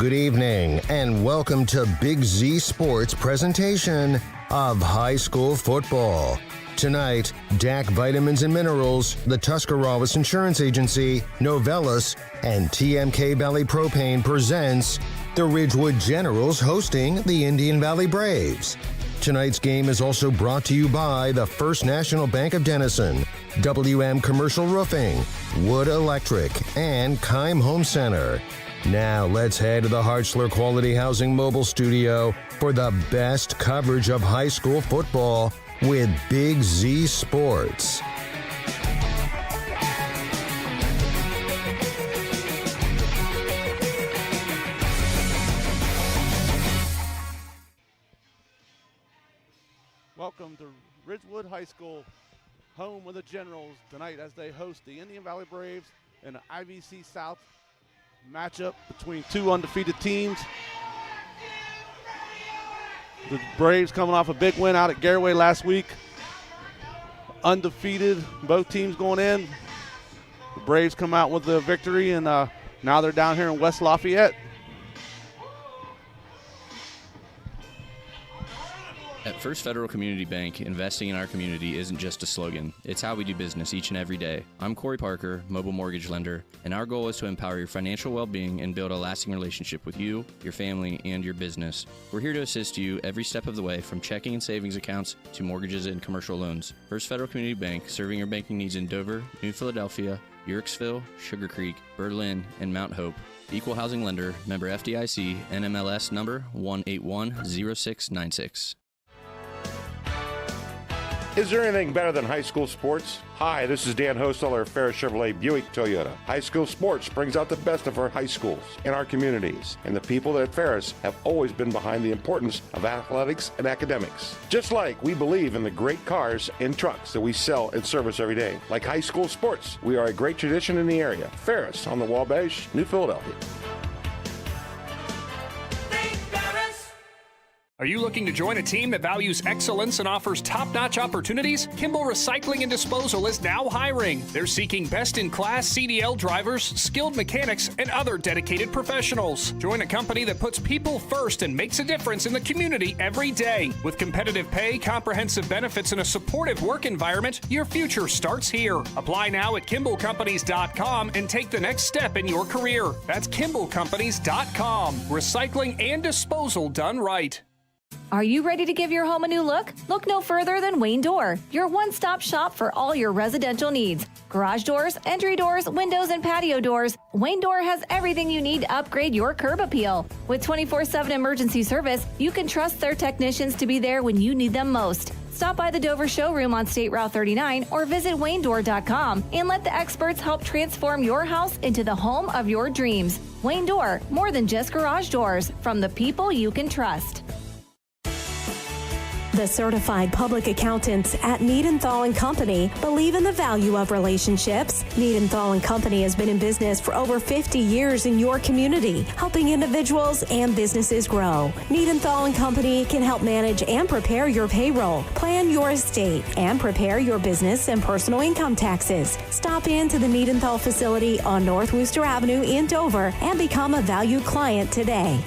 Good evening, and welcome to Big Z Sports presentation of high school football. Tonight, DAC Vitamins and Minerals, the Tuscarawas Insurance Agency, Novellus, and TMK Valley Propane presents the Ridgewood Generals hosting the Indian Valley Braves. Tonight's game is also brought to you by the First National Bank of Denison, WM Commercial Roofing, Wood Electric, and Keim Home Center. Now let's head to the Hartzler Quality Housing Mobile Studio for the best coverage of high school football with Big Z Sports. Welcome to Ridgewood High School, home of the Generals tonight as they host the Indian Valley Braves in an IVC South matchup between two undefeated teams. The Braves coming off a big win out at Garraway last week. Undefeated, both teams going in. The Braves come out with the victory, and now they're down here in West Lafayette. At First Federal Community Bank, investing in our community isn't just a slogan. It's how we do business each and every day. I'm Corey Parker, mobile mortgage lender, and our goal is to empower your financial well-being and build a lasting relationship with you, your family, and your business. We're here to assist you every step of the way, from checking and savings accounts to mortgages and commercial loans. First Federal Community Bank, serving your banking needs in Dover, New Philadelphia, Yerkesville, Sugar Creek, Berlin, and Mount Hope. Equal housing lender, member FDIC, NMLS number 1810696. Is there anything better than high school sports? Hi, this is Dan Hosteller of Ferris Chevrolet Buick Toyota. High school sports brings out the best of our high schools and our communities, and the people at Ferris have always been behind the importance of athletics and academics. Just like we believe in the great cars and trucks that we sell and service every day. Like high school sports, we are a great tradition in the area. Ferris on the Wabash, New Philadelphia. Are you looking to join a team that values excellence and offers top-notch opportunities? Kimble Recycling and Disposal is now hiring. They're seeking best-in-class CDL drivers, skilled mechanics, and other dedicated professionals. Join a company that puts people first and makes a difference in the community every day. With competitive pay, comprehensive benefits, and a supportive work environment, your future starts here. Apply now at KimbleCompanies.com and take the next step in your career. That's KimbleCompanies.com. Recycling and disposal done right. Are you ready to give your home a new look? Look no further than Wayne Door, your one-stop shop for all your residential needs. Garage doors, entry doors, windows, and patio doors. Wayne Door has everything you need to upgrade your curb appeal. With 24/7 emergency service, you can trust their technicians to be there when you need them most. Stop by the Dover showroom on State Route 39 or visit WayneDoor.com and let the experts help transform your house into the home of your dreams. Wayne Door, more than just garage doors, from the people you can trust. The certified public accountants at Niedenthal & Company believe in the value of relationships. Niedenthal & Company has been in business for over 50 years in your community, helping individuals and businesses grow. Niedenthal & Company can help manage and prepare your payroll, plan your estate, and prepare your business and personal income taxes. Stop into the Niedenthal facility on North Wooster Avenue in Dover and become a valued client today.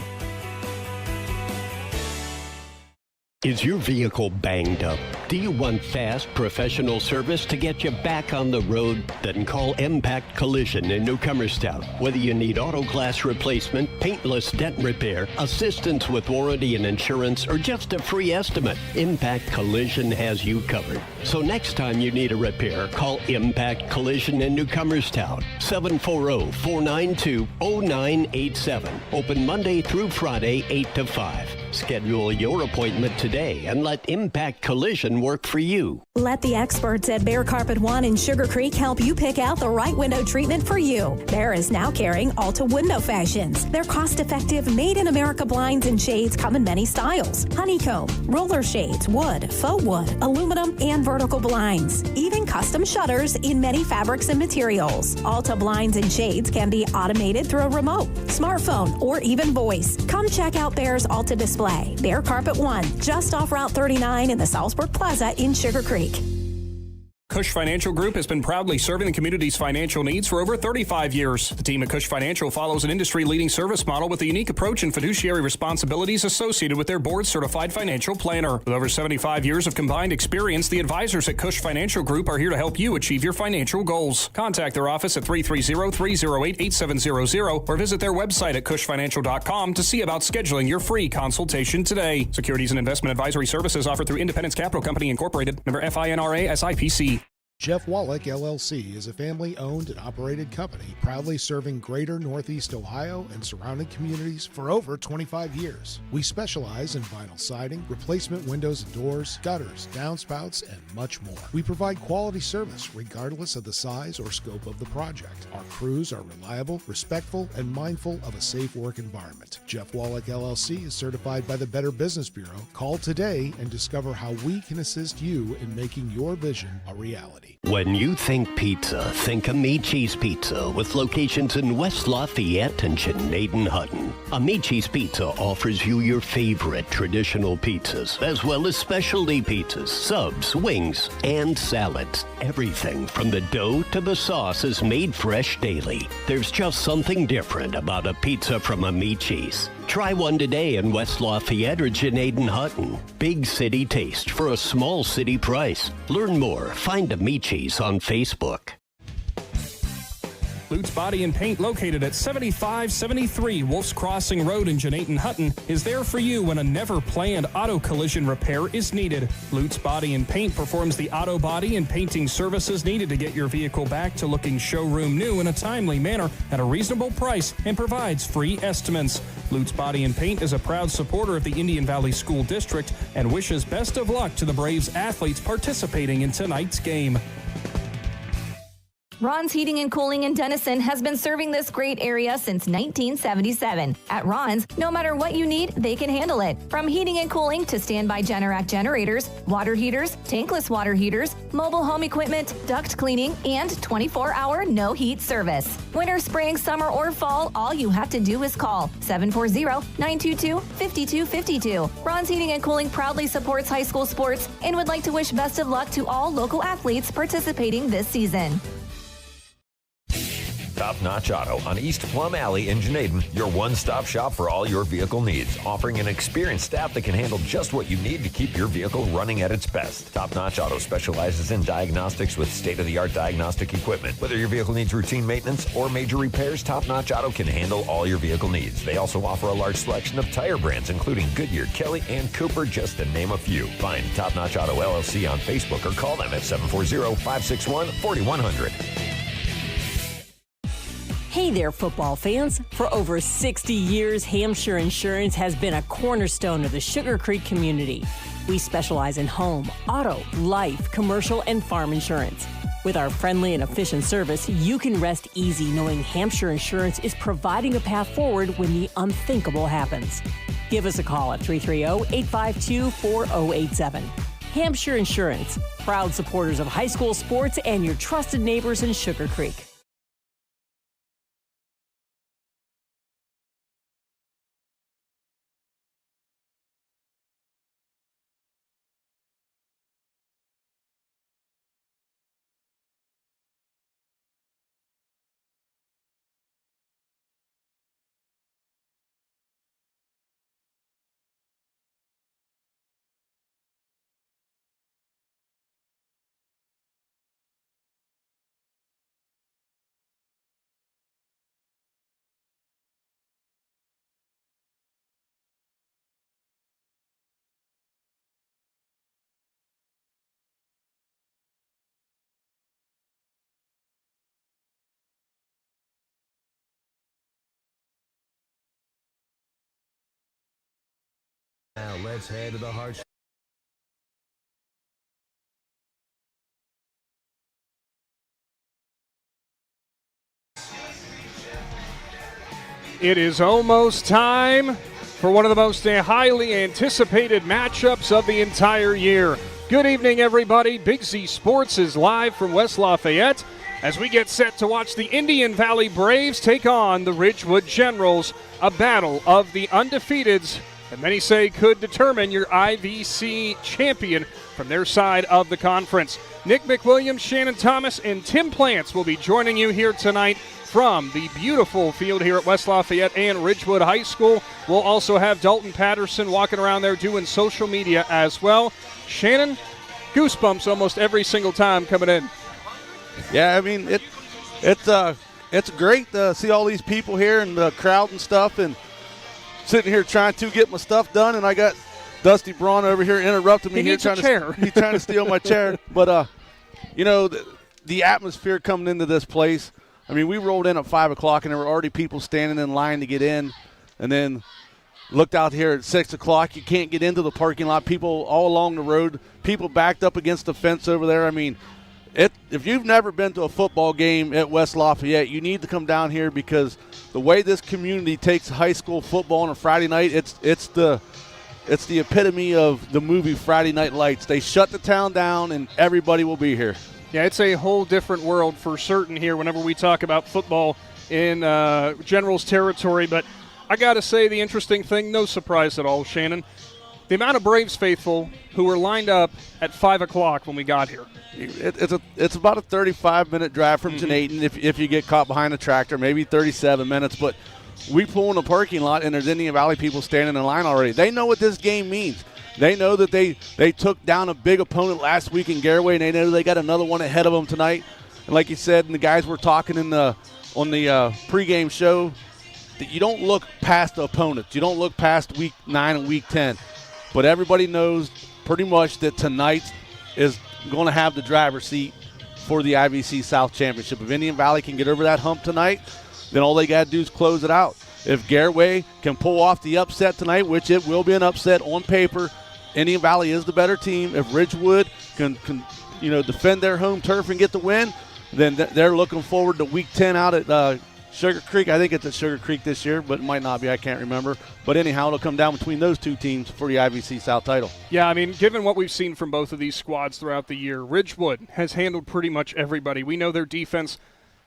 Is your vehicle banged up? Do you want fast, professional service to get you back on the road? Then call Impact Collision in Newcomerstown. Whether you need auto glass replacement, paintless dent repair, assistance with warranty and insurance, or just a free estimate, Impact Collision has you covered. So next time you need a repair, call Impact Collision in Newcomerstown. 740-492-0987. Open Monday through Friday, 8 to 5. Schedule your appointment today and let Impact Collision work for you. Let the experts at Bear Carpet One in Sugar Creek help you pick out the right window treatment for you. Bear is now carrying Alta Window Fashions. Their cost-effective, made-in-America blinds and shades come in many styles. Honeycomb, roller shades, wood, faux wood, aluminum, and vertical blinds. Even custom shutters in many fabrics and materials. Alta blinds and shades can be automated through a remote, smartphone, or even voice. Come check out Bear's Alta display. Bear Carpet One, just off Route 39 in the Salzburg Plaza in Sugar Creek. Kush Financial Group has been proudly serving the community's financial needs for over 35 years. The team at Kush Financial follows an industry-leading service model with a unique approach and fiduciary responsibilities associated with their board-certified financial planner. With over 75 years of combined experience, the advisors at Kush Financial Group are here to help you achieve your financial goals. Contact their office at 330-308-8700 or visit their website at cushfinancial.com to see about scheduling your free consultation today. Securities and investment advisory services offered through Independence Capital Company Incorporated, member FINRA SIPC. Jeff Wallach, LLC, is a family-owned and operated company proudly serving greater Northeast Ohio and surrounding communities for over 25 years. We specialize in vinyl siding, replacement windows and doors, gutters, downspouts, and much more. We provide quality service regardless of the size or scope of the project. Our crews are reliable, respectful, and mindful of a safe work environment. Jeff Wallach, LLC is certified by the Better Business Bureau. Call today and discover how we can assist you in making your vision a reality. When you think pizza, think Amici's Pizza with locations in West Lafayette and Janaden-Hutton. Amici's Pizza offers you your favorite traditional pizzas, as well as specialty pizzas, subs, wings, and salads. Everything from the dough to the sauce is made fresh daily. There's just something different about a pizza from Amici's. Try one today in West Lafayette or Janaden-Hutton. Big city taste for a small city price. Learn more. Find Amici's on Facebook. Lutz Body and Paint, located at 7573 Wolf's Crossing Road in Janaden-Hutton, is there for you when a never-planned auto collision repair is needed. Lutz Body and Paint performs the auto body and painting services needed to get your vehicle back to looking showroom new in a timely manner at a reasonable price and provides free estimates. Lutz Body and Paint is a proud supporter of the Indian Valley School District and wishes best of luck to the Braves athletes participating in tonight's game. Ron's Heating and Cooling in Denison has been serving this great area since 1977. At Ron's, no matter what you need, they can handle it. From heating and cooling to standby Generac generators, water heaters, tankless water heaters, mobile home equipment, duct cleaning, and 24-hour no-heat service. Winter, spring, summer, or fall, all you have to do is call 740-922-5252. Ron's Heating and Cooling proudly supports high school sports and would like to wish best of luck to all local athletes participating this season. Top Notch Auto on East Plum Alley in Janaden, your one-stop shop for all your vehicle needs, offering an experienced staff that can handle just what you need to keep your vehicle running at its best. Top Notch Auto specializes in diagnostics with state-of-the-art diagnostic equipment. Whether your vehicle needs routine maintenance or major repairs, Top Notch Auto can handle all your vehicle needs. They also offer a large selection of tire brands, including Goodyear, Kelly, and Cooper, just to name a few. Find Top Notch Auto LLC on Facebook or call them at 740-561-4100. Hey there, football fans. For over 60 years, Hampshire Insurance has been a cornerstone of the Sugar Creek community. We specialize in home, auto, life, commercial, and farm insurance. With our friendly and efficient service, you can rest easy knowing Hampshire Insurance is providing a path forward when the unthinkable happens. Give us a call at 330-852-4087. Hampshire Insurance, proud supporters of high school sports and your trusted neighbors in Sugar Creek. Now let's head to the heart. It is almost time for one of the most highly anticipated matchups of the entire year. Good evening, everybody. Big Z Sports is live from West Lafayette as we get set to watch the Indian Valley Braves take on the Ridgewood Generals, a battle of the undefeateds and many say could determine your IVC champion from their side of the conference. Nick McWilliams, Shannon Thomas, and Tim Plants will be joining you here tonight from the beautiful field here at West Lafayette and Ridgewood High School. We'll also have Dalton Patterson walking around there doing social media as well. Shannon, goosebumps almost every single time coming in. Yeah, I mean, it's great to see all these people here and the crowd and stuff, and sitting here trying to get my stuff done, and I got Dusty Braun over here interrupting me. He's trying to steal my chair. But, the atmosphere coming into this place, I mean, we rolled in at 5 o'clock, and there were already people standing in line to get in, and then looked out here at 6 o'clock. You can't get into the parking lot. People all along the road, people backed up against the fence over there. I mean, if you've never been to a football game at West Lafayette, you need to come down here, because the way this community takes high school football on a Friday night, it's the epitome of the movie Friday Night Lights. They shut the town down, and everybody will be here. Yeah, it's a whole different world for certain here whenever we talk about football in General's territory. But I got to say, the interesting thing, no surprise at all, Shannon, the amount of Braves faithful who were lined up at 5 o'clock when we got here. It's about a 35-minute drive from Janaton if you get caught behind a tractor, maybe 37 minutes. But we pull in the parking lot, and there's Indian Valley people standing in line already. They know what this game means. They know that they took down a big opponent last week in Garaway, and they know they got another one ahead of them tonight. And like you said, and the guys were talking on the pregame show, that you don't look past the opponents. You don't look past week 9 and week 10. But everybody knows pretty much that tonight is going to have the driver's seat for the IVC South Championship. If Indian Valley can get over that hump tonight, then all they got to do is close it out. If Garaway can pull off the upset tonight, which it will be an upset on paper, Indian Valley is the better team. If Ridgewood can defend their home turf and get the win, then they're looking forward to week 10 out at Sugar Creek. I think it's at Sugar Creek this year, but it might not be. I can't remember. But anyhow, it'll come down between those two teams for the IVC South title. Yeah, I mean, given what we've seen from both of these squads throughout the year, Ridgewood has handled pretty much everybody. We know their defense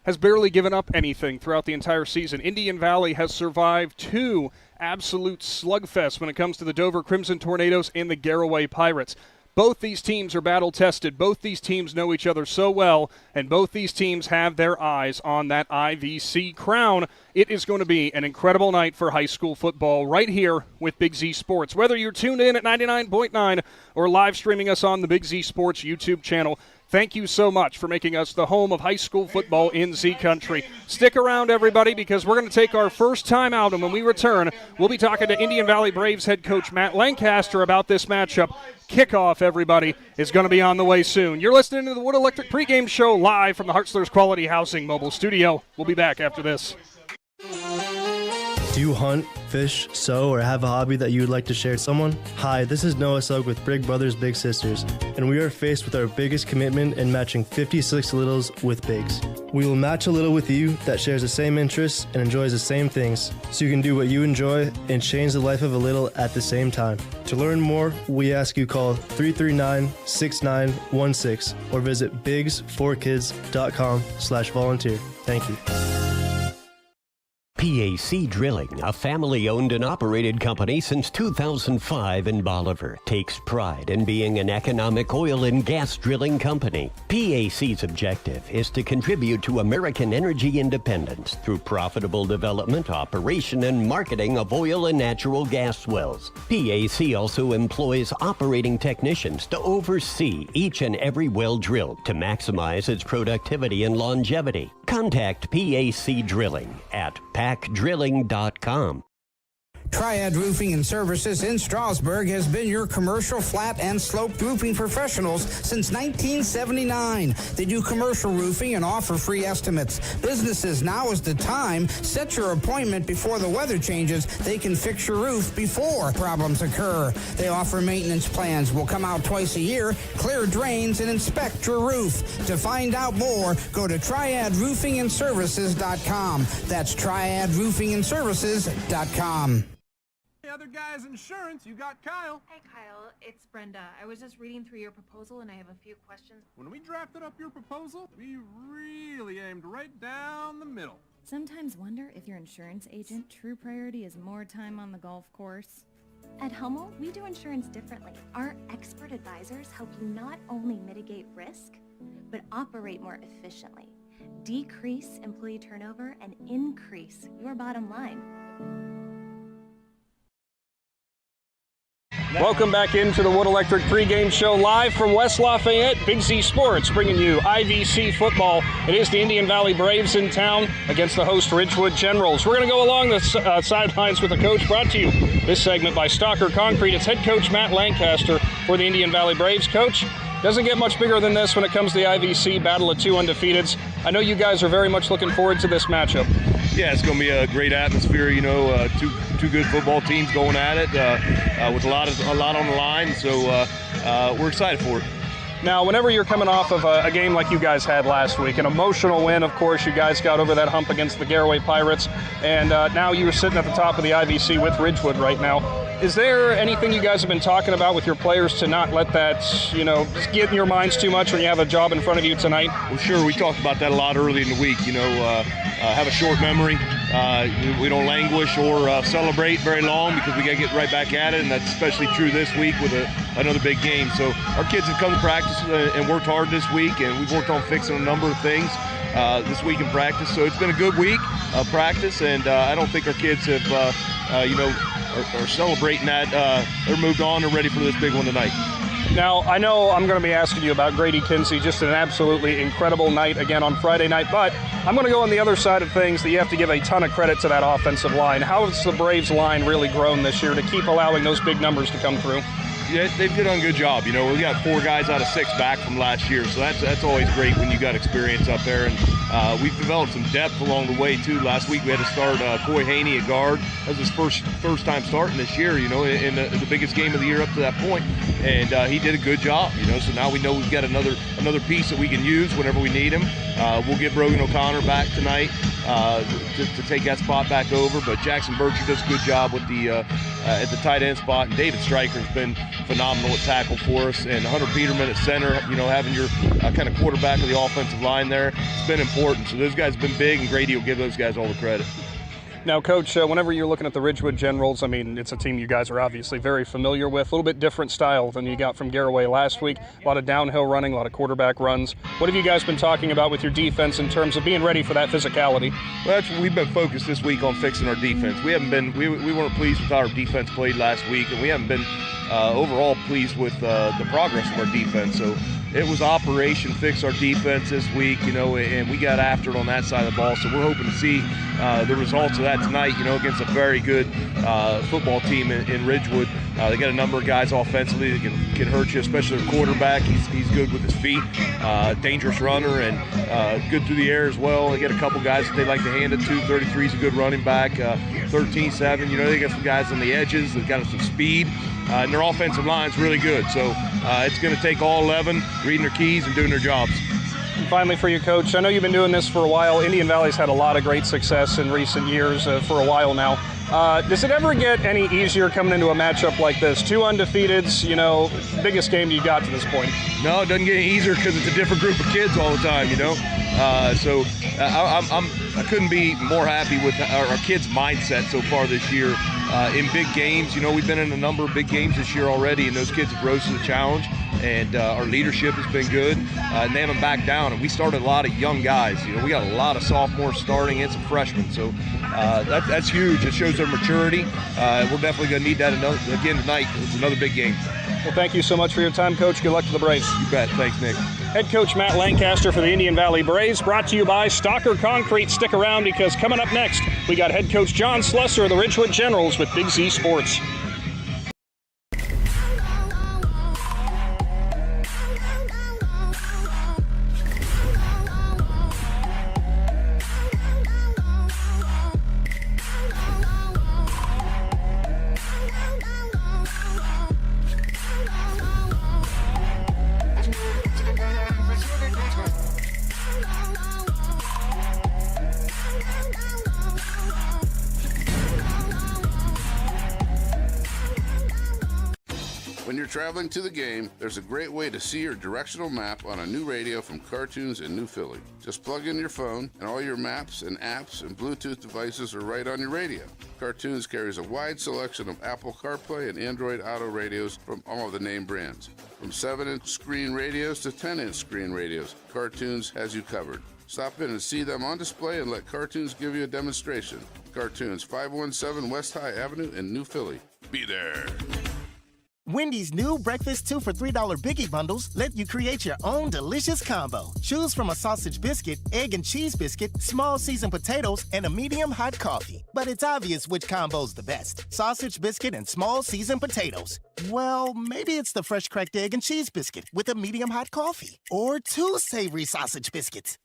has barely given up anything throughout the entire season. Indian Valley has survived 2 absolute slugfests when it comes to the Dover Crimson Tornadoes and the Garaway Pirates. Both these teams are battle-tested. Both these teams know each other so well, and both these teams have their eyes on that IVC crown. It is going to be an incredible night for high school football right here with Big Z Sports. Whether you're tuned in at 99.9 or live streaming us on the Big Z Sports YouTube channel, thank you so much for making us the home of high school football in Z Country. Stick around, everybody, because we're going to take our first time out, and when we return, we'll be talking to Indian Valley Braves head coach Matt Lancaster about this matchup. Kickoff, everybody, is going to be on the way soon. You're listening to the Wood Electric Pregame Show live from the Hartzler's Quality Housing mobile studio. We'll be back after this. Do you hunt, fish, sew, or have a hobby that you would like to share with someone? Hi, this is Noah Sugg with Big Brothers Big Sisters, and we are faced with our biggest commitment in matching 56 littles with bigs. We will match a little with you that shares the same interests and enjoys the same things, so you can do what you enjoy and change the life of a little at the same time. To learn more, we ask you call 339-6916 or visit bigs4kids.com/volunteer. Thank you. PAC Drilling, a family-owned and operated company since 2005 in Bolivar, takes pride in being an economic oil and gas drilling company. PAC's objective is to contribute to American energy independence through profitable development, operation, and marketing of oil and natural gas wells. PAC also employs operating technicians to oversee each and every well drilled to maximize its productivity and longevity. Contact PAC Drilling at pacdrilling.com. Triad Roofing and Services in Strasburg has been your commercial flat and sloped roofing professionals since 1979. They do commercial roofing and offer free estimates. Businesses, now is the time. Set your appointment before the weather changes. They can fix your roof before problems occur. They offer maintenance plans. Will come out twice a year, clear drains, and inspect your roof. To find out more, go to triadroofingandservices.com. That's triadroofingandservices.com. Other guys insurance, you got Kyle. Hey Kyle, it's Brenda. I was just reading through your proposal and I have a few questions. When we drafted up your proposal, we really aimed right down the middle. Sometimes wonder if your insurance agent true priority is more time on the golf course. At Hummel, we do insurance differently. Our expert advisors help you not only mitigate risk, but operate more efficiently, decrease employee turnover, and increase your bottom line. Welcome back into the Wood Electric Pregame Show live from West Lafayette. Big Z Sports bringing you IVC football. It is the Indian Valley Braves in town against the host Ridgewood Generals. We're going to go along the sidelines with the coach, brought to you this segment by Stalker Concrete. It's head coach Matt Lancaster for the Indian Valley Braves. Coach, doesn't get much bigger than this when it comes to the IVC battle of two undefeateds. I know you guys are very much looking forward to this matchup. Yeah, it's going to be a great atmosphere. You know, two good football teams going at it with a lot on the line. So we're excited for it. Now, whenever you're coming off of a game like you guys had last week, an emotional win, of course, you guys got over that hump against the Garaway Pirates, and now you're sitting at the top of the IVC with Ridgewood right now. Is there anything you guys have been talking about with your players to not let that, get in your minds too much when you have a job in front of you tonight? Well, sure. We talked about that a lot early in the week. Have a short memory. We don't languish or celebrate very long because we got to get right back at it, and that's especially true this week with another big game. So our kids have come to practice and worked hard this week, and we've worked on fixing a number of things this week in practice. So it's been a good week of practice, and I don't think our kids have, are celebrating that. They're moved on. They're ready for this big one tonight. Now, I know I'm going to be asking you about Grady Kinsey, just an absolutely incredible night again on Friday night, but I'm going to go on the other side of things that you have to give a ton of credit to that offensive line. How has the Braves line really grown this year to keep allowing those big numbers to come through? Yeah, they've done a good job. We got 4 guys out of 6 back from last year, so that's always great when you got experience up there. And we've developed some depth along the way too. Last week we had to start Coy Haney at guard. That was his first time starting this year. In the biggest game of the year up to that point, and he did a good job. So now we know we've got another piece that we can use whenever we need him. We'll get Brogan O'Connor back tonight to take that spot back over. But Jackson Bircher does a good job with at the tight end spot, and David Stryker's been phenomenal at tackle for us, and Hunter Peterman at center. Having your kind of quarterback of the offensive line there, it's been important. So those guys have been big, and Grady will give those guys all the credit. Now, Coach, whenever you're looking at the Ridgewood Generals, I mean, it's a team you guys are obviously very familiar with, a little bit different style than you got from Garaway last week, a lot of downhill running, a lot of quarterback runs. What have you guys been talking about with your defense in terms of being ready for that physicality? Well, we've been focused this week on fixing our defense. We weren't pleased with how our defense played last week, and we haven't been overall pleased with the progress of our defense. So it was operation fix our defense this week, and we got after it on that side of the ball. So we're hoping to see the results of that tonight, against a very good football team in Ridgewood. They got a number of guys offensively that can hurt you, especially their quarterback. He's good with his feet, dangerous runner, and good through the air as well. They got a couple guys that they like to hand it to. 33's a good running back. 13-7, they got some guys on the edges that got some speed. And their offensive line's really good. So it's going to take all 11 reading their keys and doing their jobs. And finally for you, Coach, I know you've been doing this for a while. Indian Valley's had a lot of great success in recent years for a while now. Does it ever get any easier coming into a matchup like this? 2 undefeateds, biggest game you got to this point. No, it doesn't get any easier because it's a different group of kids all the time, So I couldn't be more happy with our kids' mindset so far this year. In big games, we've been in a number of big games this year already, and those kids have rose to the challenge, and our leadership has been good, and they haven't backed down, and we started a lot of young guys. We got a lot of sophomores starting and some freshmen, so that's huge. It shows their maturity. We're definitely going to need that again tonight. It's another big game. Well, thank you so much for your time, Coach. Good luck to the Braves. You bet. Thanks, Nick. Head coach Matt Lancaster for the Indian Valley Braves, brought to you by Stalker Concrete. Stick around because coming up next, we got head coach John Slusser of the Ridgewood Generals with Big Z Sports. When you're traveling to the game, there's a great way to see your directional map on a new radio from Cartoons in New Philly. Just plug in your phone, and all your maps and apps and Bluetooth devices are right on your radio. Cartoons carries a wide selection of Apple CarPlay and Android Auto radios from all of the name brands. From 7-inch screen radios to 10-inch screen radios, Cartoons has you covered. Stop in and see them on display and let Cartoons give you a demonstration. Cartoons, 517 West High Avenue in New Philly. Be there. Wendy's new breakfast 2 for $3 Biggie Bundles let you create your own delicious combo. Choose from a sausage biscuit, egg and cheese biscuit, small seasoned potatoes, and a medium hot coffee. But it's obvious which combo's the best. Sausage biscuit and small seasoned potatoes. Well, maybe it's the fresh cracked egg and cheese biscuit with a medium hot coffee. Or 2 savory sausage biscuits.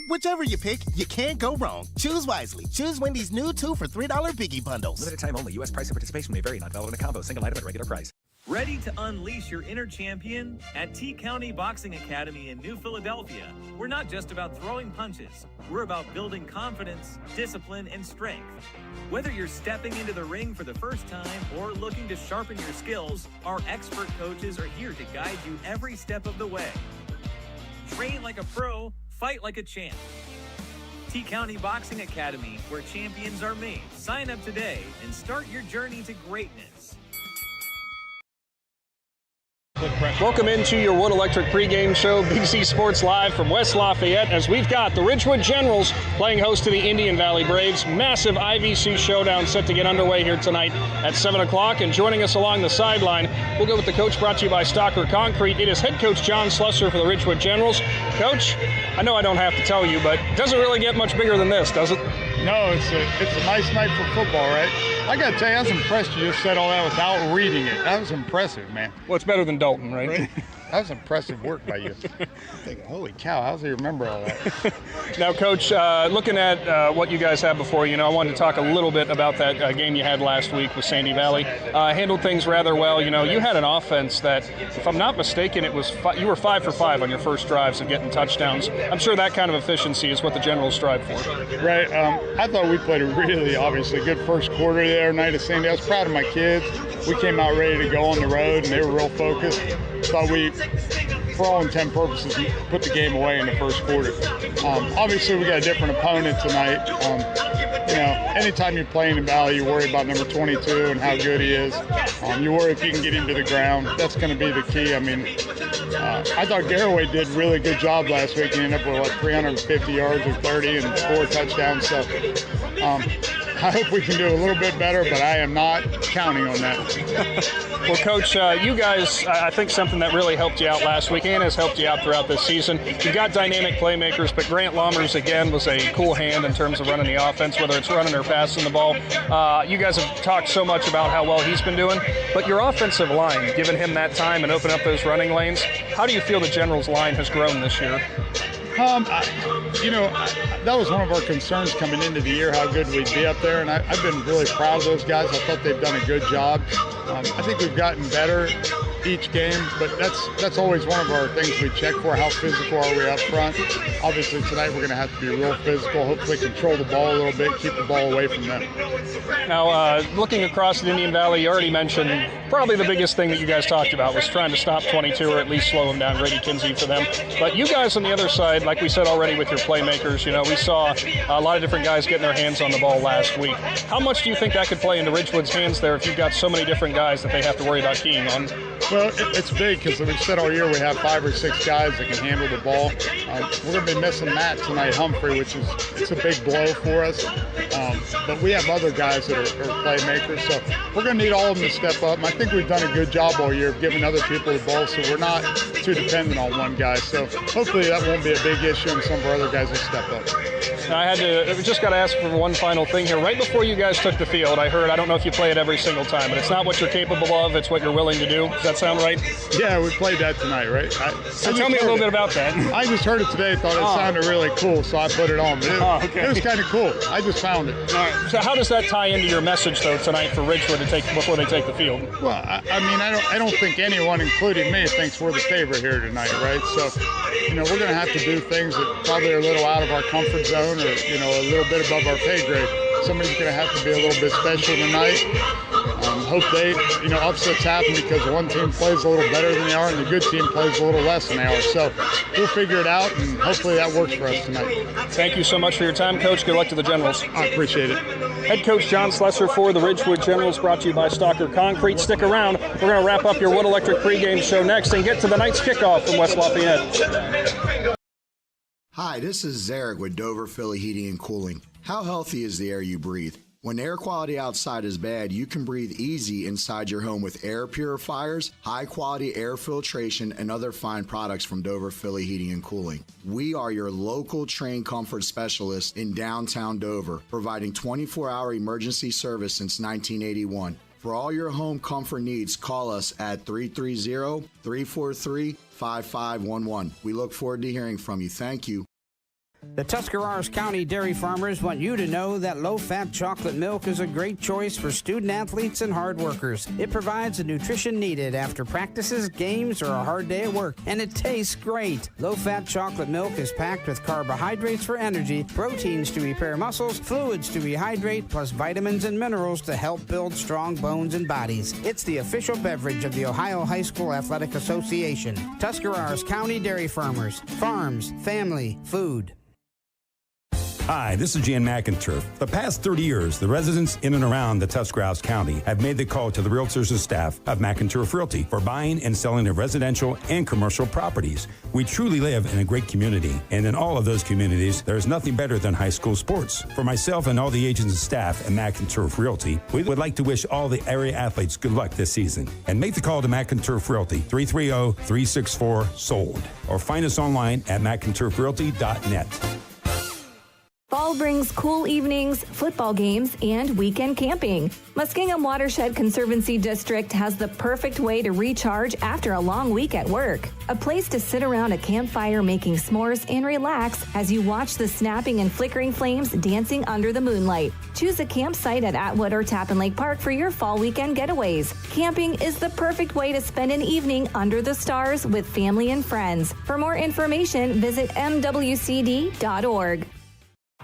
Whichever you pick, you can't go wrong. Choose wisely. Choose Wendy's new 2 for $3 Biggie Bundles. Limited time only. U.S. price and participation may vary. Not valid in a combo. Single item at regular price. Ready to unleash your inner champion? At T County Boxing Academy in New Philadelphia, we're not just about throwing punches. We're about building confidence, discipline, and strength. Whether you're stepping into the ring for the first time or looking to sharpen your skills, our expert coaches are here to guide you every step of the way. Train like a pro, fight like a champ. T County Boxing Academy, where champions are made. Sign up today and start your journey to greatness. Welcome into your Wood Electric pregame show, BIG Z Sports Live from West Lafayette, as we've got the Ridgewood Generals playing host to the Indian Valley Braves. Massive IVC showdown set to get underway here tonight at 7 o'clock. And joining us along the sideline, we'll go with the coach brought to you by Stocker Concrete. It is head coach John Slusser for the Ridgewood Generals. Coach, I know I don't have to tell you, but it doesn't really get much bigger than this, does it? No, it's a nice night for football, right? I got to tell you, I was impressed you just said all that without reading it. That was impressive, man. Well, it's better than Dalton, right? That was impressive work by you. I'm thinking, holy cow, how does he remember all that? Now, Coach, looking at what you guys have before you, I wanted to talk a little bit about that game you had last week with Sandy Valley. Handled things rather well. You had an offense that, if I'm not mistaken, it was you were 5 for 5 on your first drives of getting touchdowns. I'm sure that kind of efficiency is what the Generals strive for. Right. I thought we played a really, obviously, good first quarter there night at Sandy. I was proud of my kids. We came out ready to go on the road, and they were real focused. Thought we, for all intent and purposes, put the game away in the first quarter. Obviously, we got a different opponent tonight. Anytime you're playing in Valley, you worry about number 22 and how good he is. You worry if you can get him to the ground. That's going to be the key. I mean, I thought Garraway did a really good job last week. He ended up with, 350 yards or 30 and 4 touchdowns. So I hope we can do a little bit better, but I am not counting on that. Well, Coach, you guys, I think something that really helped you out last week and has helped you out throughout this season, you've got dynamic playmakers, but Grant Lammers, again, was a cool hand in terms of running the offense, whether it's running or passing the ball. You guys have talked so much about how well he's been doing, but your offensive line, giving him that time and opening up those running lanes, how do you feel the Generals line has grown this year? That was one of our concerns coming into the year, how good we'd be up there, and I've been really proud of those guys. I thought they've done a good job. I think we've gotten better each game, but that's always one of our things we check for, how physical are we up front. Obviously tonight we're going to have to be real physical, hopefully control the ball a little bit, keep the ball away from them. Now, looking across the Indian Valley, you already mentioned probably the biggest thing that you guys talked about was trying to stop 22 or at least slow him down, Grady Kinsey for them. But you guys on the other side, like we said already with your playmakers, we saw a lot of different guys getting their hands on the ball last week. How much do you think that could play into Ridgewood's hands there if you've got so many different guys that they have to worry about keying on? Well, it's big because we've said all year we have 5 or 6 guys that can handle the ball. We're going to be missing Matt tonight, Humphrey, which it's a big blow for us. But we have other guys that are playmakers, so we're going to need all of them to step up. And I think we've done a good job all year of giving other people the ball, so we're not too dependent on one guy. So hopefully that won't be a big issue, and some of our other guys will step up. Now, we just got to ask for one final thing here. Right before you guys took the field, I don't know if you play it every single time, but it's not what you're capable of, it's what you're willing to do. Does that sound right? Yeah, we played that tonight, right? So tell me a little bit about that. I just heard it today, thought it sounded really cool, so I put it on. It was kind of cool. I just found it. All right. So how does that tie into your message, though, tonight for Ridgewood to take before they take the field? Well, I don't think anyone, including me, thinks we're the favorite here tonight, right? So, we're going to have to do things that probably are a little out of our comfort zone or, a little bit above our pay grade. Somebody's going to have to be a little bit special tonight. hope they, upsets happen because one team plays a little better than they are and the good team plays a little less than they are. So we'll figure it out, and hopefully that works for us tonight. Thank you so much for your time, Coach. Good luck to the Generals. I appreciate it. Head Coach John Slesser for the Ridgewood Generals, brought to you by Stalker Concrete. Stick around. We're going to wrap up your Wood Electric pregame show next and get to the night's kickoff from West Lafayette. Hi, this is Zarek with Dover Philly Heating and Cooling. How healthy is the air you breathe? When air quality outside is bad, you can breathe easy inside your home with air purifiers, high-quality air filtration, and other fine products from Dover Philly Heating and Cooling. We are your local trained comfort specialist in downtown Dover, providing 24-hour emergency service since 1981. For all your home comfort needs, call us at 330-343-5511. We look forward to hearing from you. Thank you. The Tuscarawas County dairy farmers want you to know that low-fat chocolate milk is a great choice for student-athletes and hard workers. It provides the nutrition needed after practices, games, or a hard day at work, and it tastes great. Low-fat chocolate milk is packed with carbohydrates for energy, proteins to repair muscles, fluids to rehydrate, plus vitamins and minerals to help build strong bones and bodies. It's the official beverage of the Ohio High School Athletic Association. Tuscarawas County Dairy Farmers. Farms, family, food. Hi, this is Jan McInturf. The past 30 years, the residents in and around the Tuscarawas County have made the call to the realtors and staff of McInturf Realty for buying and selling of residential and commercial properties. We truly live in a great community, and in all of those communities, there is nothing better than high school sports. For myself and all the agents and staff at McInturf Realty, we would like to wish all the area athletes good luck this season. And make the call to McInturf Realty, 330-364-SOLD, or find us online at McInturfRealty.net. Fall brings cool evenings, football games, and weekend camping. Muskingum Watershed Conservancy District has the perfect way to recharge after a long week at work. A place to sit around a campfire making s'mores and relax as you watch the snapping and flickering flames dancing under the moonlight. Choose a campsite at Atwood or Tappan Lake Park for your fall weekend getaways. Camping is the perfect way to spend an evening under the stars with family and friends. For more information, visit mwcd.org.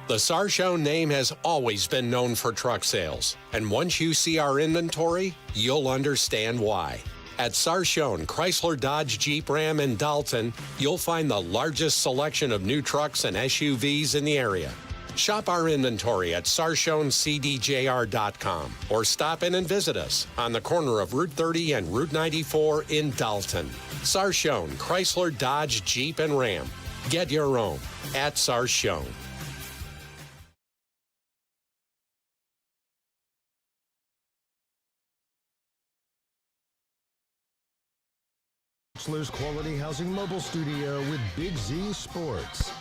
The Saron name has always been known for truck sales, and once you see our inventory, you'll understand why. At Saron, Chrysler, Dodge, Jeep, Ram, and Dalton, you'll find the largest selection of new trucks and SUVs in the area. Shop our inventory at SarshoneCDJR.com or stop in and visit us on the corner of Route 30 and Route 94 in Dalton. Saron, Chrysler, Dodge, Jeep, and Ram. Get your own at Saron. Quality Housing Mobile Studio with Big Z Sports.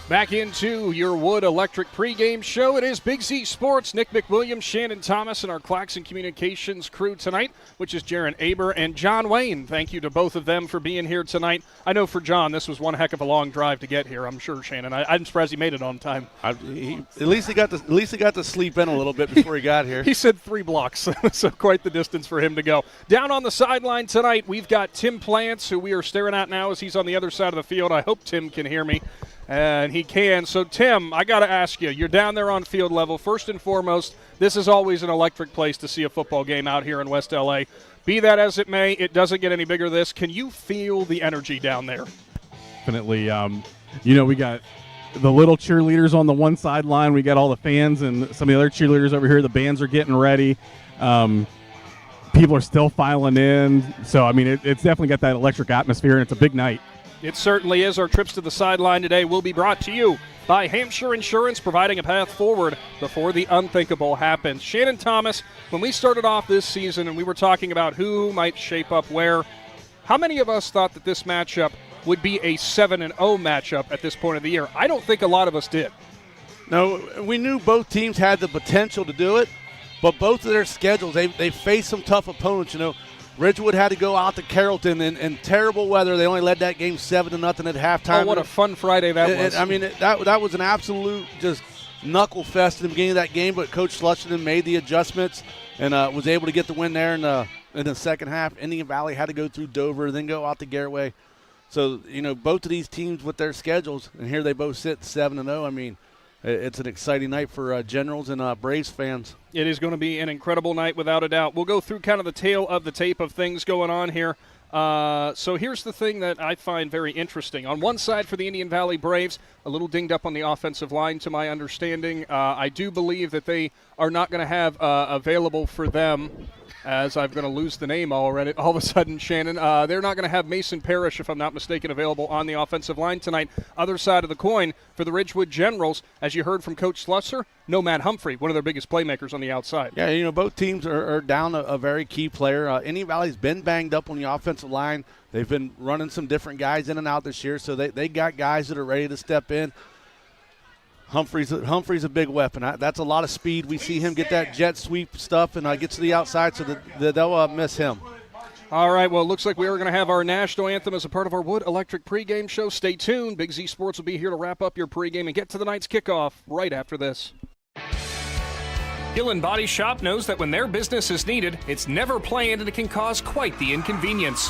Back into your Wood Electric pregame show. It is Big Z Sports. Nick McWilliams, Shannon Thomas, and our Claxon Communications crew tonight, which is Jaron, Aber, and John Wayne. Thank you to both of them for being here tonight. I know for John, this was one heck of a long drive to get here. I'm sure, Shannon. I'm surprised he made it on time. At least he got to sleep in a little bit before he got here. He said 3 blocks, so quite the distance for him to go. Down on the sideline tonight, we've got Tim Plants, who we are staring at now as he's on the other side of the field. I hope Tim can hear me. And he can. So, Tim, I got to ask you, you're down there on field level. First and foremost, this is always an electric place to see a football game out here in West L.A. Be that as it may, it doesn't get any bigger than this. Can you feel the energy down there? Definitely. We got the little cheerleaders on the one sideline. We got all the fans and some of the other cheerleaders over here. The bands are getting ready. People are still filing in. So, I mean, it's definitely got that electric atmosphere, and it's a big night. It certainly is. Our trips to the sideline today will be brought to you by Hampshire Insurance, providing a path forward before the unthinkable happens. Shannon Thomas, when we started off this season and we were talking about who might shape up where, how many of us thought that this matchup would be a 7-0 matchup at this point of the year? I don't think a lot of us did. No, we knew both teams had the potential to do it, but both of their schedules, they faced some tough opponents, Ridgewood had to go out to Carrollton in terrible weather. They only led that game 7-0 at halftime. Oh, what a fun Friday that was. That was an absolute just knuckle fest in the beginning of that game, but Coach Schluschten made the adjustments and was able to get the win there in the second half. Indian Valley had to go through Dover, then go out to Garraway. So, both of these teams with their schedules, and here they both sit 7-0. I mean, it's an exciting night for Generals and Braves fans. It is going to be an incredible night without a doubt. We'll go through kind of the tail of the tape of things going on here. So here's the thing that I find very interesting. On one side for the Indian Valley Braves, a little dinged up on the offensive line to my understanding. I do believe that they are not going to have available for them, as I'm going to lose the name already all of a sudden, Shannon. They're not going to have Mason Parrish, if I'm not mistaken, available on the offensive line tonight. Other side of the coin for the Ridgewood Generals, as you heard from Coach Slusser, no Matt Humphrey, one of their biggest playmakers on the outside. Yeah, both teams are down a very key player. Indian Valley's been banged up on the offensive line. They've been running some different guys in and out this year, so they got guys that are ready to step in. Humphrey's a big weapon. That's a lot of speed. We see him get that jet sweep stuff and get to the outside, so they'll miss him. All right, well, it looks like we are going to have our national anthem as a part of our Wood Electric pregame show. Stay tuned. Big Z Sports will be here to wrap up your pregame and get to the night's kickoff right after this. Gillan Body Shop knows that when their business is needed, it's never planned and it can cause quite the inconvenience.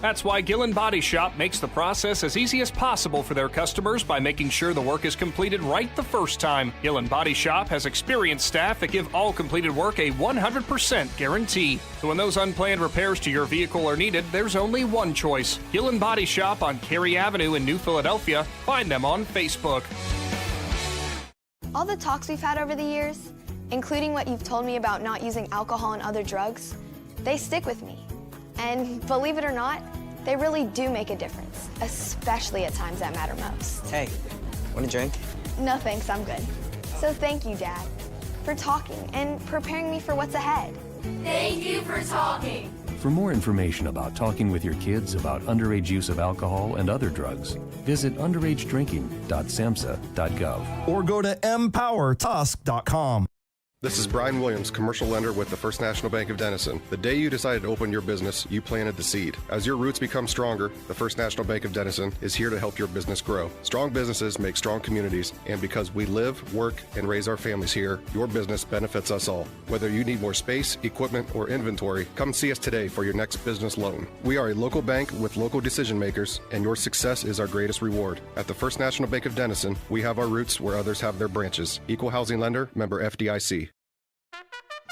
That's why Gillan Body Shop makes the process as easy as possible for their customers by making sure the work is completed right the first time. Gillan Body Shop has experienced staff that give all completed work a 100% guarantee. So when those unplanned repairs to your vehicle are needed, there's only one choice. Gillan Body Shop on Cary Avenue in New Philadelphia. Find them on Facebook. All the talks we've had over the years, including what you've told me about not using alcohol and other drugs, they stick with me. And believe it or not, they really do make a difference, especially at times that matter most. Hey, want a drink? No thanks, I'm good. So thank you, Dad, for talking and preparing me for what's ahead. Thank you for talking. For more information about talking with your kids about underage use of alcohol and other drugs, visit underagedrinking.samhsa.gov or go to empowertusk.com. This is Brian Williams, commercial lender with the First National Bank of Denison. The day you decided to open your business, you planted the seed. As your roots become stronger, the First National Bank of Denison is here to help your business grow. Strong businesses make strong communities, and because we live, work, and raise our families here, your business benefits us all. Whether you need more space, equipment, or inventory, come see us today for your next business loan. We are a local bank with local decision makers, and your success is our greatest reward. At the First National Bank of Denison, we have our roots where others have their branches. Equal housing lender, member FDIC.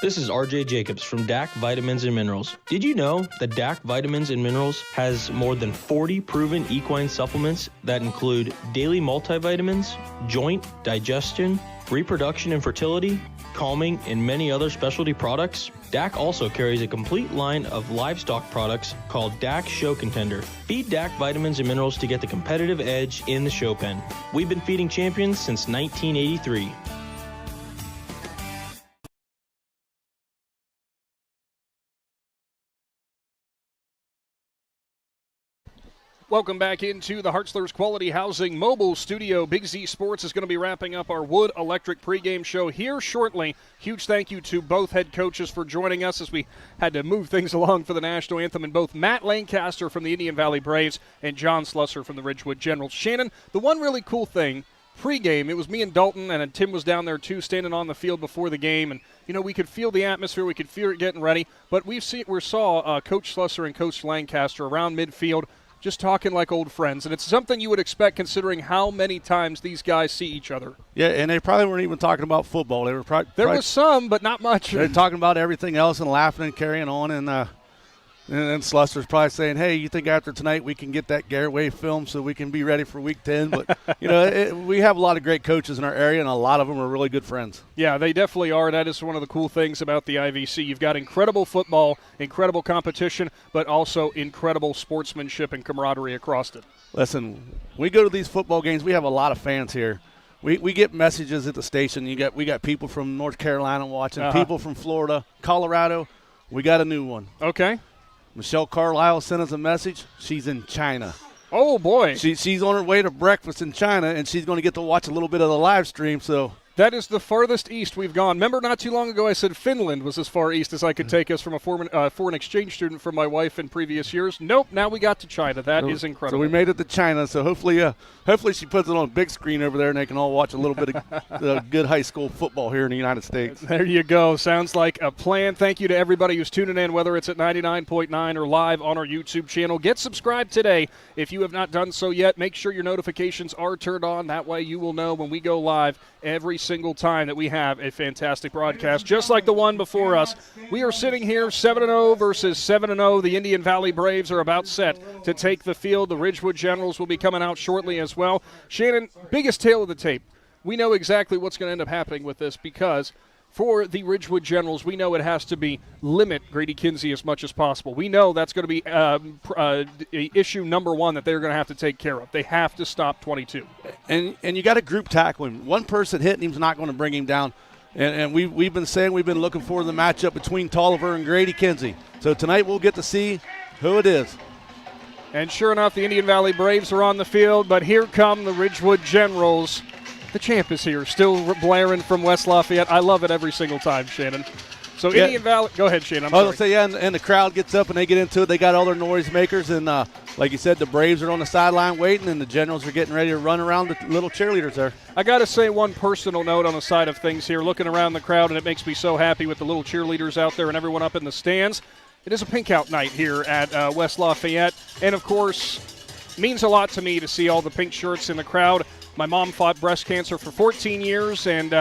This is RJ Jacobs from DAC Vitamins and Minerals. Did you know that DAC Vitamins and Minerals has more than 40 proven equine supplements that include daily multivitamins, joint, digestion, reproduction and fertility, calming, and many other specialty products? DAC also carries a complete line of livestock products called DAC Show Contender. Feed DAC Vitamins and Minerals to get the competitive edge in the show pen. We've been feeding champions since 1983. Welcome back into the Hartzler's Quality Housing Mobile Studio. Big Z Sports is going to be wrapping up our Wood Electric pregame show here shortly. Huge thank you to both head coaches for joining us as we had to move things along for the national anthem, and both Matt Lancaster from the Indian Valley Braves and John Slusser from the Ridgewood Generals. Shannon, the one really cool thing, pregame, it was me and Dalton, and Tim was down there too, standing on the field before the game, and we could feel the atmosphere, we could feel it getting ready, but we saw Coach Slusser and Coach Lancaster around midfield just talking like old friends, and it's something you would expect considering how many times these guys see each other. Yeah, and they probably weren't even talking about football. They were there was some, but not much. They're talking about everything else and laughing and carrying on, and Slusser's probably saying, hey, you think after tonight we can get that Garrett film so we can be ready for Week 10? But, we have a lot of great coaches in our area, and a lot of them are really good friends. Yeah, they definitely are. That is one of the cool things about the IVC. You've got incredible football, incredible competition, but also incredible sportsmanship and camaraderie across it. Listen, we go to these football games. We have a lot of fans here. We get messages at the station. We got people from North Carolina watching, people from Florida, Colorado. We got a new one. Okay. Michelle Carlisle sent us a message. She's in China. Oh, boy. She's on her way to breakfast in China, and she's going to get to watch a little bit of the live stream. So That is the farthest east we've gone. Remember not too long ago I said Finland was as far east as I could take us from a foreign exchange student from my wife in previous years. Nope, now we got to China. That is incredible. So we made it to China, so hopefully she puts it on a big screen over there and they can all watch a little bit of good high school football here in the United States. There you go. Sounds like a plan. Thank you to everybody who's tuning in, whether it's at 99.9 or live on our YouTube channel. Get subscribed today. If you have not done so yet, make sure your notifications are turned on. That way you will know when we go live every single time that we have a fantastic broadcast, just like the one before us. We are sitting here 7-0 versus 7-0. The Indian Valley Braves are about set to take the field. The Ridgewood Generals will be coming out shortly as well. Shannon, biggest tale of the tape. We know exactly what's going to end up happening with this because for the Ridgewood Generals, we know it has to be limit Grady Kinsey as much as possible. We know that's going to be issue number one that they're going to have to take care of. They have to stop 22. And you got to group tackle him. One person hitting him is not going to bring him down. And we've been saying we've been looking for the matchup between Tolliver and Grady Kinsey. So tonight we'll get to see who it is. And sure enough, the Indian Valley Braves are on the field, but here come the Ridgewood Generals. The champ is here, still blaring from West Lafayette. I love it every single time, Shannon. So yeah. Indian Valley, go ahead, Shannon. I was going to say, yeah, and the crowd gets up and they get into it. They got all their noise makers, and like you said, the Braves are on the sideline waiting, and the Generals are getting ready to run around the little cheerleaders there. I got to say one personal note on the side of things here, looking around the crowd, and it makes me so happy with the little cheerleaders out there and everyone up in the stands. It is a pink out night here at West Lafayette, and of course, means a lot to me to see all the pink shirts in the crowd. My mom fought breast cancer for 14 years, and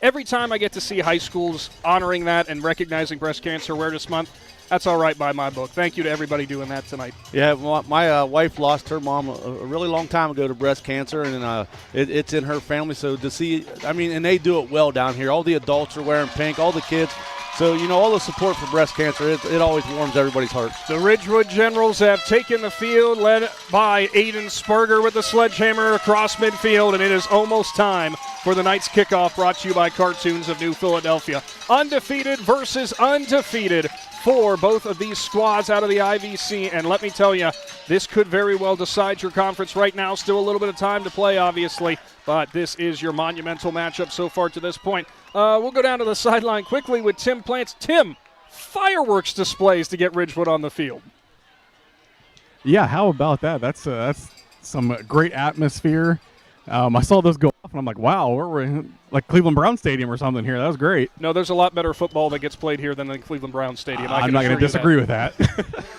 every time I get to see high schools honoring that and recognizing Breast Cancer Awareness Month, that's all right by my book. Thank you to everybody doing that tonight. Yeah, my wife lost her mom a really long time ago to breast cancer, and it's in her family. So to see, and they do it well down here. All the adults are wearing pink, all the kids. So, all the support for breast cancer, it always warms everybody's heart. The Ridgewood Generals have taken the field, led by Aiden Sperger with the sledgehammer across midfield, and it is almost time for the night's kickoff, brought to you by Cartoons of New Philadelphia. Undefeated versus undefeated for both of these squads out of the IVC, and let me tell you, this could very well decide your conference right now. Still a little bit of time to play, obviously, but this is your monumental matchup so far to this point. We'll go down to the sideline quickly with Tim Plants. Tim, fireworks displays to get Ridgewood on the field. Yeah, how about that? That's some great atmosphere. I saw those go off, and I'm like, wow, we're like Cleveland Brown Stadium or something here. That was great. No, there's a lot better football that gets played here than the Cleveland Brown Stadium. I'm not going to disagree with that.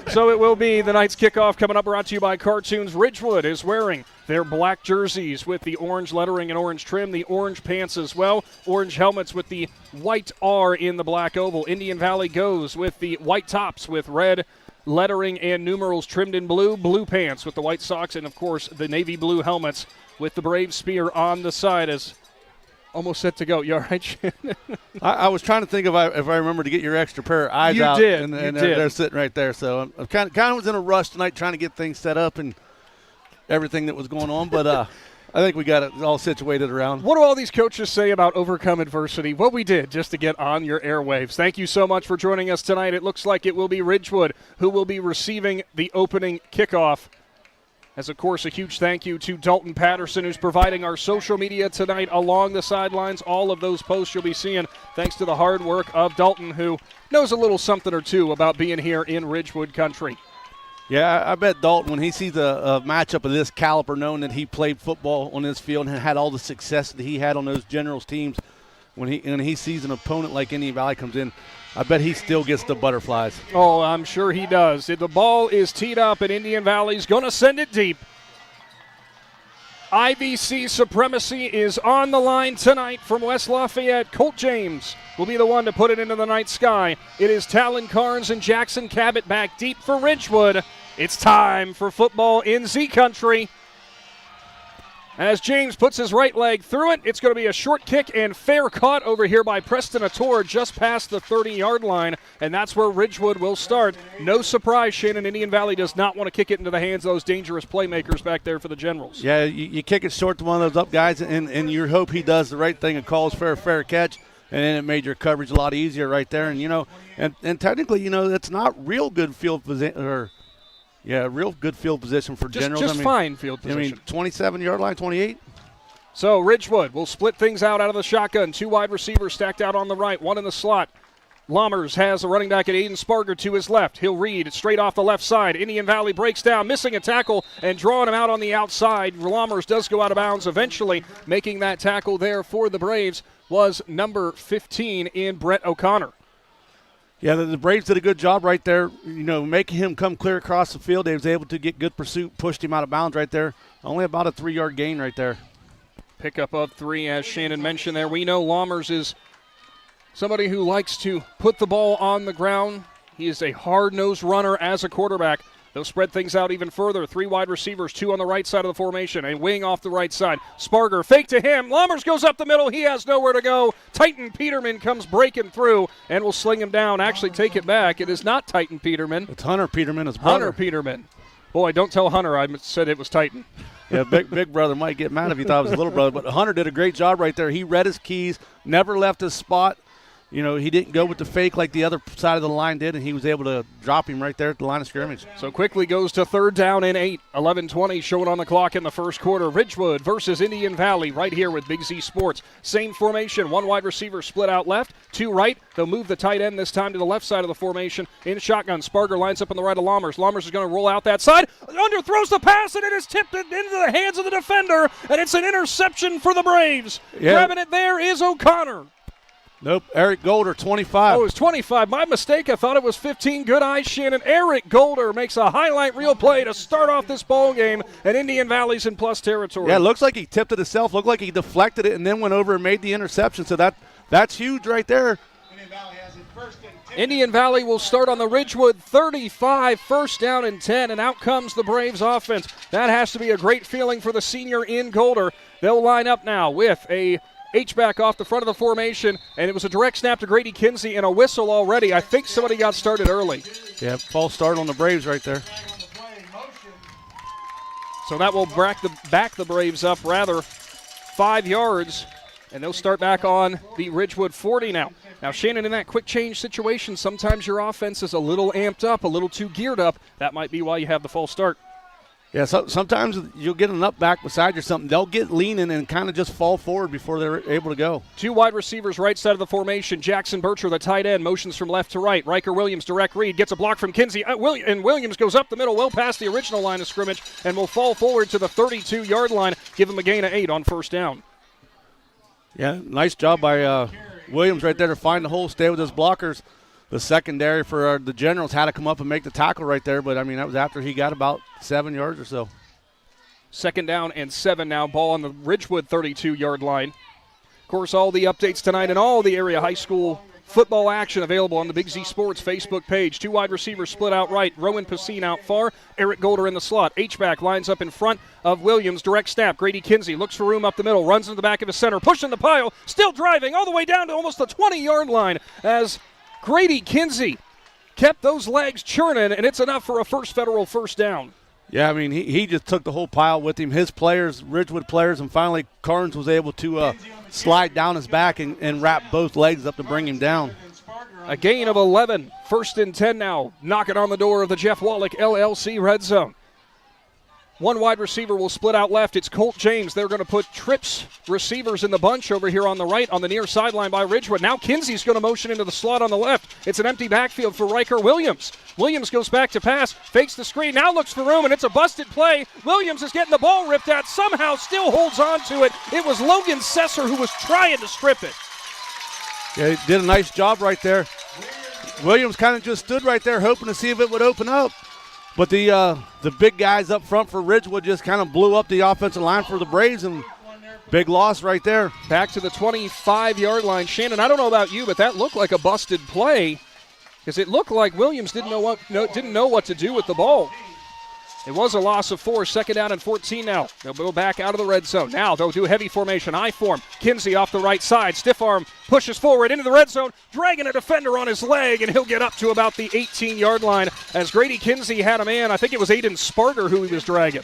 So it will be the night's kickoff coming up, brought to you by Cartoons. Ridgewood is wearing their black jerseys with the orange lettering and orange trim, the orange pants as well, orange helmets with the white R in the black oval. Indian Valley goes with the white tops with red lettering and numerals trimmed in blue, blue pants with the white socks, and, of course, the navy blue helmets with the Brave spear on the side as almost set to go. You all right, Shannon? I was trying to think if I remember to get your extra pair of eyes out. Did. And you did. They're sitting right there. So I kind of was in a rush tonight trying to get things set up and everything that was going on. But I think we got it all situated around. What do all these coaches say about overcome adversity? What we did just to get on your airwaves. Thank you so much for joining us tonight. It looks like it will be Ridgewood who will be receiving the opening kickoff. As, of course, a huge thank you to Dalton Patterson, who's providing our social media tonight along the sidelines. All of those posts you'll be seeing thanks to the hard work of Dalton, who knows a little something or two about being here in Ridgewood country. Yeah, I bet Dalton, when he sees a matchup of this caliber, knowing that he played football on this field and had all the success that he had on those Generals teams, when he sees an opponent like Indian Valley comes in, I bet he still gets the butterflies. Oh, I'm sure he does. The ball is teed up, and Indian Valley's going to send it deep. IVC supremacy is on the line tonight from West Lafayette. Colt James will be the one to put it into the night sky. It is Talon Carnes and Jackson Cabot back deep for Ridgewood. It's time for football in Z Country. As James puts his right leg through it, it's going to be a short kick and fair caught over here by Preston Ator just past the 30-yard line, and that's where Ridgewood will start. No surprise, Shannon, Indian Valley does not want to kick it into the hands of those dangerous playmakers back there for the Generals. Yeah, you kick it short to one of those up guys, and you hope he does the right thing and calls for a fair catch, and then it made your coverage a lot easier right there. And, and technically, it's not real good field position real good field position for Generals. Just fine field position. 27-yard line, 28? So Ridgewood will split things out of the shotgun. 2 wide receivers stacked out on the right, 1 in the slot. Lammers has a running back at Aiden Sparger to his left. He'll read straight off the left side. Indian Valley breaks down, missing a tackle and drawing him out on the outside. Lammers does go out of bounds eventually. Making that tackle there for the Braves was number 15 in Brett O'Connor. Yeah, the Braves did a good job right there, making him come clear across the field. They was able to get good pursuit, pushed him out of bounds right there. Only about a 3-yard gain right there. Pickup of 3, as Shannon mentioned there. We know Lammers is somebody who likes to put the ball on the ground. He is a hard-nosed runner as a quarterback. They'll spread things out even further. 3 wide receivers, 2 on the right side of the formation. A wing off the right side. Sparger, fake to him. Lammers goes up the middle. He has nowhere to go. Titan Peterman comes breaking through and will sling him down. Actually, take it back. It is not Titan Peterman. It's Hunter Peterman, his brother. Hunter Peterman. Boy, don't tell Hunter I said it was Titan. Yeah, big brother might get mad if he thought it was his little brother. But Hunter did a great job right there. He read his keys, never left his spot. He didn't go with the fake like the other side of the line did, and he was able to drop him right there at the line of scrimmage. So quickly goes to 3rd down and 8. 11:20 showing on the clock in the first quarter. Ridgewood versus Indian Valley right here with Big Z Sports. Same formation. 1 wide receiver split out left, 2 right. They'll move the tight end this time to the left side of the formation in shotgun. Sparger lines up on the right of Lammers. Lammers is going to roll out that side. Underthrows the pass, and it is tipped into the hands of the defender, and it's an interception for the Braves. Yeah. Grabbing it there is O'Connor. Nope, Eric Golder, 25. Oh, it was 25. My mistake. I thought it was 15. Good eyes, Shannon. Eric Golder makes a highlight reel play to start off this ball game, and Indian Valley's in plus territory. Yeah, it looks like he tipped it himself. Looked like he deflected it and then went over and made the interception. So that's huge right there. Indian Valley will start on the Ridgewood 35, 1st down and 10, and out comes the Braves offense. That has to be a great feeling for the senior in Golder. They'll line up now with a H-back off the front of the formation, and it was a direct snap to Grady Kinsey and a whistle already. I think somebody got started early. Yeah, false start on the Braves right there. So that will back the Braves up rather 5 yards, and they'll start back on the Ridgewood 40 now. Now, Shannon, in that quick change situation, sometimes your offense is a little amped up, a little too geared up. That might be why you have the false start. Yeah, so sometimes you'll get an up back beside you or something. They'll get leaning and kind of just fall forward before they're able to go. 2 wide receivers right side of the formation. Jackson Bircher, the tight end, motions from left to right. Riker Williams, direct read, gets a block from Kinsey. And Williams goes up the middle, well past the original line of scrimmage, and will fall forward to the 32-yard line. Give him a gain of 8 on 1st down. Yeah, nice job by Williams right there to find the hole, stay with his blockers. The secondary for the Generals had to come up and make the tackle right there, but, that was after he got about 7 yards or so. 2nd down and 7 now. Ball on the Ridgewood 32-yard line. Of course, all the updates tonight and all the area high school football action available on the Big Z Sports Facebook page. 2 wide receivers split out right. Rowan Pacine out far. Eric Golder in the slot. H-back lines up in front of Williams. Direct snap. Grady Kinsey looks for room up the middle. Runs into the back of his center. Pushing the pile. Still driving all the way down to almost the 20-yard line as Grady Kinsey kept those legs churning, and it's enough for a First Federal 1st down. Yeah, he just took the whole pile with him, his players, Ridgewood players, and finally Carnes was able to slide down his back and wrap both legs up to bring him down. A gain of 11. 1st and 10 now. Knocking on the door of the Jeff Wallach LLC red zone. 1 wide receiver will split out left. It's Colt James. They're going to put trips receivers in the bunch over here on the right on the near sideline by Ridgewood. Now Kinsey's going to motion into the slot on the left. It's an empty backfield for Riker Williams. Williams goes back to pass, fakes the screen, now looks for room, and it's a busted play. Williams is getting the ball ripped out, somehow still holds on to it. It was Logan Sesser who was trying to strip it. Yeah, he did a nice job right there. Williams kind of just stood right there hoping to see if it would open up. But the big guys up front for Ridgewood just kind of blew up the offensive line for the Braves, and big loss right there. Back to the 25-yard line. Shannon, I don't know about you, but that looked like a busted play because it looked like Williams didn't know what to do with the ball. It was a loss of 4, 2nd down and 14 now. They'll go back out of the red zone. Now they'll do heavy formation, I form. Kinsey off the right side. Stiff arm pushes forward into the red zone, dragging a defender on his leg, and he'll get up to about the 18-yard line as Grady Kinsey had a man. I think it was Aiden Sparger who he was dragging.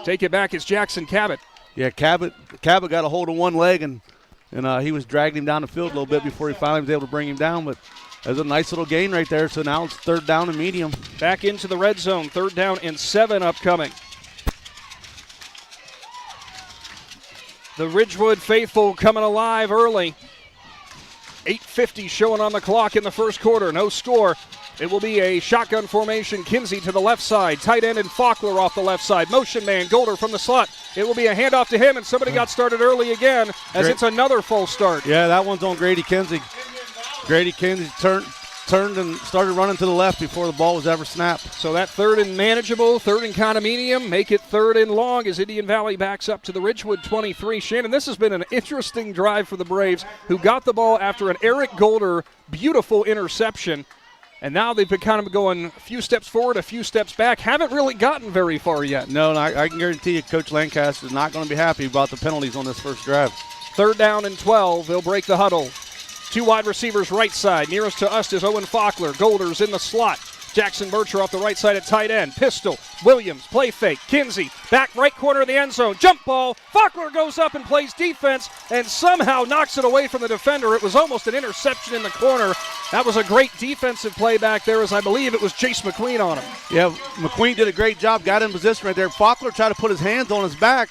Take it back, it's Jackson Cabot. Yeah, Cabot got a hold of one leg, and he was dragging him down the field a little bit before he finally was able to bring him down, but there's a nice little gain right there, so now it's 3rd down and medium. Back into the red zone, 3rd down and 7 upcoming. The Ridgewood faithful coming alive early. 8:50 showing on the clock in the first quarter. No score. It will be a shotgun formation. Kinsey to the left side. Tight end and Faulkner off the left side. Motion man, Golder from the slot. It will be a handoff to him, and somebody got started early again as it's another false start. Yeah, that one's on Grady Kinsey. Grady Kinsey turned and started running to the left before the ball was ever snapped. So that third and manageable, third and kind of medium, make it third and long as Indian Valley backs up to the Ridgewood 23. Shannon, this has been an interesting drive for the Braves, who got the ball after an Eric Golder beautiful interception. And now they've been kind of going a few steps forward, a few steps back. Haven't really gotten very far yet. No, and I can guarantee you Coach Lancaster is not going to be happy about the penalties on this first drive. 3rd down and 12. They'll break the huddle. 2 wide receivers right side. Nearest to us is Owen Faulkner. Golder's in the slot. Jackson Bircher off the right side at tight end. Pistol. Williams. Play fake. Kinsey. Back right corner of the end zone. Jump ball. Faulkner goes up and plays defense and somehow knocks it away from the defender. It was almost an interception in the corner. That was a great defensive play back there, as I believe it was Chase McQueen on him. Yeah, McQueen did a great job. Got in position right there. Faulkner tried to put his hands on his back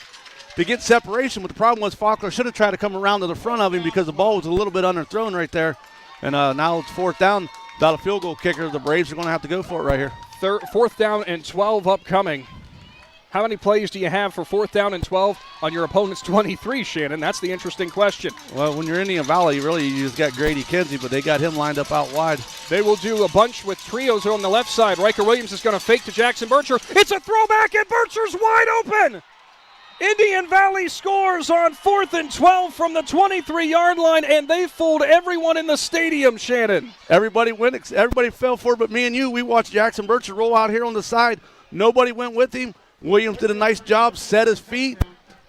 to get separation, but the problem was Faulkner should have tried to come around to the front of him because the ball was a little bit underthrown right there. And now it's 4th down. Without a field goal kicker, the Braves are going to have to go for it right here. 4th down and 12 upcoming. How many plays do you have for 4th down and 12 on your opponent's 23, Shannon? That's the interesting question. Well, when you're Indian Valley, really you just got Grady Kinsey, but they got him lined up out wide. They will do a bunch with trios on the left side. Riker Williams is going to fake to Jackson Bircher. It's a throwback, and Bircher's wide open. Indian Valley scores on 4th and 12 from the 23-yard line, and they fooled everyone in the stadium, Shannon. Everybody went. Everybody fell for it, but me and you, we watched Jackson Bircher roll out here on the side. Nobody went with him. Williams did a nice job, set his feet.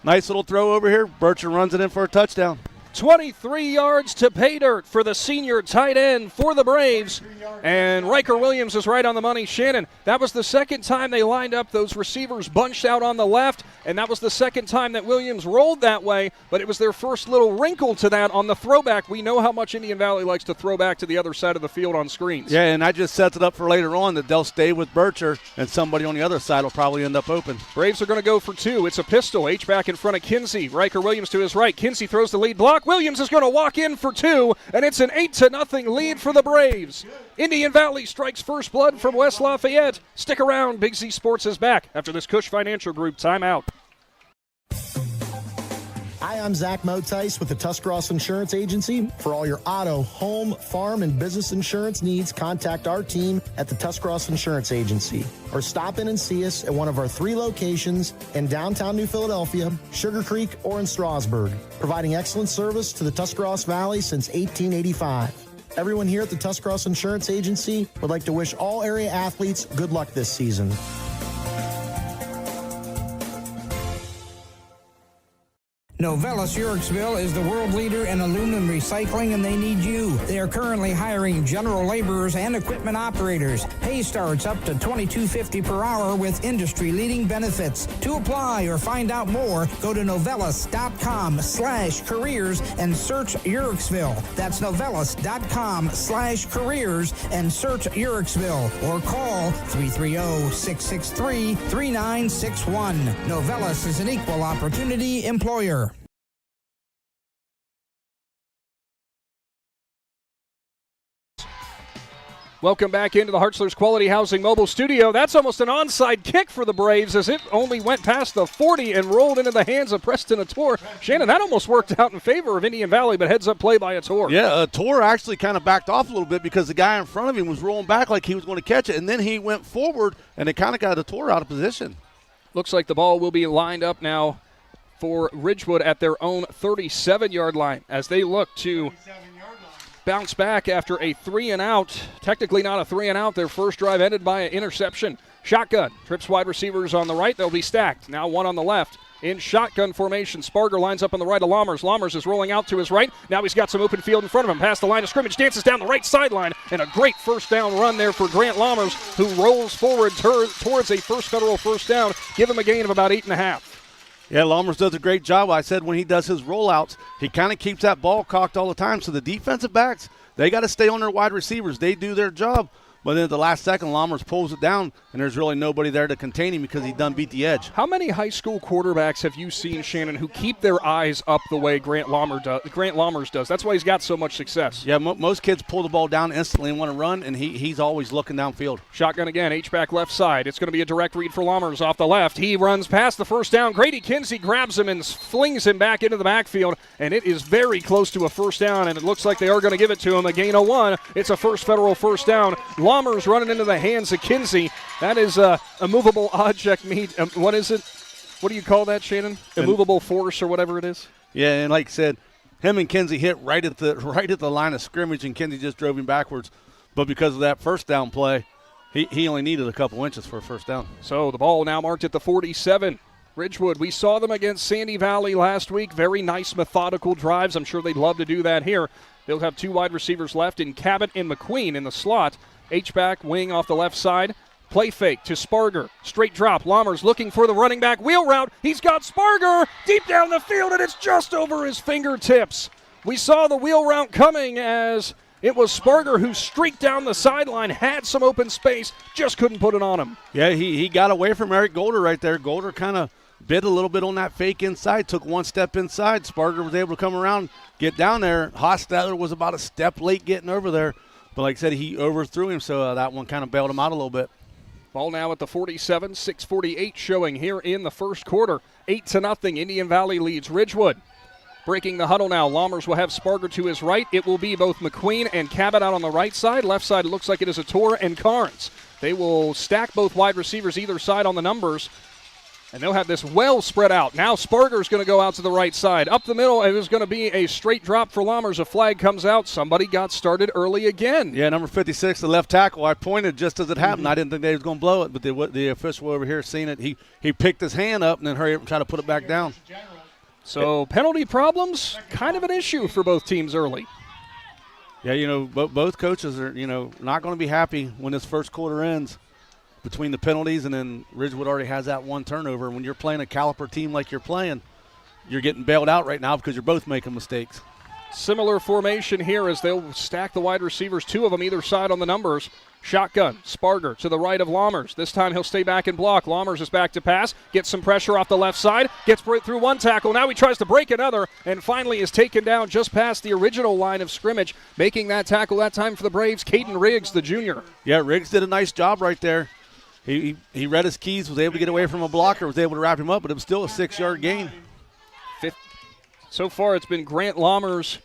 Nice little throw over here. Bircher runs it in for a touchdown. 23 yards to pay dirt for the senior tight end for the Braves. And Riker Williams is right on the money. Shannon, that was the second time they lined up those receivers bunched out on the left, and that was the second time that Williams rolled that way, but it was their first little wrinkle to that on the throwback. We know how much Indian Valley likes to throw back to the other side of the field on screens. Yeah, and I just sets it up for later on that they'll stay with Bircher, and somebody on the other side will probably end up open. Braves are going to go for 2. It's a pistol. H-back in front of Kinsey. Riker Williams to his right. Kinsey throws the lead block. Williams is going to walk in for 2, and it's an 8-0 lead for the Braves. Indian Valley strikes first blood from West Lafayette. Stick around. Big Z Sports is back after this Kush Financial Group timeout. Hi, I'm Zach Motice with the Tuscarawas Insurance Agency. For all your auto, home, farm, and business insurance needs, contact our team at the Tuscarawas Insurance Agency. Or stop in and see us at one of our 3 locations in downtown New Philadelphia, Sugar Creek, or in Strasburg, providing excellent service to the Tuscarawas Valley since 1885. Everyone here at the Tuscarawas Insurance Agency would like to wish all area athletes good luck this season. Novelis Yorksville is the world leader in aluminum recycling, and they need you. They are currently hiring general laborers and equipment operators. Pay starts up to $22.50 per hour with industry-leading benefits. To apply or find out more, go to novelis.com/careers and search Yorksville. That's novelis.com/careers and search Yorksville, or call 330-663-3961. Novelis is an equal opportunity employer. Welcome back into the Hartzler's Quality Housing Mobile Studio. That's almost an onside kick for the Braves as it only went past the 40 and rolled into the hands of Preston Ator. Shannon, that almost worked out in favor of Indian Valley, but heads up play by Ator. Yeah, Ator actually kind of backed off a little bit because the guy in front of him was rolling back like he was going to catch it, and then he went forward, and it kind of got Ator out of position. Looks like the ball will be lined up now for Ridgewood at their own 37-yard line as they look to bounce back after a 3-and-out. Technically not a 3-and-out. Their first drive ended by an interception. Shotgun. Trips wide receivers on the right. They'll be stacked. Now one on the left. In shotgun formation, Sparger lines up on the right of Lammers. Lammers is rolling out to his right. Now he's got some open field in front of him. Past the line of scrimmage. Dances down the right sideline. And a great first down run there for Grant Lammers, who rolls forward towards a first federal first down. Give him a gain of about 8.5. Yeah, Lammers does a great job. I said when he does his rollouts, he kind of keeps that ball cocked all the time. So the defensive backs, they got to stay on their wide receivers. They do their job. But then at the last second, Lammers pulls it down, and there's really nobody there to contain him because he done beat the edge. How many high school quarterbacks have you seen, Shannon, who keep their eyes up the way Grant Lammers does? That's why he's got so much success. Yeah, most kids pull the ball down instantly and want to run, and he's always looking downfield. Shotgun again, H-back left side. It's going to be a direct read for Lammers off the left. He runs past the first down. Grady Kinsey grabs him and flings him back into the backfield, and it is very close to a first down, and it looks like they are going to give it to him. A gain of 1. It's a first federal first down. Lammers running into the hands of Kinsey. That is a movable object meet. What is it? What do you call that, Shannon? Immovable force or whatever it is? Yeah, and like I said, him and Kinsey hit right at the line of scrimmage, and Kinsey just drove him backwards. But because of that first down play, he only needed a couple inches for a first down. So the ball now marked at the 47. Ridgewood, we saw them against Sandy Valley last week. Very nice, methodical drives. I'm sure they'd love to do that here. They'll have 2 wide receivers left in Cabot and McQueen in the slot. H-back wing off the left side. Play fake to Sparger. Straight drop. Lammers looking for the running back. Wheel route. He's got Sparger deep down the field, and it's just over his fingertips. We saw the wheel route coming as it was Sparger who streaked down the sideline, had some open space, just couldn't put it on him. Yeah, he got away from Eric Golder right there. Golder kind of bit a little bit on that fake inside, took one step inside. Sparger was able to come around, get down there. Hostetler was about a step late getting over there. But like I said, he overthrew him, so that one kind of bailed him out a little bit. Ball now at the 47, 6:48 showing here in the first quarter. 8-0, Indian Valley leads Ridgewood. Breaking the huddle now, Lammers will have Sparger to his right. It will be both McQueen and Cabot out on the right side. Left side, it looks like it is Ator and Carnes. They will stack both wide receivers either side on the numbers, and they'll have this well spread out. Now Sparger's going to go out to the right side. Up the middle, it is going to be a straight drop for Lammers. A flag comes out. Somebody got started early again. Yeah, number 56, the left tackle. I pointed just as it happened. I didn't think they was going to blow it, but the official over here seen it. He picked his hand up and then hurried up and tried to put it back down. So penalty problems, kind of an issue for both teams early. Yeah, both coaches are, not going to be happy when this first quarter ends. Between the penalties, and then Ridgewood already has that one turnover. When you're playing a caliber team like you're playing, you're getting bailed out right now because you're both making mistakes. Similar formation here as they'll stack the wide receivers, 2 of them either side on the numbers. Shotgun, Sparger to the right of Lammers. This time he'll stay back and block. Lammers is back to pass, gets some pressure off the left side, gets right through one tackle. Now he tries to break another, and finally is taken down just past the original line of scrimmage. Making that tackle that time for the Braves, Caden Riggs, the junior. Yeah, Riggs did a nice job right there. He read his keys, was able to get away from a blocker, was able to wrap him up, but it was still a 6-yard gain. So far it's been Grant Lammers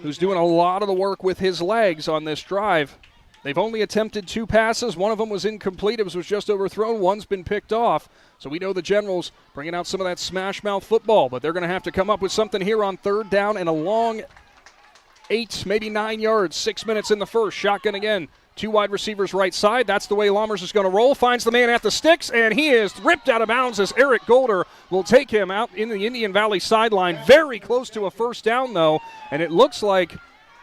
who's doing a lot of the work with his legs on this drive. They've only attempted 2 passes. One of them was incomplete. It was just overthrown. One's been picked off. So we know the Generals bringing out some of that smash mouth football, but they're going to have to come up with something here on 3rd down and a long 8, maybe 9 yards. 6 minutes in the first. Shotgun again. 2 wide receivers right side. That's the way Lammers is going to roll. Finds the man at the sticks, and he is ripped out of bounds as Eric Golder will take him out in the Indian Valley sideline. Very close to a first down, though, and it looks like,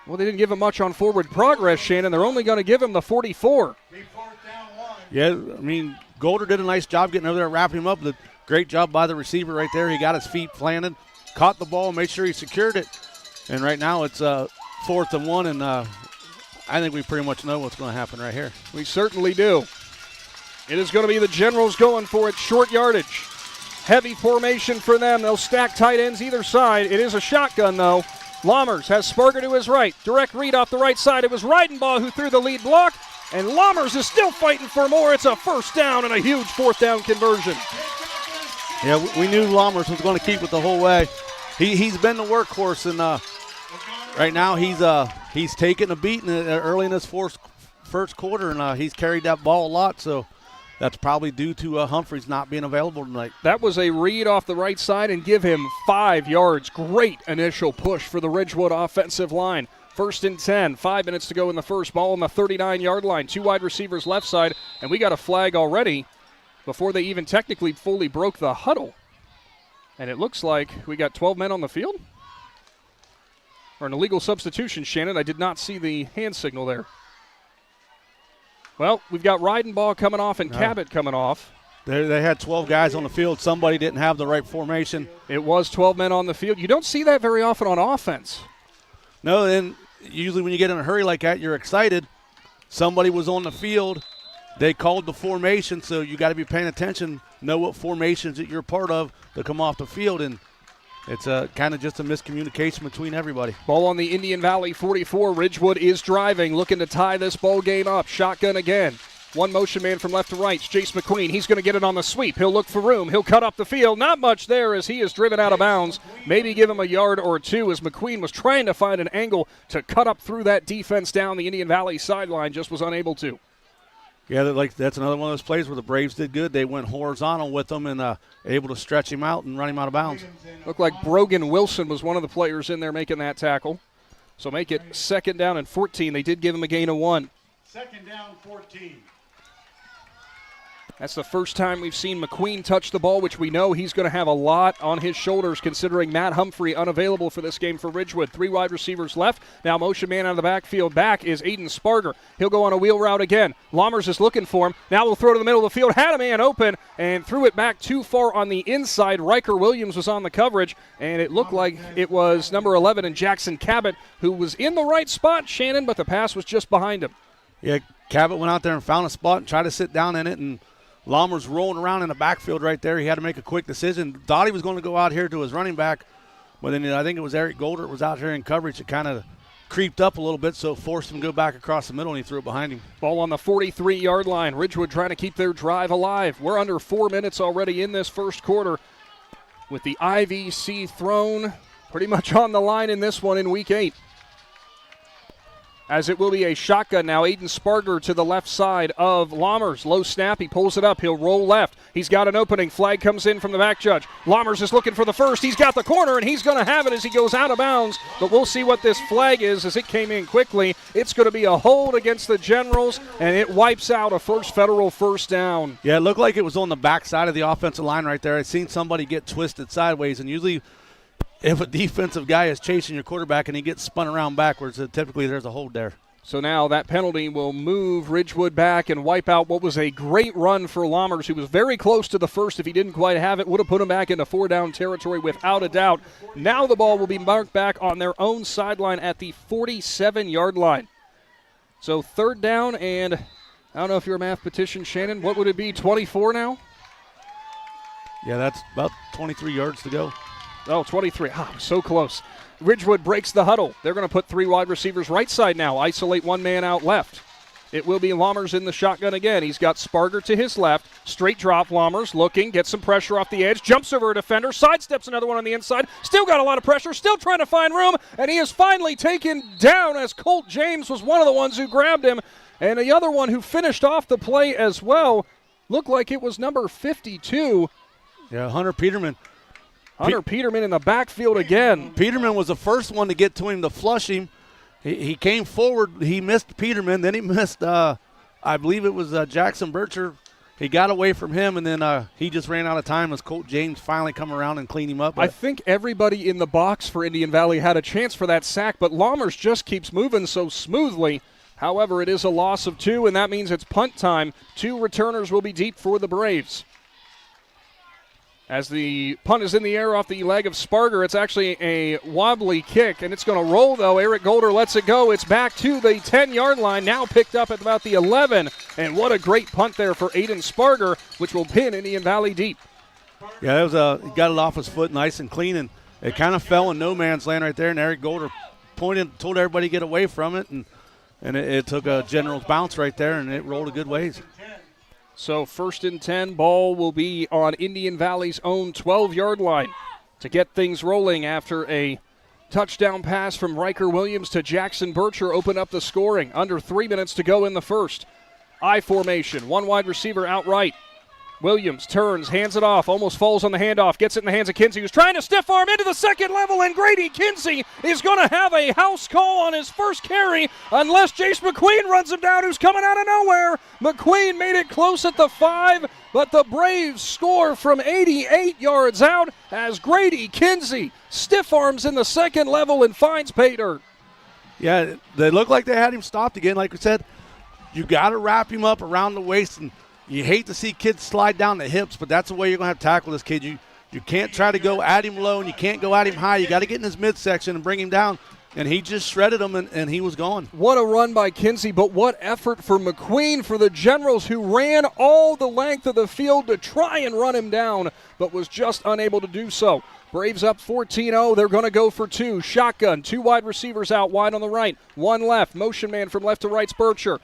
well, they didn't give him much on forward progress, Shannon. They're only going to give him the 44. Yeah, Golder did a nice job getting over there and wrapping him up. The great job by the receiver right there. He got his feet planted, caught the ball, made sure he secured it, and right now it's 4th and 1, and I think we pretty much know what's going to happen right here. We certainly do. It is going to be the Generals going for it, short yardage. Heavy formation for them. They'll stack tight ends either side. It is a shotgun, though. Lammers has Sparger to his right. Direct read off the right side. It was Reidenbaugh who threw the lead block, and Lammers is still fighting for more. It's a first down and a huge 4th down conversion. Yeah, we knew Lammers was going to keep it the whole way. He's been the workhorse, and right now he's taken a beating early in this first quarter, and he's carried that ball a lot, so that's probably due to Humphreys not being available tonight. That was a read off the right side and give him 5 yards. Great initial push for the Ridgewood offensive line. 1st and 10, 5 minutes to go in the first. Ball on the 39-yard line. 2 wide receivers left side, and we got a flag already before they even technically fully broke the huddle. And it looks like we got 12 men on the field. Or an illegal substitution, Shannon. I did not see the hand signal there. Well, we've got Reidenbaugh coming off and Cabot coming off. They had 12 guys on the field. Somebody didn't have the right formation. It was 12 men on the field. You don't see that very often on offense. No, and usually when you get in a hurry like that, you're excited. somebody was on the field. They called the formation, so you got to be paying attention, know what formations that you're part of to come off the field, and it's kind of just a miscommunication between everybody. Ball on the Indian Valley 44. Ridgewood is driving, looking to tie this ball game up. Shotgun again. One motion man from left to right. It's Jace McQueen. He's going to get it on the sweep. He'll look for room. He'll cut up the field. Not much there as he is driven out of bounds. Maybe give him a yard or two as McQueen was trying to find an angle to cut up through that defense down the Indian Valley sideline. Just was unable to. Yeah, that's another one of those plays where the Braves did good. They went horizontal with him and able to stretch him out and run him out of bounds. Looked like Brogan Wilson was one of the players in there making that tackle. So make it 2nd down and 14. They did give him a gain of 1. 2nd down, 14. That's the first time we've seen McQueen touch the ball, which we know he's going to have a lot on his shoulders considering Matt Humphrey unavailable for this game for Ridgewood. 3 wide receivers left. Now motion man out of the backfield. Back is Aiden Sparger. He'll go on a wheel route again. Lammers is looking for him. Now we'll throw to the middle of the field. Had a man open and threw it back too far on the inside. Riker Williams was on the coverage, and it looked like it was number 11 and Jackson Cabot who was in the right spot, Shannon, but the pass was just behind him. Yeah, Cabot went out there and found a spot and tried to sit down in it, and Lammers rolling around in the backfield right there. He had to make a quick decision. Thought he was going to go out here to his running back, but then I think it was Eric Golder was out here in coverage. It kind of creeped up a little bit, so it forced him to go back across the middle, and he threw it behind him. Ball on the 43-yard line. Ridgewood trying to keep their drive alive. We're under 4 minutes already in this first quarter with the IVC thrown pretty much on the line in this one in Week 8. As it will be a shotgun now. Aiden Sparger to the left side of Lammers. Low snap. He pulls it up. He'll roll left. He's got an opening. Flag comes in from the back judge. Lammers is looking for the first. He's got the corner, and he's going to have it as he goes out of bounds. But we'll see what this flag is as it came in quickly. It's going to be a hold against the Generals, and it wipes out a first federal first down. Yeah, it looked like it was on the back side of the offensive line right there. I seen somebody get twisted sideways, and usually if a defensive guy is chasing your quarterback and he gets spun around backwards, typically there's a hold there. So now that penalty will move Ridgewood back and wipe out what was a great run for Lammers, who was very close to the first. If he didn't quite have it, would have put him back into 4-down territory without a doubt. Now the ball will be marked back on their own sideline at the 47-yard line. So 3rd down, and I don't know if you're a mathematician, Shannon. What would it be, 24 now? Yeah, that's about 23 yards to go. Oh, 23. So close. Ridgewood breaks the huddle. They're going to put 3 wide receivers right side now, isolate 1 man out left. It will be Lammers in the shotgun again. He's got Sparger to his left. Straight drop, Lammers looking, gets some pressure off the edge, jumps over a defender, sidesteps another one on the inside. Still got a lot of pressure, still trying to find room, and he is finally taken down as Colt James was one of the ones who grabbed him. And the other one who finished off the play as well looked like it was number 52. Yeah, Hunter Peterman. Peterman in the backfield again. Peterman was the first one to get to him to flush him. He came forward. He missed Peterman. Then he missed, I believe it was Jackson Bircher. He got away from him, and then he just ran out of time as Colt James finally come around and cleaned him up. I think everybody in the box for Indian Valley had a chance for that sack, but Lammers just keeps moving so smoothly. However, it is a loss of 2, and that means it's punt time. 2 returners will be deep for the Braves. As the punt is in the air off the leg of Sparger, it's actually a wobbly kick, and it's going to roll, though. Eric Golder lets it go. It's back to the 10-yard line, now picked up at about the 11. And what a great punt there for Aiden Sparger, which will pin Indian Valley deep. Yeah, he got it off his foot nice and clean, and it kind of fell in no man's land right there, and Eric Golder told everybody to get away from it, and it took a General's bounce right there, and it rolled a good ways. So 1st and 10, ball will be on Indian Valley's own 12-yard line to get things rolling after a touchdown pass from Riker Williams to Jackson Bircher open up the scoring. Under 3 minutes to go in the first. I formation, 1 wide receiver outright. Williams turns, hands it off, almost falls on the handoff, gets it in the hands of Kinsey, who's trying to stiff arm into the second level, and Grady Kinsey is going to have a house call on his first carry unless Jace McQueen runs him down, who's coming out of nowhere. McQueen made it close at the 5, but the Braves score from 88 yards out as Grady Kinsey stiff arms in the second level and finds pay dirt. Yeah, they look like they had him stopped again. Like we said, you got to wrap him up around the waist, and you hate to see kids slide down the hips, but that's the way you're going to have to tackle this kid. You can't try to go at him low, and you can't go at him high. You got to get in his midsection and bring him down. and he just shredded him, and he was gone. What a run by Kinsey, but what effort for McQueen for the Generals, who ran all the length of the field to try and run him down, but was just unable to do so. Braves up 14-0. They're going to go for two. Shotgun, two wide receivers out wide on the right, one left. Motion man from left to right's Bircher.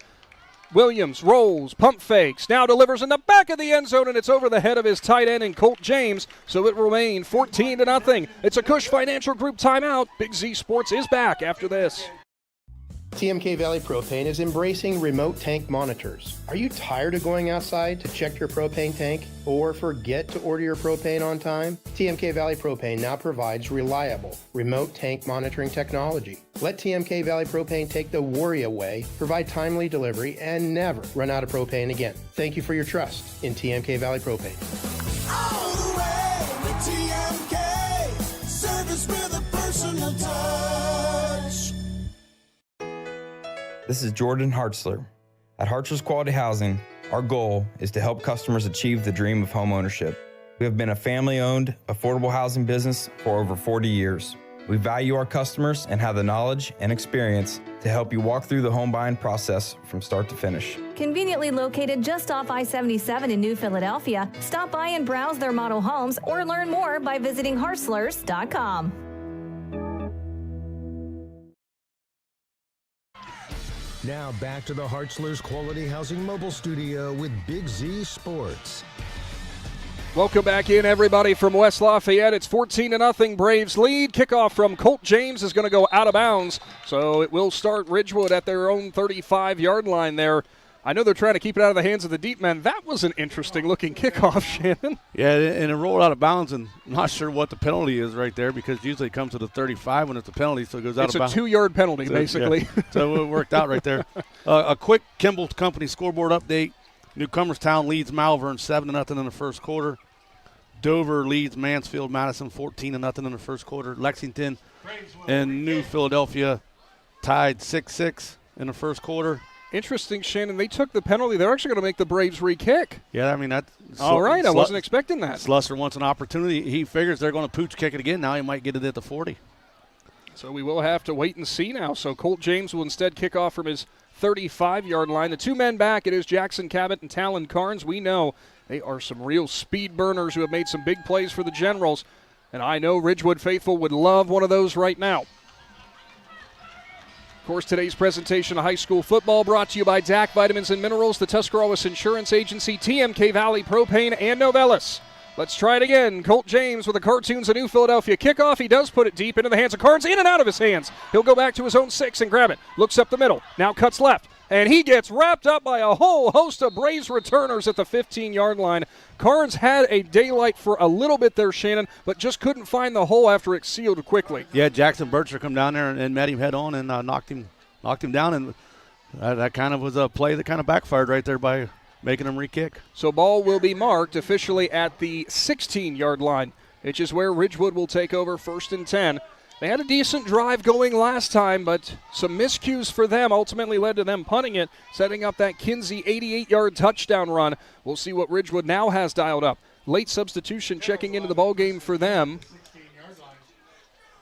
Williams rolls, pump fakes, now delivers in the back of the end zone, and it's over the head of his tight end and Colt James, so it remained 14-0. It's a Kush Financial Group timeout. Big Z Sports is back after this. TMK Valley Propane is embracing remote tank monitors. Are you tired of going outside to check your propane tank or forget to order your propane on time? TMK Valley Propane now provides reliable remote tank monitoring technology. Let TMK Valley Propane take the worry away, provide timely delivery, and never run out of propane again. Thank you for your trust in TMK Valley Propane. All the way with TMK, service with a personal touch. This is Jordan Hartzler. At Hartzler's Quality Housing, our goal is to help customers achieve the dream of home ownership. We have been a family-owned, affordable housing business for over 40 years. We value our customers and have the knowledge and experience to help you walk through the home buying process from start to finish. Conveniently located just off I-77 in New Philadelphia, stop by and browse their model homes or learn more by visiting hartzlers.com. Now back to the Hartzler's Quality Housing Mobile Studio with Big Z Sports. Welcome back in, everybody, from West Lafayette. It's 14-0, Braves lead. Kickoff from Colt James is going to go out of bounds, so it will start Ridgewood at their own 35-yard line there. I know they're trying to keep it out of the hands of the deep men. That was an interesting-looking kickoff, Shannon. Yeah, and it rolled out of bounds, and I'm not sure what the penalty is right there, because usually it comes to the 35 when it's a penalty, so it goes out of bounds. It's a 2-yard penalty, basically. Yeah. So it worked out right there. A quick Kimble Company scoreboard update. Newcomerstown leads Malvern 7-0 in the first quarter. Dover leads Mansfield Madison 14-0 in the first quarter. Lexington and New Philadelphia tied 6-6 in the first quarter. Interesting, Shannon. They took the penalty. They're actually going to make the Braves re-kick. Yeah, I mean, that's all right. I wasn't expecting that. Slusser wants an opportunity. He figures they're going to pooch kick it again. Now he might get it at the 40. So we will have to wait and see now. So Colt James will instead kick off from his 35-yard line. The two men back, it is Jackson Cabot and Talon Carnes. We know they are some real speed burners who have made some big plays for the Generals. And I know Ridgewood faithful would love one of those right now. Of course, today's presentation of high school football brought to you by DAC Vitamins and Minerals, the Tuscarawas Insurance Agency, TMK Valley Propane, and Novelis. Let's try it again. Colt James with the Cartoons of New Philadelphia kickoff. He does put it deep into the hands of Carnes, in and out of his hands. He'll go back to his own 6 and grab it. Looks up the middle, now cuts left. And he gets wrapped up by a whole host of Braves returners at the 15-yard line. Carnes had a daylight for a little bit there, Shannon, but just couldn't find the hole after it sealed quickly. Yeah, Jackson Bircher come down there and met him head on and knocked him down. And that kind of was a play that kind of backfired right there by making him re-kick. So ball will be marked officially at the 16-yard line, which is where Ridgewood will take over 1st and 10. They had a decent drive going last time, but some miscues for them ultimately led to them punting it, setting up that Kinsey 88-yard touchdown run. We'll see what Ridgewood now has dialed up. Late substitution checking into the ballgame for them.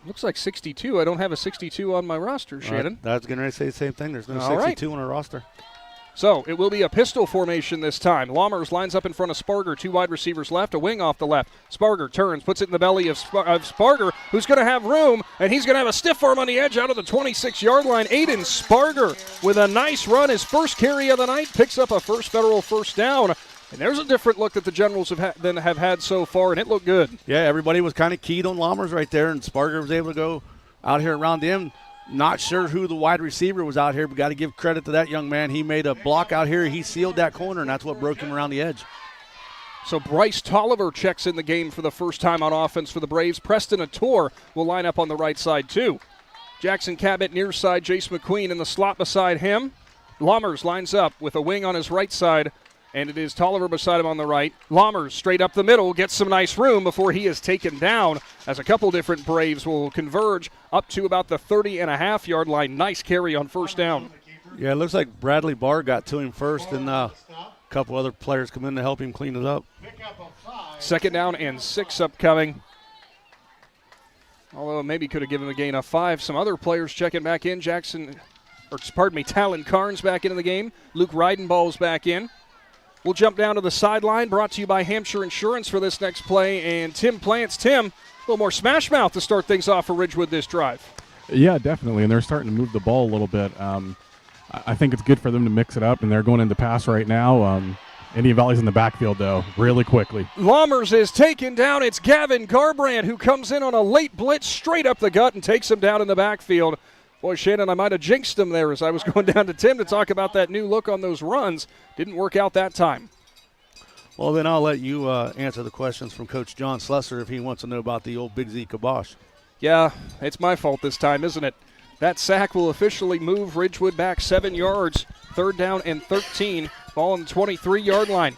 Looks like 62. I don't have a 62 on my roster, Shannon. I was going to say the same thing. There's no 62 on our roster. So it will be a pistol formation this time. Lammers lines up in front of Sparger. 2 wide receivers left, a wing off the left. Sparger turns, puts it in the belly of Sparger, who's going to have room, and he's going to have a stiff arm on the edge out of the 26-yard line. Aiden Sparger with a nice run. His first carry of the night, picks up a first federal first down. And there's a different look that the Generals have had so far, and it looked good. Yeah, everybody was kind of keyed on Lammers right there, and Sparger was able to go out here around him. Not sure who the wide receiver was out here, but got to give credit to that young man. He made a block out here. He sealed that corner, and that's what broke him around the edge. So Bryce Tolliver checks in the game for the first time on offense for the Braves. Preston Ator will line up on the right side, too. Jackson Cabot near side, Jace McQueen in the slot beside him. Lammers lines up with a wing on his right side, and it is Tolliver beside him on the right. Lammers straight up the middle, gets some nice room before he is taken down, as a couple different Braves will converge up to about the 30.5-yard line. Nice carry on first down. Yeah, it looks like Bradley Barr got to him first, and a couple other players come in to help him clean it up. 2nd down and 6 upcoming. Although maybe could have given the gain of 5. Some other players checking back in. Talon Carnes back into the game. Luke Reidenball's back in. We'll jump down to the sideline, brought to you by Hampshire Insurance for this next play. And Tim Plants. Tim, a little more smash mouth to start things off for Ridgewood this drive. Yeah, definitely, and they're starting to move the ball a little bit. I think it's good for them to mix it up, and they're going into pass right now. Indian Valley's in the backfield, though, really quickly. Lammers is taken down. It's Gavin Garbrand who comes in on a late blitz straight up the gut and takes him down in the backfield. Boy, Shannon, I might have jinxed him there as I was going down to Tim to talk about that new look on those runs. Didn't work out that time. Well, then I'll let you answer the questions from Coach John Slesser if he wants to know about the old Big Z kibosh. Yeah, it's my fault this time, isn't it? That sack will officially move Ridgewood back 7 yards. 3rd down and 13. Ball on the 23-yard line.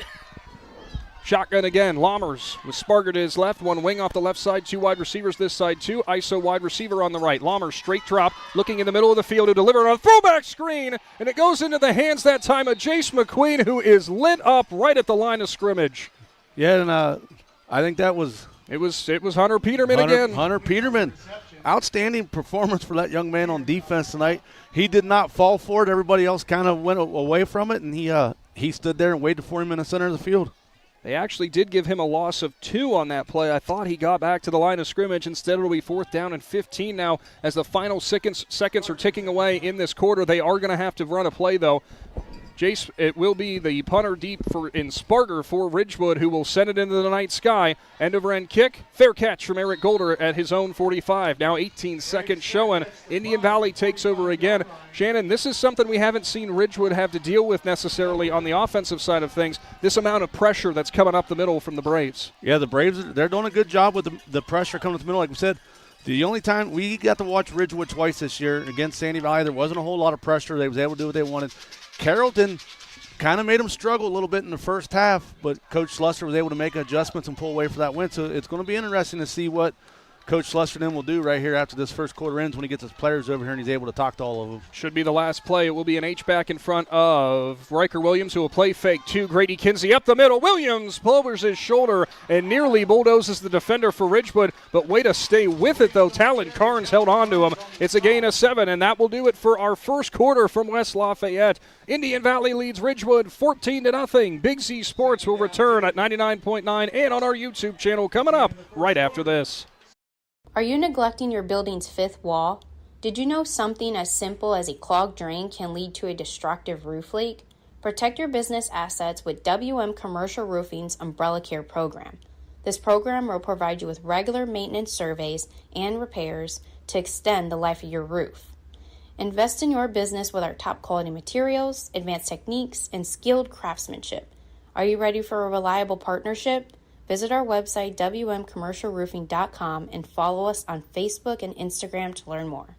Shotgun again. Lammers with Sparger to his left. One wing off the left side. 2 wide receivers this side. 2 ISO wide receiver on the right. Lammers straight drop. Looking in the middle of the field to deliver on a throwback screen. And it goes into the hands that time of Jace McQueen, who is lit up right at the line of scrimmage. Yeah, and I think that was... It was Hunter Peterman again. Hunter Peterman. Outstanding performance for that young man on defense tonight. He did not fall for it. Everybody else kind of went away from it, and he stood there and waited for him in the center of the field. They actually did give him a loss of 2 on that play. I thought he got back to the line of scrimmage. Instead, it'll be 4th down and 15 now as the final seconds are ticking away in this quarter. They are going to have to run a play, though. Jace, it will be the punter deep in Sparger for Ridgewood, who will send it into the night sky. End-over-end kick. Fair catch from Eric Golder at his own 45. Now 18 seconds showing. Indian Valley takes over again. Shannon, this is something we haven't seen Ridgewood have to deal with necessarily on the offensive side of things, this amount of pressure that's coming up the middle from the Braves. Yeah, the Braves, they're doing a good job with the pressure coming up the middle. Like we said, the only time we got to watch Ridgewood twice this year against Sandy Valley, there wasn't a whole lot of pressure. They was able to do what they wanted. Carrollton kind of made them struggle a little bit in the first half, but Coach Slesser was able to make adjustments and pull away for that win. So it's going to be interesting to see what Coach Slesser then will do right here after this first quarter ends when he gets his players over here and he's able to talk to all of them. Should be the last play. It will be an H-back in front of Riker Williams, who will play fake to Grady Kinsey up the middle. Williams pulvers his shoulder and nearly bulldozes the defender for Ridgewood, but way to stay with it, though. Talon Carnes held on to him. It's a gain of 7, and that will do it for our first quarter from West Lafayette. Indian Valley leads Ridgewood 14-0. Big Z Sports will return at 99.9 and on our YouTube channel coming up right after this. Are you neglecting your building's 5th wall? Did you know something as simple as a clogged drain can lead to a destructive roof leak? Protect your business assets with WM Commercial Roofing's Umbrella Care program. This program will provide you with regular maintenance surveys and repairs to extend the life of your roof. Invest in your business with our top quality materials, advanced techniques, and skilled craftsmanship. Are you ready for a reliable partnership? Visit our website, wmcommercialroofing.com, and follow us on Facebook and Instagram to learn more.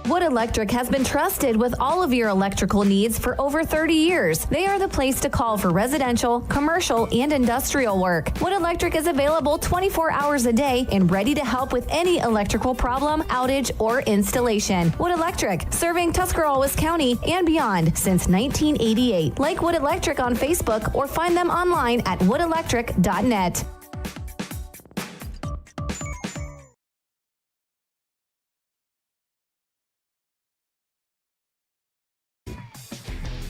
Wood Electric has been trusted with all of your electrical needs for over 30 years. They are the place to call for residential, commercial, and industrial work. Wood Electric is available 24 hours a day and ready to help with any electrical problem, outage, or installation. Wood Electric, serving Tuscarawas County and beyond since 1988. Like Wood Electric on Facebook or find them online at woodelectric.net.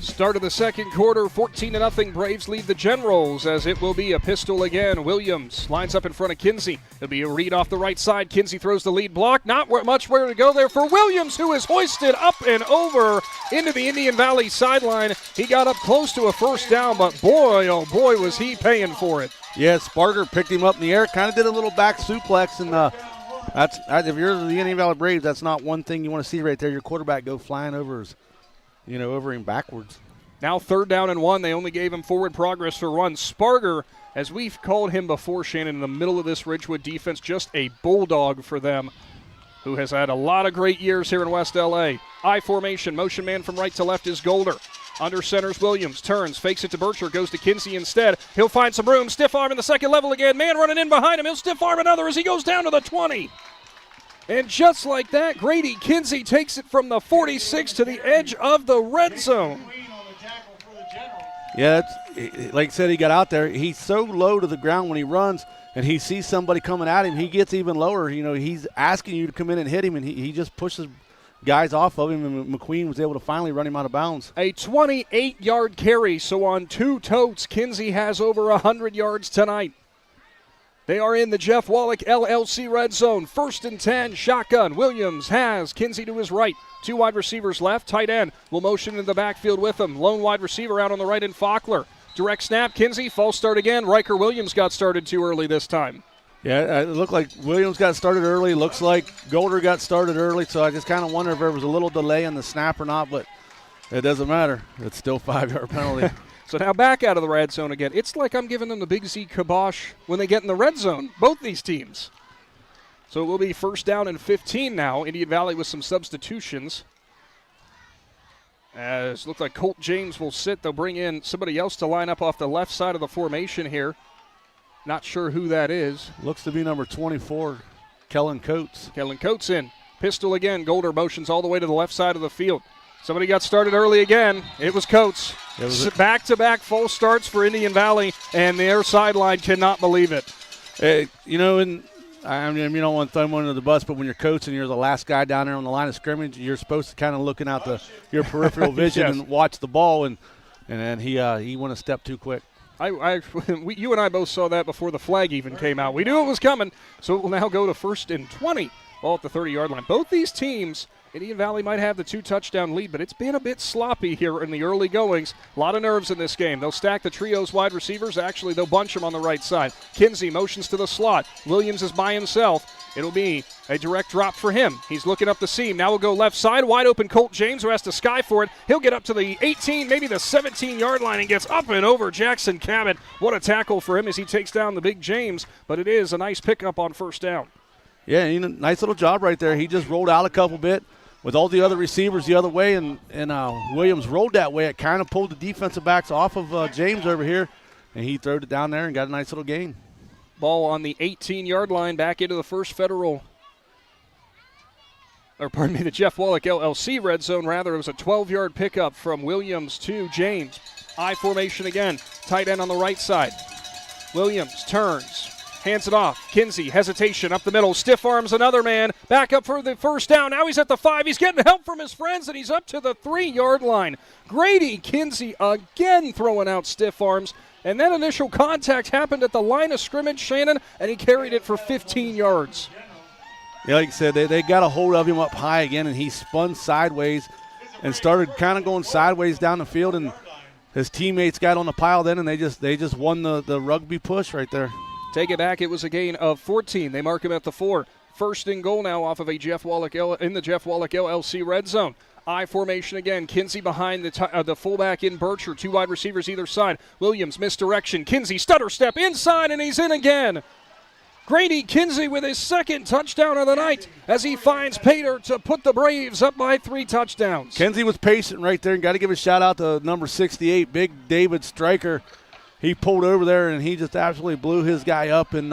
Start of the second quarter, 14-0. Braves lead the Generals as it will be a pistol again. Williams lines up in front of Kinsey. It'll be a read off the right side. Kinsey throws the lead block. Not much where to go there for Williams, who is hoisted up and over into the Indian Valley sideline. He got up close to a first down, but boy, oh boy, was he paying for it. Yeah, Sparger picked him up in the air, kind of did a little back suplex, and that's if you're the Indian Valley Braves, that's not one thing you want to see right there. Your quarterback go flying over him backwards. Now 3rd down and 1. They only gave him forward progress for one. Sparger, as we've called him before, Shannon, in the middle of this Ridgewood defense, just a bulldog for them, who has had a lot of great years here in West L.A. I formation, motion man from right to left is Golder. Under centers Williams, turns, fakes it to Bircher, goes to Kinsey instead. He'll find some room, stiff arm in the second level again. Man running in behind him, he'll stiff arm another as he goes down to the 20. And just like that, Grady Kinsey takes it from the 46 to the edge of the red zone. Yeah, like I said, he got out there. He's so low to the ground when he runs, and he sees somebody coming at him. He gets even lower. He's asking you to come in and hit him, and he just pushes guys off of him, and McQueen was able to finally run him out of bounds. A 28-yard carry, so on 2 totes, Kinsey has over 100 yards tonight. They are in the Jeff Wallach LLC red zone. 1st and 10, shotgun. Williams has Kinsey to his right. 2 wide receivers left. Tight end will motion in the backfield with him. Lone wide receiver out on the right in Faulkner. Direct snap, Kinsey. False start again. Riker Williams got started too early this time. Yeah, it looked like Williams got started early. Looks like Golder got started early, so I just kind of wonder if there was a little delay in the snap or not, but it doesn't matter. It's still 5-yard penalty. So now back out of the red zone again. It's like I'm giving them the Big Z kibosh when they get in the red zone, both these teams. So it will be 1st down and 15 now. Indian Valley with some substitutions. As it looks like Colt James will sit. They'll bring in somebody else to line up off the left side of the formation here. Not sure who that is. Looks to be number 24, Kellen Coates. Kellen Coates in. Pistol again. Golder motions all the way to the left side of the field. Somebody got started early again. It was Coates. Back-to-back false starts for Indian Valley, and their sideline cannot believe it. And you don't want to throw him under the bus, but when you're coaching, you're the last guy down there on the line of scrimmage. You're supposed to kind of looking out your peripheral vision yes. and watch the ball, and then he went a step too quick. You and I both saw that before the flag even came out. We knew it was coming, so it will now go to 1st and 20, all at the 30-yard line. Both these teams, Indian Valley might have the 2-touchdown lead, but it's been a bit sloppy here in the early goings. A lot of nerves in this game. They'll stack the trio's wide receivers. Actually, they'll bunch them on the right side. Kinsey motions to the slot. Williams is by himself. It'll be a direct drop for him. He's looking up the seam. Now we'll go left side. Wide open Colt James, who has to sky for it. He'll get up to the 18, maybe the 17-yard line, and gets up and over Jackson Cabot. What a tackle for him as he takes down the big James, but it is a nice pickup on 1st down. Yeah, nice little job right there. He just rolled out a couple bit with all the other receivers the other way, and Williams rolled that way. It kind of pulled the defensive backs off of James over here, and he threw it down there and got a nice little gain. Ball on the 18-yard line back into the the Jeff Wallach LLC red zone, rather. It was a 12-yard pickup from Williams to James. I formation again. Tight end on the right side. Williams turns. Hands it off. Kinsey, hesitation up the middle. Stiff arms another man. Back up for the 1st down. Now he's at the 5. He's getting help from his friends, and he's up to the 3-yard line. Grady Kinsey again throwing out stiff arms. And that initial contact happened at the line of scrimmage, Shannon, and he carried it for 15 yards. Yeah, like I said, they got a hold of him up high again, and he spun sideways and started kind of going sideways down the field, and his teammates got on the pile then, and they just won the rugby push right there. Take it back. It was a gain of 14. They mark him at the 4. 1st and goal now off of a Jeff Wallach in the Jeff Wallach LLC red zone. I formation again. Kinsey behind the fullback in Bircher. 2 wide receivers either side. Williams misdirection. Kinsey stutter step inside, and he's in again. Grady Kinsey with his 2nd touchdown of the night as he finds Pater to put the Braves up by 3 touchdowns. Kinsey was patient right there, and got to give a shout out to number 68, Big David Stryker. He pulled over there, and he just absolutely blew his guy up and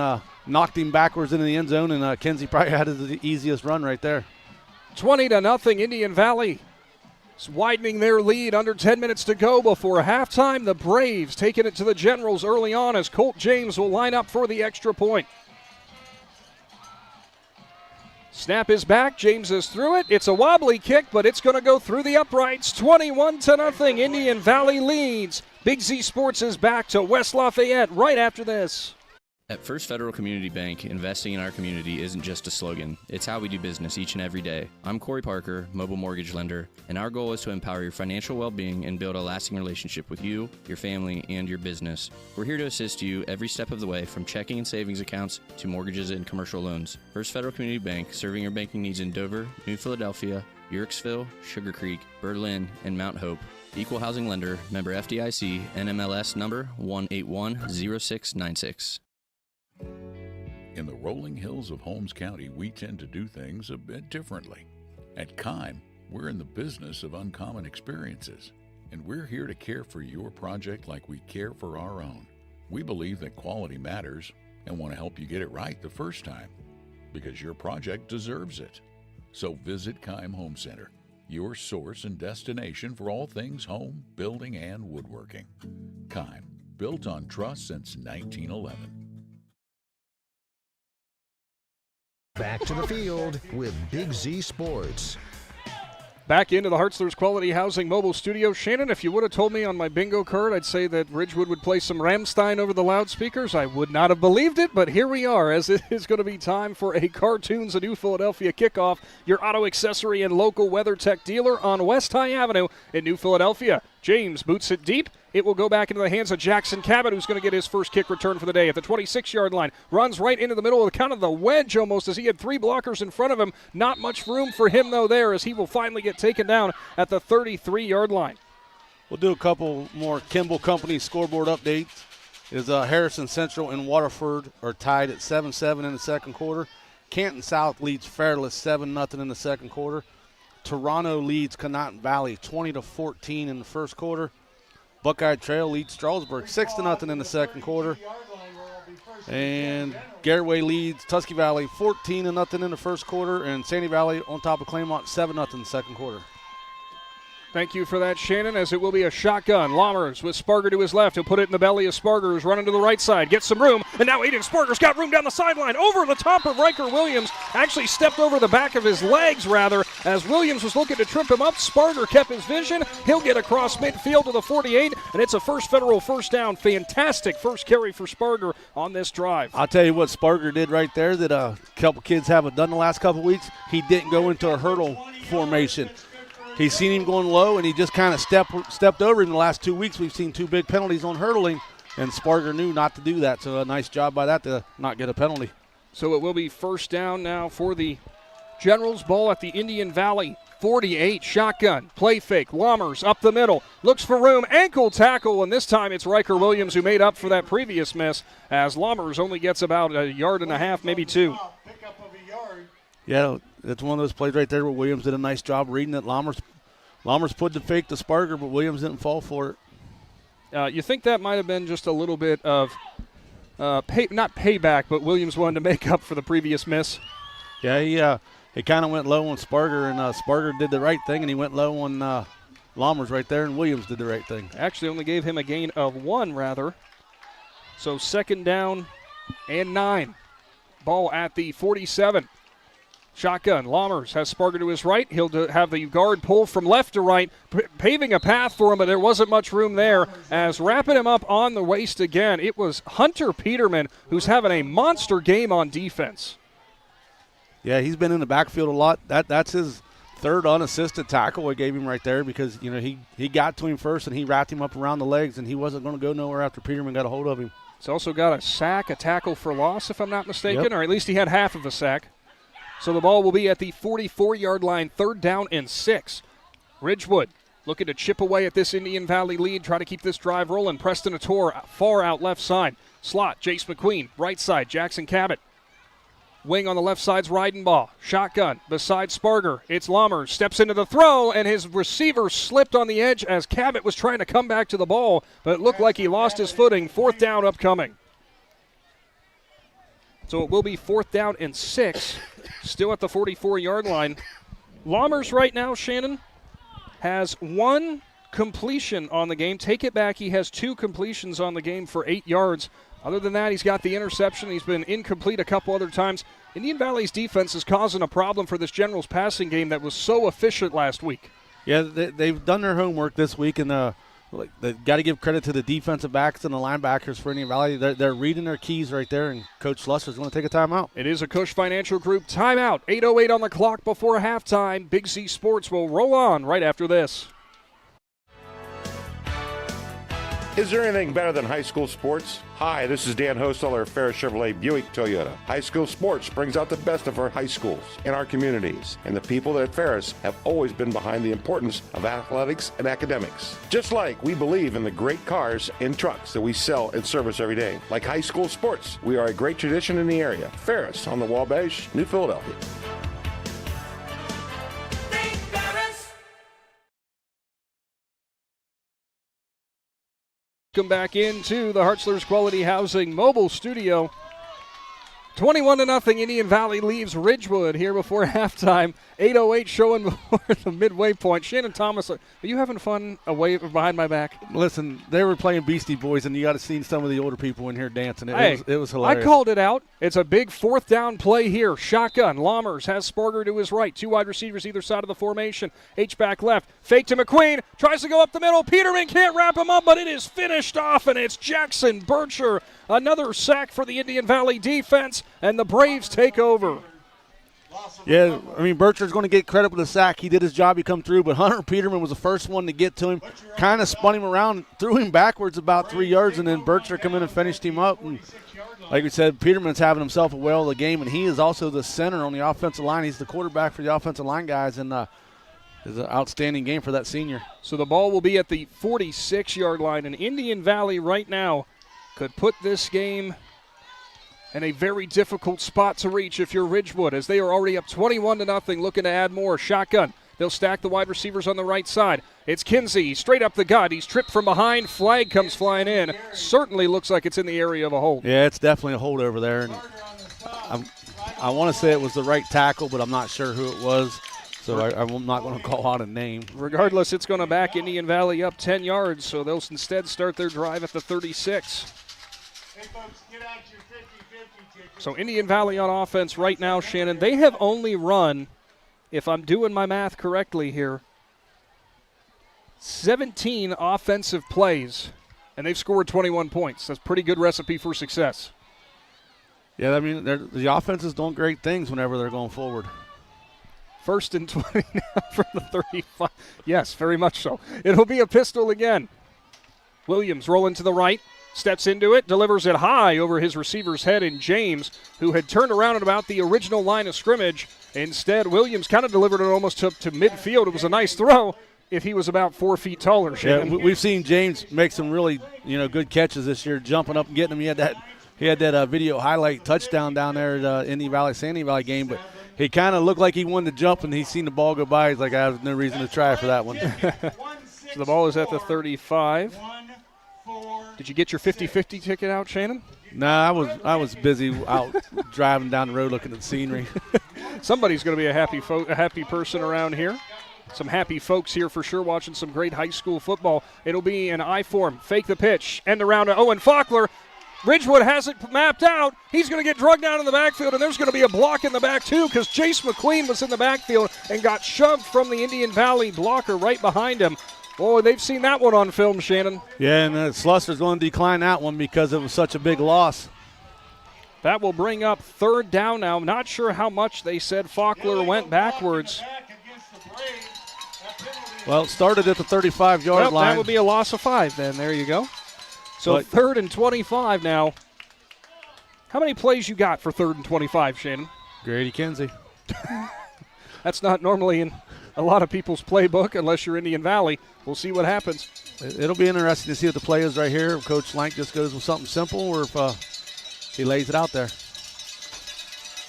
knocked him backwards into the end zone, and Kinsey probably had the easiest run right there. 20-0 Indian Valley. It's widening their lead, under 10 minutes to go before halftime. The Braves taking it to the Generals early on as Colt James will line up for the extra point. Snap is back. James is through it. It's a wobbly kick, but it's going to go through the uprights. 21-0. Indian Valley leads. Big Z Sports is back to West Lafayette right after this. At First Federal Community Bank, investing in our community isn't just a slogan. It's how we do business each and every day. I'm Corey Parker, mobile mortgage lender, and our goal is to empower your financial well-being and build a lasting relationship with you, your family, and your business. We're here to assist you every step of the way, from checking and savings accounts to mortgages and commercial loans. First Federal Community Bank, serving your banking needs in Dover, New Philadelphia, Yorksville, Sugar Creek, Berlin, and Mount Hope. Equal housing lender, member FDIC, NMLS number 1810696. In the rolling hills of Holmes County, we tend to do things a bit differently. At Kime, we're in the business of uncommon experiences, and we're here to care for your project like we care for our own. We believe that quality matters and want to help you get it right the first time, because your project deserves it. So visit Kime Home Center your source and destination for all things home, building, and woodworking. Kime, built on trust since 1911. Back to the field with Big Z Sports. Back into the Hartzler's Quality Housing Mobile Studio. Shannon, if you would have told me on my bingo card, I'd say that Ridgewood would play some Rammstein over the loudspeakers. I would not have believed it, but here we are, as it is going to be time for a Cartoons of New Philadelphia kickoff, your auto accessory and local WeatherTech dealer on West High Avenue in New Philadelphia. James boots it deep. It will go back into the hands of Jackson Cabot, who's going to get his first kick return for the day at the 26-yard line. Runs right into the middle of the kind of the wedge almost, as he had three blockers in front of him. Not much room for him, though, there, as he will finally get taken down at the 33-yard line. We'll do a couple more Kimble Companies scoreboard updates. Harrison Central and Waterford are tied at 7-7 in the second quarter. Canton South leads Fairless 7-0 in the second quarter. Toronto leads Connaught Valley 20-14 in the first quarter. Buckeye Trail leads Strasburg 6-0 in the second quarter. And Garraway leads Tusky Valley 14-0 in the first quarter. And Sandy Valley on top of Claymont 7-0 in the second quarter. Thank you for that, Shannon, as it will be a shotgun. Lammers with Sparger to his left. He'll put it in the belly of Sparger, who's running to the right side. Gets some room, and now Aiden Sparger's got room down the sideline. Over the top of Riker Williams. Actually stepped over the back of his legs, rather, as Williams was looking to trip him up. Sparger kept his vision. He'll get across midfield to the 48, and it's a first federal first down. Fantastic first carry for Sparger on this drive. I'll tell you what Sparger did right there that a couple kids haven't done the last couple weeks. He didn't go into a hurdle formation. He's seen him going low, and he just kind of stepped over him. In the last 2 weeks, we've seen two big penalties on hurdling, and Sparger knew not to do that. So a nice job by that to not get a penalty. So it will be first down now for the Generals. Ball at the Indian Valley 48. Shotgun, play fake, Lammers up the middle, looks for room, ankle tackle, and this time it's Riker Williams who made up for that previous miss, as Lammers only gets about a yard and a half, maybe two. Yeah, it's one of those plays right there where Williams did a nice job reading it. Lammers put the fake to Sparger, but Williams didn't fall for it. You think that might have been just a little bit of, not payback, but Williams wanted to make up for the previous miss? Yeah, he kind of went low on Sparger, and Sparger did the right thing, and he went low on Lammers right there, and Williams did the right thing. Actually only gave him a gain of 1, rather. So second down and 9. Ball at the 47. Shotgun, Lammers has Sparger to his right. He'll have the guard pull from left to right, paving a path for him, but there wasn't much room there. As wrapping him up on the waist again, it was Hunter Peterman, who's having a monster game on defense. Yeah, he's been in the backfield a lot. That's his third unassisted tackle we gave him right there, because he got to him first and he wrapped him up around the legs, and he wasn't going to go nowhere after Peterman got a hold of him. He's also got a sack, a tackle for loss, if I'm not mistaken, or at least he had half of a sack. So the ball will be at the 44-yard line, third down and 6. Ridgewood looking to chip away at this Indian Valley lead, try to keep this drive rolling. Preston Attore far out left side. Slot, Jace McQueen, right side, Jackson Cabot. Wing on the left side's riding ball. Shotgun beside Sparger. It's Lammers. Steps into the throw, and his receiver slipped on the edge as Cabot was trying to come back to the ball, but it looked like he lost his footing. Fourth down upcoming. So it will be fourth down and 6, still at the 44-yard line. Lammers right now, Shannon, has 1 completion on the game. Take it back, he has 2 completions on the game for 8 yards. Other than that, he's got the interception. He's been incomplete a couple other times. Indian Valley's defense is causing a problem for this Generals passing game that was so efficient last week. Yeah, they've done their homework this week, and they've got to give credit to the defensive backs and the linebackers for Indian Valley. They're reading their keys right there, and Coach Slusser's going to take a timeout. It is a Kush Financial Group timeout. 8:08 on the clock before halftime. Big Z Sports will roll on right after this. Is there anything better than high school sports? Hi, this is Dan Hosteller of Ferris Chevrolet Buick Toyota. High school sports brings out the best of our high schools and our communities, and the people at Ferris have always been behind the importance of athletics and academics. Just like we believe in the great cars and trucks that we sell and service every day. Like high school sports, we are a great tradition in the area. Ferris on the Wabash, New Philadelphia. Welcome back into the Hartzler's Quality Housing Mobile Studio. 21-0, Indian Valley leaves Ridgewood here before halftime. 8:08 showing before the midway point. Shannon Thomas, are you having fun away behind my back? Listen, they were playing Beastie Boys, and you got to see some of the older people in here dancing. It was hilarious. I called it out. It's a big fourth down play here. Shotgun. Lammers has Sparger to his right. 2 wide receivers either side of the formation. H-back left. Fake to McQueen. Tries to go up the middle. Peterman can't wrap him up, but it is finished off, and it's Jackson Bircher. Another sack for the Indian Valley defense, and the Braves take over. Yeah, I mean, Bircher's going to get credit for the sack. He did his job. He come through, but Hunter Peterman was the first one to get to him, kind of spun him around, threw him backwards about 3 yards, and then Bircher come in and finished him up. And like we said, Peterman's having himself a whale of the game, and he is also the center on the offensive line. He's the quarterback for the offensive line guys, and it's an outstanding game for that senior. So the ball will be at the 46-yard line, and Indian Valley right now could put this game in a very difficult spot to reach if you're Ridgewood, as they are already up 21-0, looking to add more. Shotgun. They'll stack the wide receivers on the right side. It's Kinsey, straight up the gut. He's tripped from behind. Flag comes flying in. Certainly looks like it's in the area of a hold. Yeah, it's definitely a hold over there. And I want to say it was the right tackle, but I'm not sure who it was. So I'm not going to call out a name. Regardless, it's going to back Indian Valley up 10 yards, so they'll instead start their drive at the 36. So Indian Valley on offense right now, Shannon, they have only run, if I'm doing my math correctly here, 17 offensive plays, and they've scored 21 points. That's a pretty good recipe for success. Yeah, I mean, the offense is doing great things whenever they're going forward. 1st and 20 now from the 35. Yes, very much so. It'll be a pistol again. Williams rolling to the right. Steps into it, delivers it high over his receiver's head in James, who had turned around at about the original line of scrimmage. Instead, Williams kind of delivered it almost to midfield. It was a nice throw if he was about 4 feet taller. Yeah, we've seen James make some really good catches this year, jumping up and getting them. He had that video highlight touchdown down there at Indian Valley, Sandy Valley game, but he kind of looked like he wanted to jump, and he seen the ball go by. He's like, I have no reason to try for that one. So the ball is at the 35. Did you get your 50-50 ticket out, Shannon? Nah, I was busy out driving down the road looking at the scenery. Somebody's going to be a happy person around here. Some happy folks here for sure watching some great high school football. It'll be an I form. Fake the pitch. End around to Owen Faulkner. Ridgewood has it mapped out. He's going to get drugged down in the backfield, and there's going to be a block in the back, too, because Jace McQueen was in the backfield and got shoved from the Indian Valley blocker right behind him. Oh, they've seen that one on film, Shannon. Yeah, and Slusser's going to decline that one because it was such a big loss. That will bring up 3rd down now. Not sure how much they said Faulkner went backwards. Well, it started at the 35-yard line. That would be a loss of 5 then. There you go. So 3rd and 25 now. How many plays you got for 3rd and 25, Shannon? Grady Kinsey. That's not normally in a lot of people's playbook unless you're Indian Valley. We'll see what happens. It'll be interesting to see what the play is right here. If Coach Lank just goes with something simple or if he lays it out there.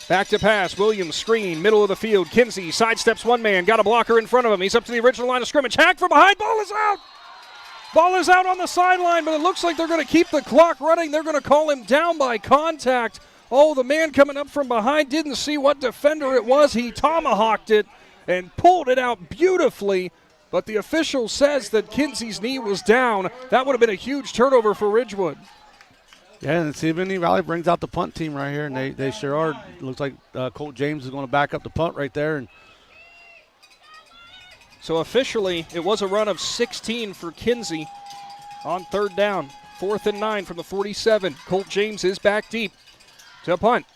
Back to pass. Williams screen, middle of the field. Kinsey sidesteps one man. Got a blocker in front of him. He's up to the original line of scrimmage. Hack from behind. Ball is out. Ball is out on the sideline, but it looks like they're going to keep the clock running. They're going to call him down by contact. Oh, the man coming up from behind didn't see what defender it was. He tomahawked it and pulled it out beautifully, but the official says that Kinsey's knee was down. That would have been a huge turnover for Ridgewood. Yeah, and see if Indian Valley brings out the punt team right here, and they sure are. It looks like Colt James is going to back up the punt right there. And so officially, it was a run of 16 for Kinsey on 3rd down. 4th and 9 from the 47. Colt James is back deep to punt.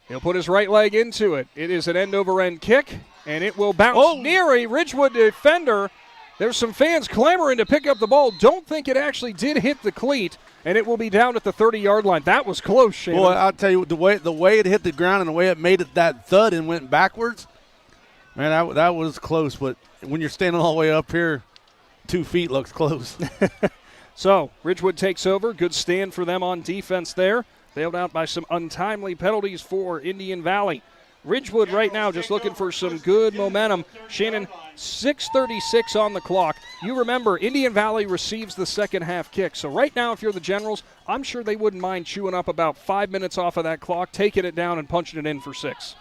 He'll put his right leg into it. It is an end-over-end kick, and it will bounce near a Ridgewood defender. There's some fans clamoring to pick up the ball. Don't think it actually did hit the cleat, and it will be down at the 30-yard line. That was close, Shannon. Boy, I'll tell you, the way it hit the ground and the way it made it that thud and went backwards, man, that was close. But when you're standing all the way up here, 2 feet looks close. So Ridgewood takes over. Good stand for them on defense there. Bailed out by some untimely penalties for Indian Valley. Ridgewood right now just looking for some good momentum. Shannon, 6:36 on the clock. You remember, Indian Valley receives the second half kick. So right now, if you're the Generals, I'm sure they wouldn't mind chewing up about 5 minutes off of that clock, taking it down and punching it in for 6.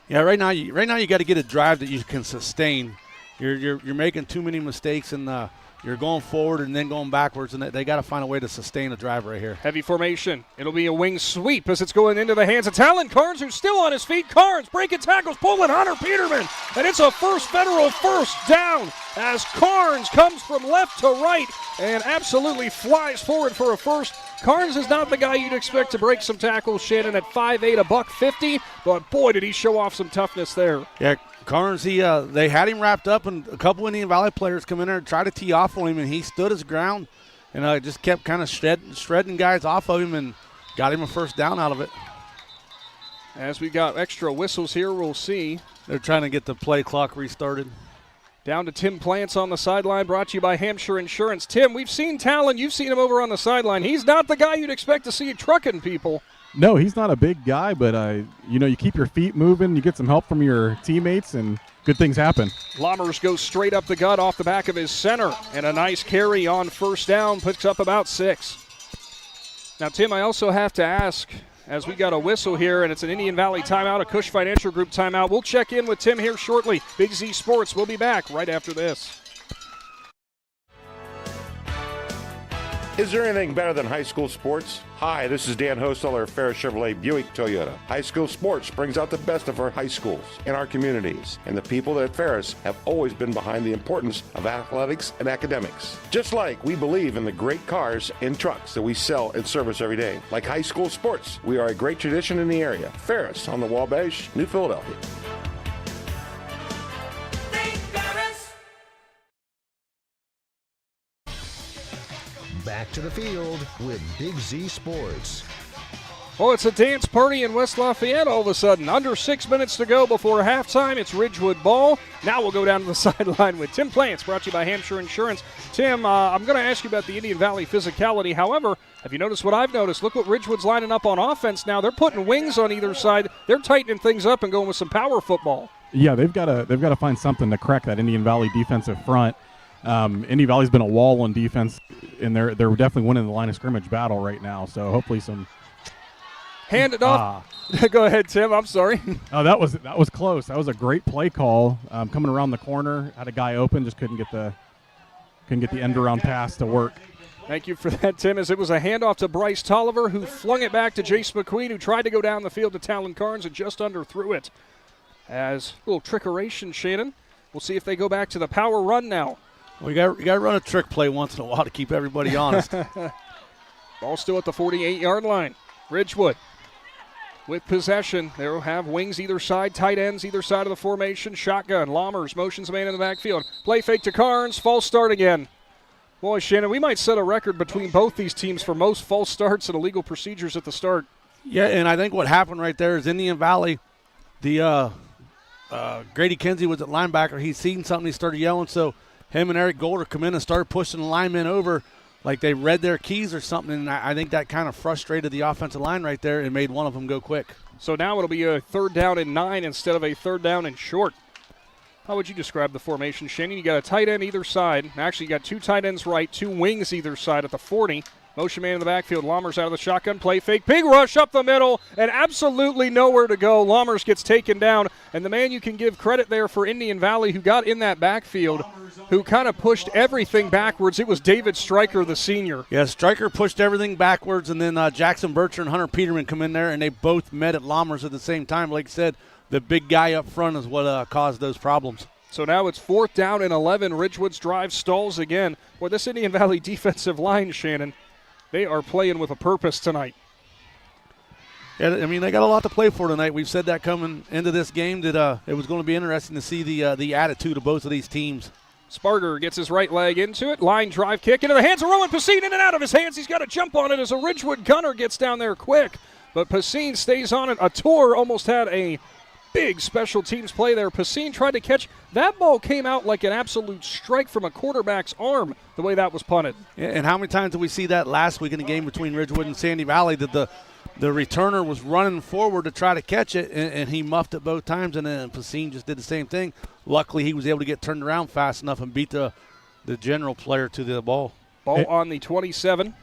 Yeah, right now you got to get a drive that you can sustain. You're making too many mistakes, and you're going forward and then going backwards, and they got to find a way to sustain a drive right here. Heavy formation. It'll be a wing sweep as it's going into the hands of Talon Carnes, who's still on his feet. Carnes breaking tackles, pulling Hunter Peterman, and it's a first federal first down as Carnes comes from left to right and absolutely flies forward for a first. Carnes is not the guy you'd expect to break some tackles, Shannon, at 5'8", $150, but boy, did he show off some toughness there. Yeah, Carnes, they had him wrapped up, and a couple Indian Valley players come in there and try to tee off on him, and he stood his ground and just kept kind of shredding guys off of him and got him a first down out of it. As we got extra whistles here, we'll see. They're trying to get the play clock restarted. Down to Tim Plants on the sideline, brought to you by Hampshire Insurance. Tim, we've seen Talon. You've seen him over on the sideline. He's not the guy you'd expect to see trucking people. No, he's not a big guy, but you keep your feet moving, you get some help from your teammates, and good things happen. Lammers goes straight up the gut off the back of his center, and a nice carry on first down, picks up about 6. Now, Tim, I also have to ask, as we got a whistle here, and it's an Indian Valley timeout, a Kush Financial Group timeout. We'll check in with Tim here shortly. Big Z Sports will be back right after this. Is there anything better than high school sports? Hi, this is Dan Hosteller of Ferris Chevrolet Buick Toyota. High school sports brings out the best of our high schools and our communities, and the people at Ferris have always been behind the importance of athletics and academics. Just like we believe in the great cars and trucks that we sell and service every day. Like high school sports, we are a great tradition in the area. Ferris on the Wabash, New Philadelphia. Back to the field with Big Z Sports. Oh, it's a dance party in West Lafayette all of a sudden. Under 6 minutes to go before halftime. It's Ridgewood ball. Now we'll go down to the sideline with Tim Plants, brought to you by Hampshire Insurance. Tim, I'm going to ask you about the Indian Valley physicality. However, have you noticed what I've noticed? Look what Ridgewood's lining up on offense now. They're putting wings on either side. They're tightening things up and going with some power football. Yeah, they've got to find something to crack that Indian Valley defensive front. Indian Valley's been a wall on defense, and they're definitely winning the line of scrimmage battle right now. So hopefully some. Hand it off. Go ahead, Tim. I'm sorry. Oh, that was close. That was a great play call. Coming around the corner, had a guy open, just couldn't get the end around pass to work. Thank you for that, Tim, as it was a handoff to Bryce Tolliver, who flung it back to Jace McQueen, who tried to go down the field to Talon Carnes and just underthrew it. As a little trickeration, Shannon. We'll see if they go back to the power run now. We got to run a trick play once in a while to keep everybody honest. Ball still at the 48-yard line. Ridgewood with possession. They'll have wings either side, tight ends either side of the formation. Shotgun. Lammers motions a man in the backfield. Play fake to Carnes. False start again. Boy, Shannon, we might set a record between both these teams for most false starts and illegal procedures at the start. Yeah, and I think what happened right there is Indian Valley, the Grady Kinsey was at linebacker. He's seen something. He started yelling, so him and Eric Golder come in and started pushing the linemen over like they read their keys or something, and I think that kind of frustrated the offensive line right there and made one of them go quick. So now it'll be a 3rd down and 9 instead of a 3rd down and short. How would you describe the formation, Shannon? You got a tight end either side. Actually, you got 2 tight ends right, 2 wings either side at the 40. Motion man in the backfield. Lammers out of the shotgun. Play fake. Big rush up the middle and absolutely nowhere to go. Lammers gets taken down. And the man you can give credit there for Indian Valley who got in that backfield, who kind of pushed everything backwards, it was David Stryker, the senior. Yeah, Stryker pushed everything backwards, and then Jackson Bircher and Hunter Peterman come in there, and they both met at Lammers at the same time. Like I said, the big guy up front is what caused those problems. So now it's 4th down and 11. Ridgewood's drive stalls again. Boy, this Indian Valley defensive line, Shannon, they are playing with a purpose tonight. Yeah, I mean, they got a lot to play for tonight. We've said that coming into this game that it was going to be interesting to see the attitude of both of these teams. Sparger gets his right leg into it. Line drive kick into the hands of Rowan Pacine. In and out of his hands. He's got to jump on it as a Ridgewood gunner gets down there quick. But Pacine stays on it. Tour almost had a big special teams play there. Pacine tried to catch. That ball came out like an absolute strike from a quarterback's arm, the way that was punted. Yeah, and how many times did we see that last week in the game between Ridgewood and Sandy Valley that the returner was running forward to try to catch it, and he muffed it both times, and then Pacine just did the same thing. Luckily, he was able to get turned around fast enough and beat the general player to the ball. Ball on the 27.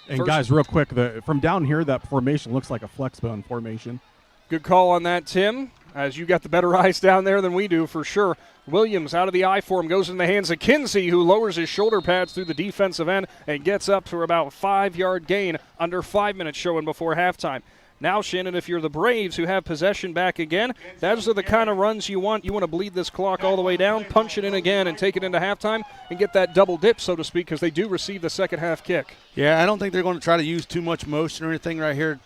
And guys, real quick, from down here, that formation looks like a flex bone formation. Good call on that, Tim, as you got the better eyes down there than we do for sure. Williams out of the I form, goes in the hands of Kinsey, who lowers his shoulder pads through the defensive end and gets up for about a 5-yard gain under 5 minutes showing before halftime. Now, Shannon, if you're the Braves who have possession back again, those are the kind of runs you want. You want to bleed this clock all the way down, punch it in again, and take it into halftime and get that double dip, so to speak, because they do receive the second half kick. Yeah, I don't think they're going to try to use too much motion or anything right here.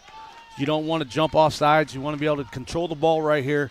You don't want to jump off sides. You want to be able to control the ball right here,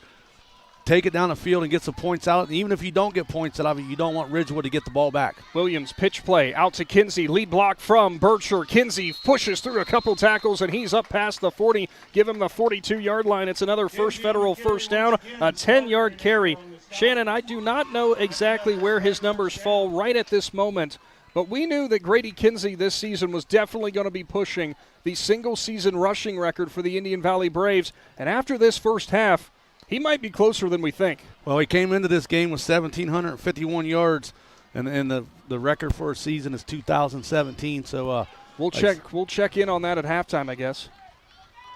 take it down the field and get some points out. And even if you don't get points out of it, you don't want Ridgewood to get the ball back. Williams pitch play out to Kinsey. Lead block from Bircher. Kinsey pushes through a couple tackles, and he's up past the 40. Give him the 42-yard line. It's another First Federal first down, a 10-yard carry. Shannon, I do not know exactly where his numbers fall right at this moment, but we knew that Grady Kinsey this season was definitely going to be pushing the single-season rushing record for the Indian Valley Braves. And after this first half, he might be closer than we think. Well, he came into this game with 1,751 yards, and the record for a season is 2017. So we'll check in on that at halftime, I guess.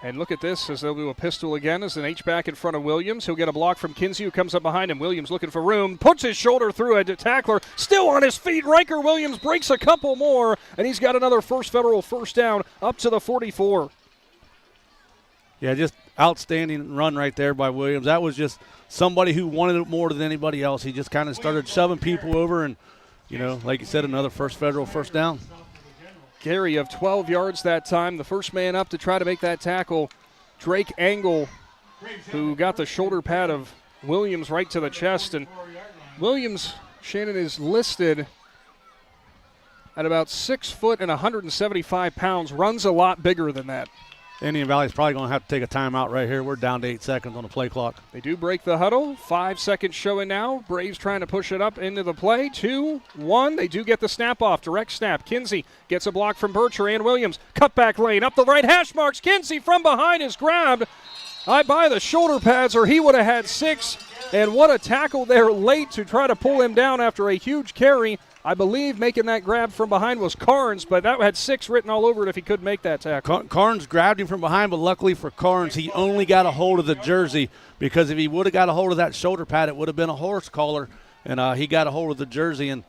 And look at this as they'll do a pistol again as an H-back in front of Williams. He'll get a block from Kinsey, who comes up behind him. Williams looking for room, puts his shoulder through a tackler, still on his feet. Riker Williams breaks a couple more, and he's got another First Federal first down up to the 44. Yeah, just outstanding run right there by Williams. That was just somebody who wanted it more than anybody else. He just kind of started shoving people over, and, like you said, another First Federal first down. Gary of 12 yards that time. The first man up to try to make that tackle, Drake Angle, who got the shoulder pad of Williams right to the chest. And Williams, Shannon, is listed at about 6 foot and 175 pounds, runs a lot bigger than that. Indian Valley's probably going to have to take a timeout right here. We're down to 8 seconds on the play clock. They do break the huddle. 5 seconds showing now. Braves trying to push it up into the play. 2-1. They do get the snap off. Direct snap. Kinsey gets a block from Bircher and Williams. Cutback lane up the right hash marks. Kinsey from behind is grabbed. I buy the shoulder pads, or he would have had 6. And what a tackle there late to try to pull him down after a huge carry. I believe making that grab from behind was Carnes, but that had 6 written all over it if he could make that tackle. Carnes grabbed him from behind, but luckily for Carnes, he only got a hold of the jersey, because if he would have got a hold of that shoulder pad, it would have been a horse collar, and he got a hold of the jersey and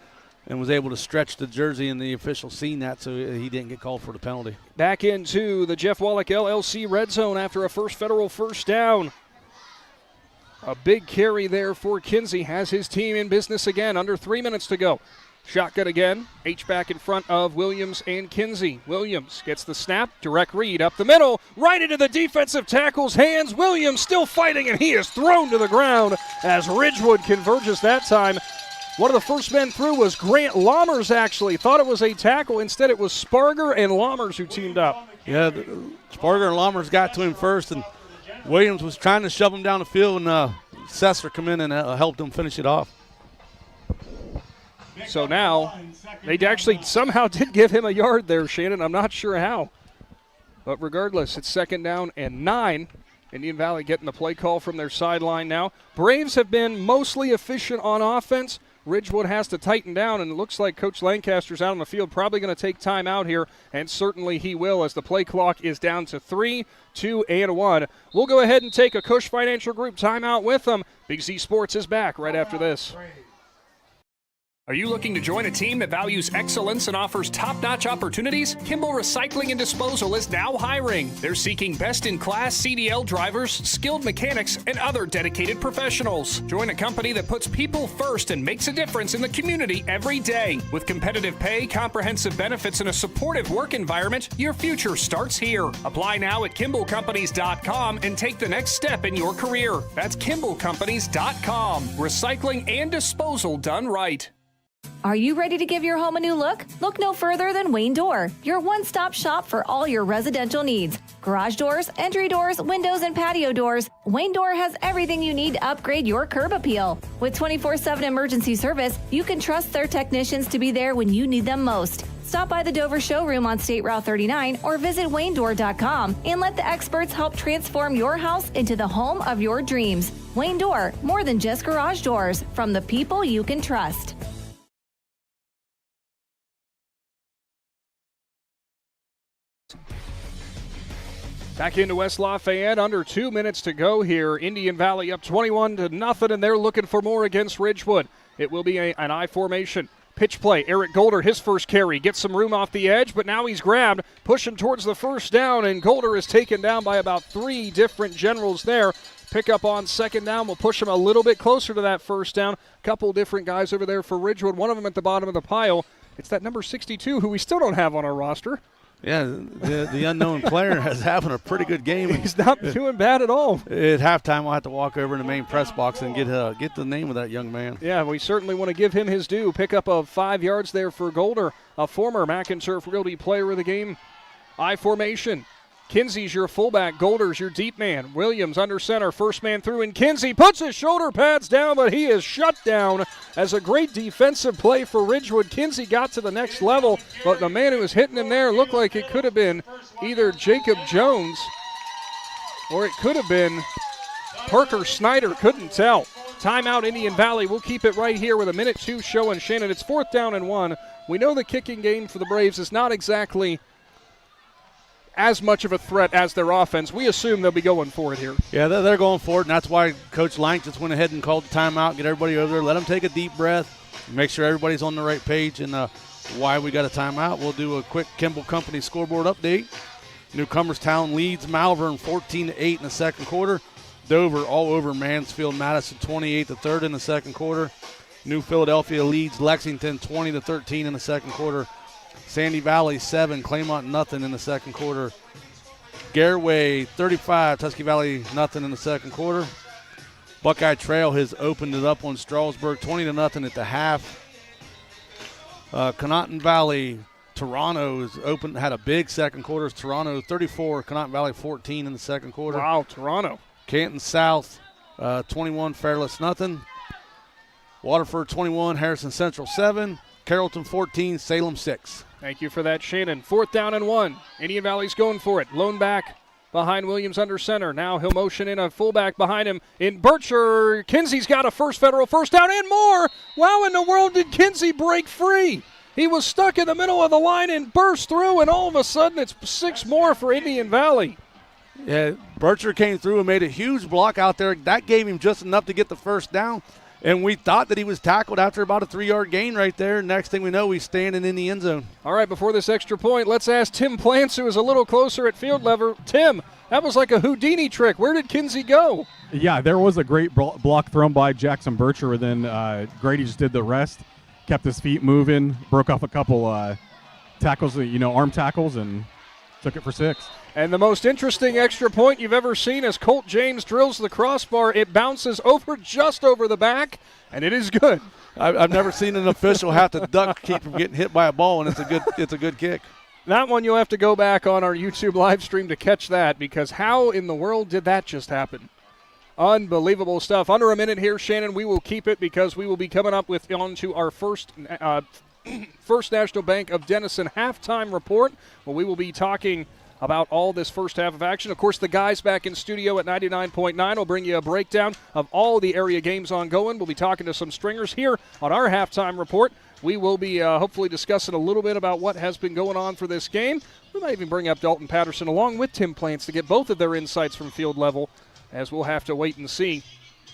was able to stretch the jersey, and the official seen that, so he didn't get called for the penalty. Back into the Jeff Wallach LLC red zone after a First Federal first down. A big carry there for Kinsey, has his team in business again, under 3 minutes to go. Shotgun again, H-back in front of Williams and Kinsey. Williams gets the snap, direct read up the middle, right into the defensive tackle's hands. Williams still fighting, and he is thrown to the ground as Ridgewood converges that time. One of the first men through was Grant Lammers, actually. Thought it was a tackle. Instead, it was Sparger and Lammers who teamed up. Yeah, Sparger and Lammers got to him first, and Williams was trying to shove him down the field, and Sessler come in and helped him finish it off. So now, they actually somehow did give him a yard there, Shannon. I'm not sure how. But regardless, it's 2nd down and 9. Indian Valley getting the play call from their sideline now. Braves have been mostly efficient on offense. Ridgewood has to tighten down, and it looks like Coach Lancaster's out on the field, probably going to take time out here, and certainly he will as the play clock is down to 3, 2, and 1. We'll go ahead and take a Kush Financial Group timeout with them. Big Z Sports is back right after this. Are you looking to join a team that values excellence and offers top-notch opportunities? Kimble Recycling and Disposal is now hiring. They're seeking best-in-class CDL drivers, skilled mechanics, and other dedicated professionals. Join a company that puts people first and makes a difference in the community every day. With competitive pay, comprehensive benefits, and a supportive work environment, your future starts here. Apply now at KimbleCompanies.com and take the next step in your career. That's KimbleCompanies.com. Recycling and disposal done right. Are you ready to give your home a new look? Look no further than Wayne Door, your one-stop shop for all your residential needs. Garage doors, entry doors, windows, and patio doors, Wayne Door has everything you need to upgrade your curb appeal. With 24/7 emergency service, you can trust their technicians to be there when you need them most. Stop by the Dover showroom on State Route 39 or visit WayneDoor.com and let the experts help transform your house into the home of your dreams. Wayne Door, more than just garage doors, from the people you can trust. Back into West Lafayette, under 2 minutes to go here. Indian Valley up 21-0, and they're looking for more against Ridgewood. It will be an I formation. Pitch play, Eric Golder, his first carry, gets some room off the edge, but now he's grabbed, pushing towards the first down, and Golder is taken down by about 3 different generals there. Pick up on second down will push him a little bit closer to that first down. A couple different guys over there for Ridgewood, one of them at the bottom of the pile. It's that number 62 who we still don't have on our roster. Yeah, the unknown player is having a pretty good game. He's not doing bad at all. At halftime, we'll have to walk over in the main press box and get the name of that young man. Yeah, we certainly want to give him his due. Pickup of 5 yards there for Golder, a former McInturf Realty player of the game. I formation. Kinsey's your fullback. Golder's your deep man. Williams under center. First man through, and Kinsey puts his shoulder pads down, but he is shut down as a great defensive play for Ridgewood. Kinsey got to the next level, but the man who was hitting him there looked like it could have been either Jacob Jones or it could have been Parker Snyder. Couldn't tell. Timeout, Indian Valley. We'll keep it right here with a minute 2 showing Shannon. It's 4th down and 1. We know the kicking game for the Braves is not exactly as much of a threat as their offense. We assume they'll be going for it here. Yeah, they're going for it, and that's why Coach Lank just went ahead and called the timeout, get everybody over there, let them take a deep breath, make sure everybody's on the right page, and why we got a timeout. We'll do a quick Kimble Companies scoreboard update. Newcomerstown leads Malvern 14-8 in the second quarter. Dover all over Mansfield Madison 28-3 in the second quarter. New Philadelphia leads Lexington 20-13 in the second quarter. Sandy Valley 7, Claymont nothing in the second quarter. Garraway 35, Tusky Valley nothing in the second quarter. Buckeye Trail has opened it up on Strasburg 20-0 at the half. Conotton Valley, Toronto had a big second quarter. Toronto 34, Conotton Valley 14 in the second quarter. Wow, Toronto. Canton South 21, Fairless nothing. Waterford 21, Harrison Central 7. Carrollton 14, Salem 6. Thank you for that, Shannon. 4th down and 1. Indian Valley's going for it. Lone back behind Williams under center. Now he'll motion in a fullback behind him in Bircher. Kinsey's got a first federal first down and more. Wow, in the world did Kinsey break free? He was stuck in the middle of the line and burst through, and all of a sudden it's 6 more for Indian Valley. Yeah, Bircher came through and made a huge block out there. That gave him just enough to get the first down. And we thought that he was tackled after about a 3-yard gain right there. Next thing we know, he's standing in the end zone. All right, before this extra point, let's ask Tim Plants, who is a little closer at field level. Tim, that was like a Houdini trick. Where did Kinsey go? Yeah, there was a great block thrown by Jackson Bircher, and then Grady just did the rest, kept his feet moving, broke off a couple tackles, arm tackles, and took it for 6. And the most interesting extra point you've ever seen as Colt James drills the crossbar. It bounces just over the back, and it is good. I've never seen an official have to duck keep from getting hit by a ball, and it's a good kick. That one you'll have to go back on our YouTube live stream to catch that, because how in the world did that just happen? Unbelievable stuff. Under a minute here, Shannon. We will keep it because we will be coming up on to our first National Bank of Denison halftime report, where we will be talking about all this first half of action. Of course, the guys back in studio at 99.9 will bring you a breakdown of all the area games ongoing. We'll be talking to some stringers here on our halftime report. We will be hopefully discussing a little bit about what has been going on for this game. We might even bring up Dalton Patterson along with Tim Plants to get both of their insights from field level, as we'll have to wait and see,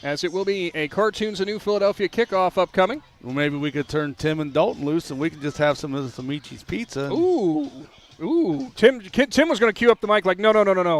as it will be a Cartoons of New Philadelphia kickoff upcoming. Well, maybe we could turn Tim and Dalton loose and we could just have some of the Mees Pizza. Ooh, Tim was going to cue up the mic like, no,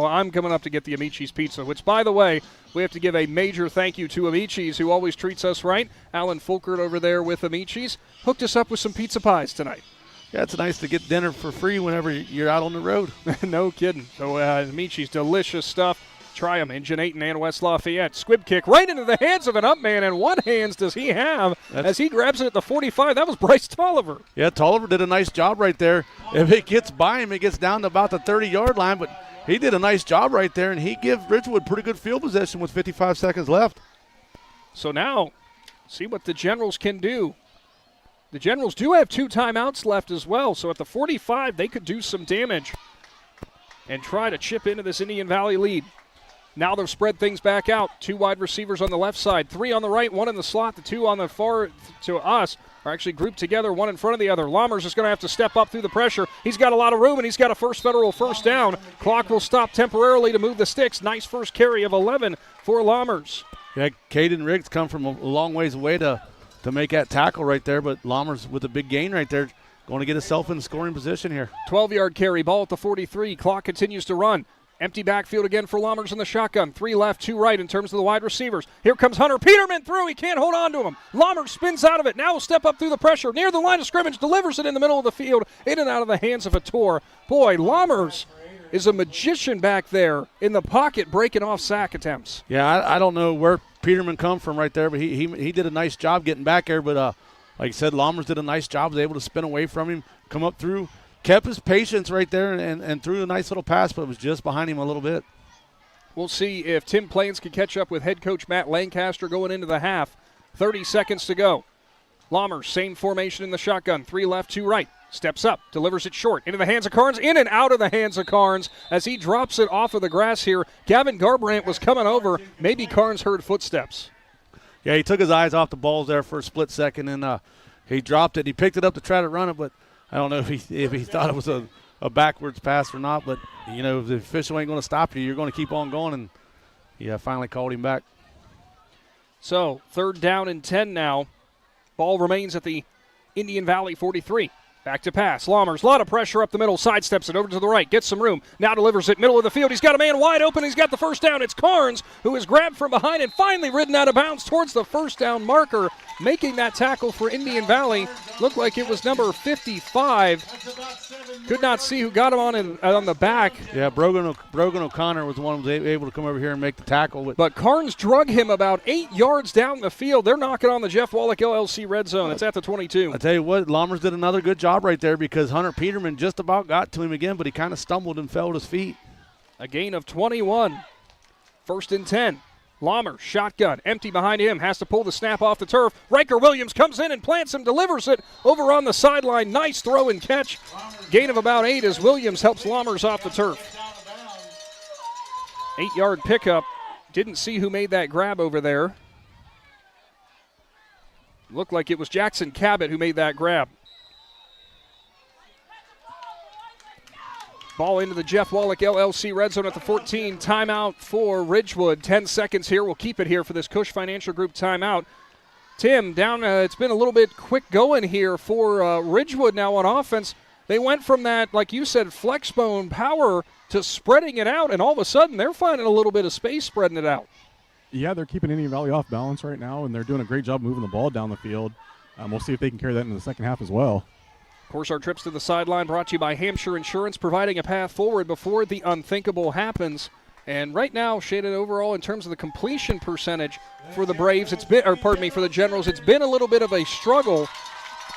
I'm coming up to get the Amici's Pizza, which, by the way, we have to give a major thank you to Amici's, who always treats us right. Alan Fulkert over there with Amici's hooked us up with some pizza pies tonight. Yeah, it's nice to get dinner for free whenever you're out on the road. No kidding. So Amici's, delicious stuff. Try him, Engine 8 and West Lafayette. Squib kick right into the hands of an up man, and what hands does he have as he grabs it at the 45? That was Bryce Tolliver. Yeah, Tolliver did a nice job right there. If it gets by him, it gets down to about the 30-yard line, but he did a nice job right there, and he gives Ridgewood pretty good field position with 55 seconds left. So now, see what the Generals can do. The Generals do have 2 timeouts left as well, so at the 45, they could do some damage and try to chip into this Indian Valley lead. Now they've spread things back out. 2 wide receivers on the left side, 3 on the right, 1 in the slot. The 2 on the far to us are actually grouped together, 1 in front of the other. Lammers is going to have to step up through the pressure. He's got a lot of room, and he's got a first down. Clock will stop temporarily to move the sticks. Nice first carry of 11 for Lammers. Yeah, Caden Riggs come from a long ways away to make that tackle right there, but Lammers with a big gain right there, going to get himself in scoring position here. 12-yard carry, ball at the 43. Clock continues to run. Empty backfield again for Lammers in the shotgun. 3 left, 2 right in terms of the wide receivers. Here comes Hunter Peterman through. He can't hold on to him. Lammers spins out of it. Now will step up through the pressure. Near the line of scrimmage, delivers it in the middle of the field, in and out of the hands of Ator. Boy, Lammers is a magician back there in the pocket breaking off sack attempts. Yeah, I don't know where Peterman come from right there, but he did a nice job getting back there. But like I said, Lammers did a nice job. Was able to spin away from him, come up through, kept his patience right there, and threw a nice little pass, but it was just behind him a little bit. We'll see if Tim Plains can catch up with head coach Matt Lancaster going into the half. 30 seconds to go. Lammers, same formation in the shotgun. 3 left, 2 right. Steps up, delivers it short, into the hands of Carnes, in and out of the hands of Carnes as he drops it off of the grass here. Gavin Garbrandt was coming over. Maybe Carnes heard footsteps. Yeah, he took his eyes off the balls there for a split second, and he dropped it. He picked it up to try to run it, but I don't know if he thought it was a backwards pass or not. But, you know, if the official ain't going to stop you, you're going to keep on going, and yeah, finally called him back. So 3rd down and 10 now. Ball remains at the Indian Valley 43. Back to pass. Lammers, a lot of pressure up the middle, sidesteps it over to the right, gets some room, now delivers it middle of the field. He's got a man wide open. He's got the first down. It's Carnes who is grabbed from behind and finally ridden out of bounds towards the first down marker. Making that tackle for Indian Valley. Looked like it was number 55. Could not see who got him on the back. Yeah, Brogan O'Connor was the one who was able to come over here and make the tackle. But Carnes drug him about 8 yards down the field. They're knocking on the Jeff Wallach LLC red zone. It's at the 22. I tell you what, Lammers did another good job right there because Hunter Peterman just about got to him again, but he kind of stumbled and fell at his feet. A gain of 21. 1st and 10. Lammers, shotgun, empty behind him, has to pull the snap off the turf. Riker Williams comes in and plants him, delivers it over on the sideline. Nice throw and catch. Gain of about 8 as Williams helps Lammers off the turf. 8-yard pickup. Didn't see who made that grab over there. Looked like it was Jackson Cabot who made that grab. Ball into the Jeff Wallach LLC red zone at the 14. Timeout for Ridgewood. 10 seconds here. We'll keep it here for this Kush Financial Group timeout. Tim, down. It's been a little bit quick going here for Ridgewood now on offense. They went from that, like you said, flex bone power to spreading it out, and all of a sudden they're finding a little bit of space spreading it out. Yeah, they're keeping Indian Valley off balance right now, and they're doing a great job moving the ball down the field. We'll see if they can carry that into the second half as well. Of course, our trips to the sideline brought to you by Hampshire Insurance, providing a path forward before the unthinkable happens. And right now, shaded overall in terms of the completion percentage for the Braves, for the Generals, it's been a little bit of a struggle.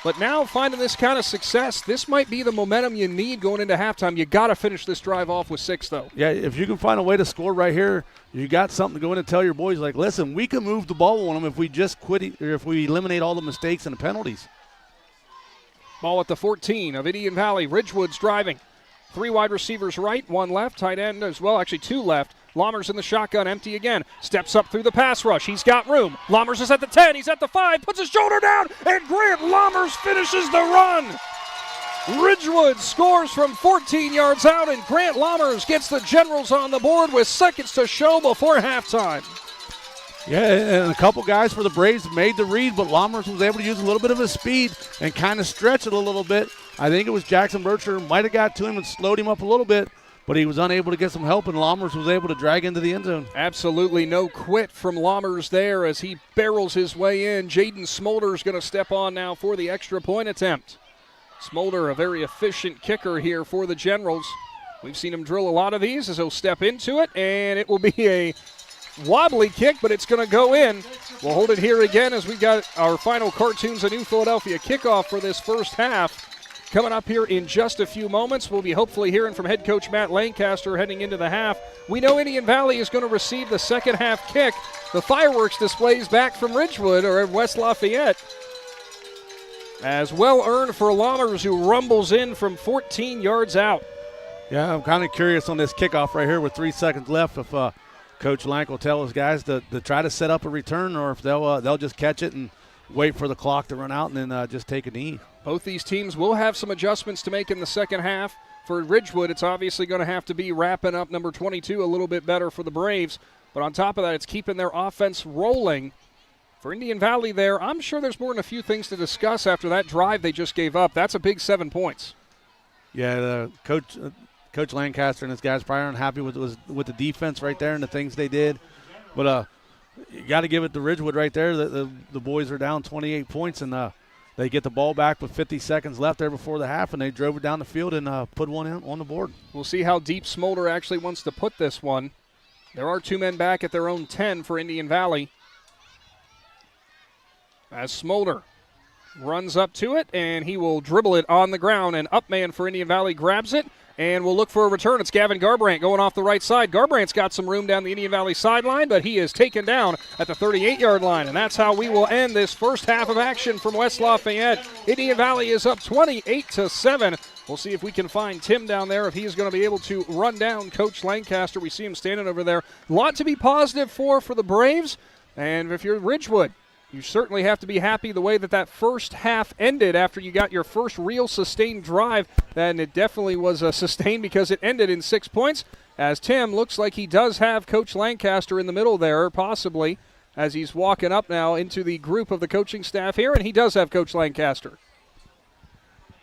But now finding this kind of success, this might be the momentum you need going into halftime. You got to finish this drive off with 6, though. Yeah, if you can find a way to score right here, you got something to go in and tell your boys, like, listen, we can move the ball on them if we just quit, or if we eliminate all the mistakes and the penalties. Ball at the 14 of Indian Valley. Ridgewood's driving. 3 wide receivers right, 1 left, tight end as well, actually 2 left. Lammers in the shotgun, empty again. Steps up through the pass rush. He's got room. Lammers is at the 10. He's at the 5. Puts his shoulder down. And Grant Lammers finishes the run. Ridgewood scores from 14 yards out. And Grant Lammers gets the Generals on the board with seconds to show before halftime. Yeah, and a couple guys for the Braves made the read, but Lammers was able to use a little bit of his speed and kind of stretch it a little bit. I think it was Jackson Bircher might have got to him and slowed him up a little bit, but he was unable to get some help, and Lammers was able to drag into the end zone. Absolutely no quit from Lammers there as he barrels his way in. Jaden Smolder's going to step on now for the extra point attempt. Smolder, a very efficient kicker here for the Generals. We've seen him drill a lot of these as he'll step into it, and it will be a wobbly kick, but it's going to go in. We'll hold it here again as we got our final Cartoons of New Philadelphia kickoff for this first half. Coming up here in just a few moments, we'll be hopefully hearing from head coach Matt Lancaster heading into the half. We know Indian Valley is going to receive the second half kick. The fireworks displays back from Ridgewood or West Lafayette. As well earned for Lammers, who rumbles in from 14 yards out. Yeah, I'm kind of curious on this kickoff right here with 3 seconds left if Coach Lank will tell his guys to try to set up a return or if they'll just catch it and wait for the clock to run out and then just take a knee. Both these teams will have some adjustments to make in the second half. For Ridgewood, it's obviously going to have to be wrapping up number 22 a little bit better for the Braves. But on top of that, it's keeping their offense rolling. For Indian Valley there, I'm sure there's more than a few things to discuss after that drive they just gave up. That's a big 7 points. Yeah, Coach Lancaster and his guys probably aren't happy with the defense right there and the things they did. But you got to give it to Ridgewood right there. The boys are down 28 points, and they get the ball back with 50 seconds left there before the half, and they drove it down the field and put one in on the board. We'll see how deep Smolder actually wants to put this one. There are 2 men back at their own 10 for Indian Valley. As Smolder runs up to it, and he will dribble it on the ground, and up man for Indian Valley grabs it, and we'll look for a return. It's Gavin Garbrandt going off the right side. Garbrandt's got some room down the Indian Valley sideline, but he is taken down at the 38-yard line, and that's how we will end this first half of action from West Lafayette. Indian Valley is up 28-7. We'll see if we can find Tim down there, if he's going to be able to run down Coach Lancaster. We see him standing over there. A lot to be positive for the Braves, and if you're Ridgewood, you certainly have to be happy the way that first half ended after you got your first real sustained drive. And it definitely was sustained because it ended in 6 points. As Tim looks like he does have Coach Lancaster in the middle there, possibly, as he's walking up now into the group of the coaching staff here, and he does have Coach Lancaster.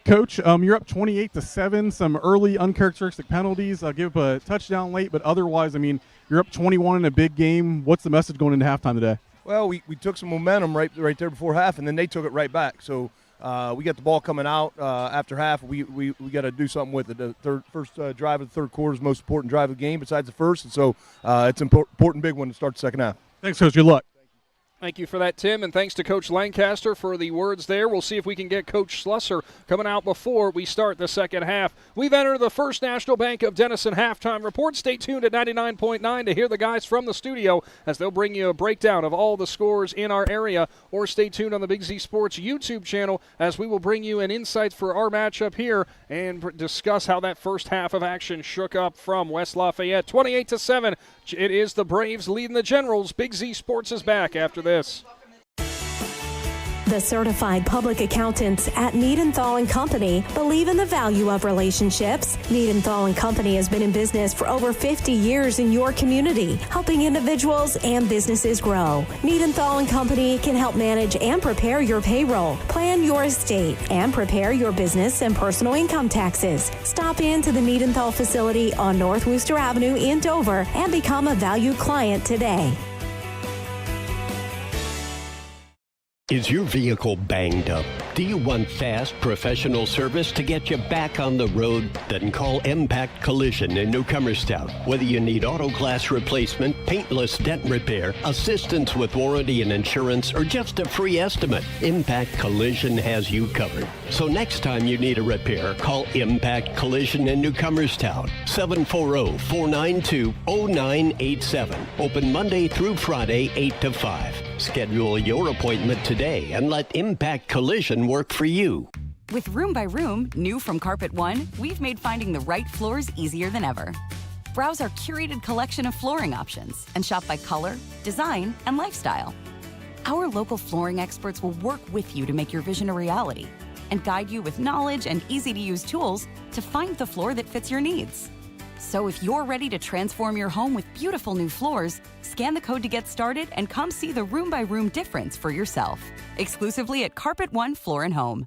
Coach, you're up 28-7. Some early uncharacteristic penalties. Give a touchdown late, but otherwise, you're up 21 in a big game. What's the message going into halftime today? Well, we took some momentum right there before half, and then they took it right back. So we got the ball coming out after half. We got to do something with it. The first drive of the third quarter is the most important drive of the game besides the first, and so it's an important big one to start the second half. Thanks, Coach. Good luck. Thank you for that, Tim, and thanks to Coach Lancaster for the words there. We'll see if we can get Coach Slusser coming out before we start the second half. We've entered the First National Bank of Denison halftime report. Stay tuned at 99.9 to hear the guys from the studio as they'll bring you a breakdown of all the scores in our area, or stay tuned on the Big Z Sports YouTube channel as we will bring you an insight for our matchup here and discuss how that first half of action shook up from West Lafayette. 28-7. It is the Braves leading the Generals. Big Z Sports is back after this. The certified public accountants at Niedenthal & Company believe in the value of relationships. Niedenthal & Company has been in business for over 50 years in your community, helping individuals and businesses grow. Niedenthal & Company can help manage and prepare your payroll, plan your estate, and prepare your business and personal income taxes. Stop in to the Niedenthal facility on North Worcester Avenue in Dover and become a valued client today. Is your vehicle banged up? Do you want fast, professional service to get you back on the road? Then call Impact Collision in Newcomerstown. Whether you need auto glass replacement, paintless dent repair, assistance with warranty and insurance, or just a free estimate, Impact Collision has you covered. So next time you need a repair, call Impact Collision in Newcomerstown. 740-492-0987. Open Monday through Friday, 8 to 5. Schedule your appointment today and let Impact Collision work for you. With Room by Room, new from Carpet One, we've made finding the right floors easier than ever. Browse our curated collection of flooring options and shop by color, design, and lifestyle. Our local flooring experts will work with you to make your vision a reality and guide you with knowledge and easy-to-use tools to find the floor that fits your needs. So if you're ready to transform your home with beautiful new floors, scan the code to get started and come see the Room by Room difference for yourself. Exclusively at Carpet One Floor & Home.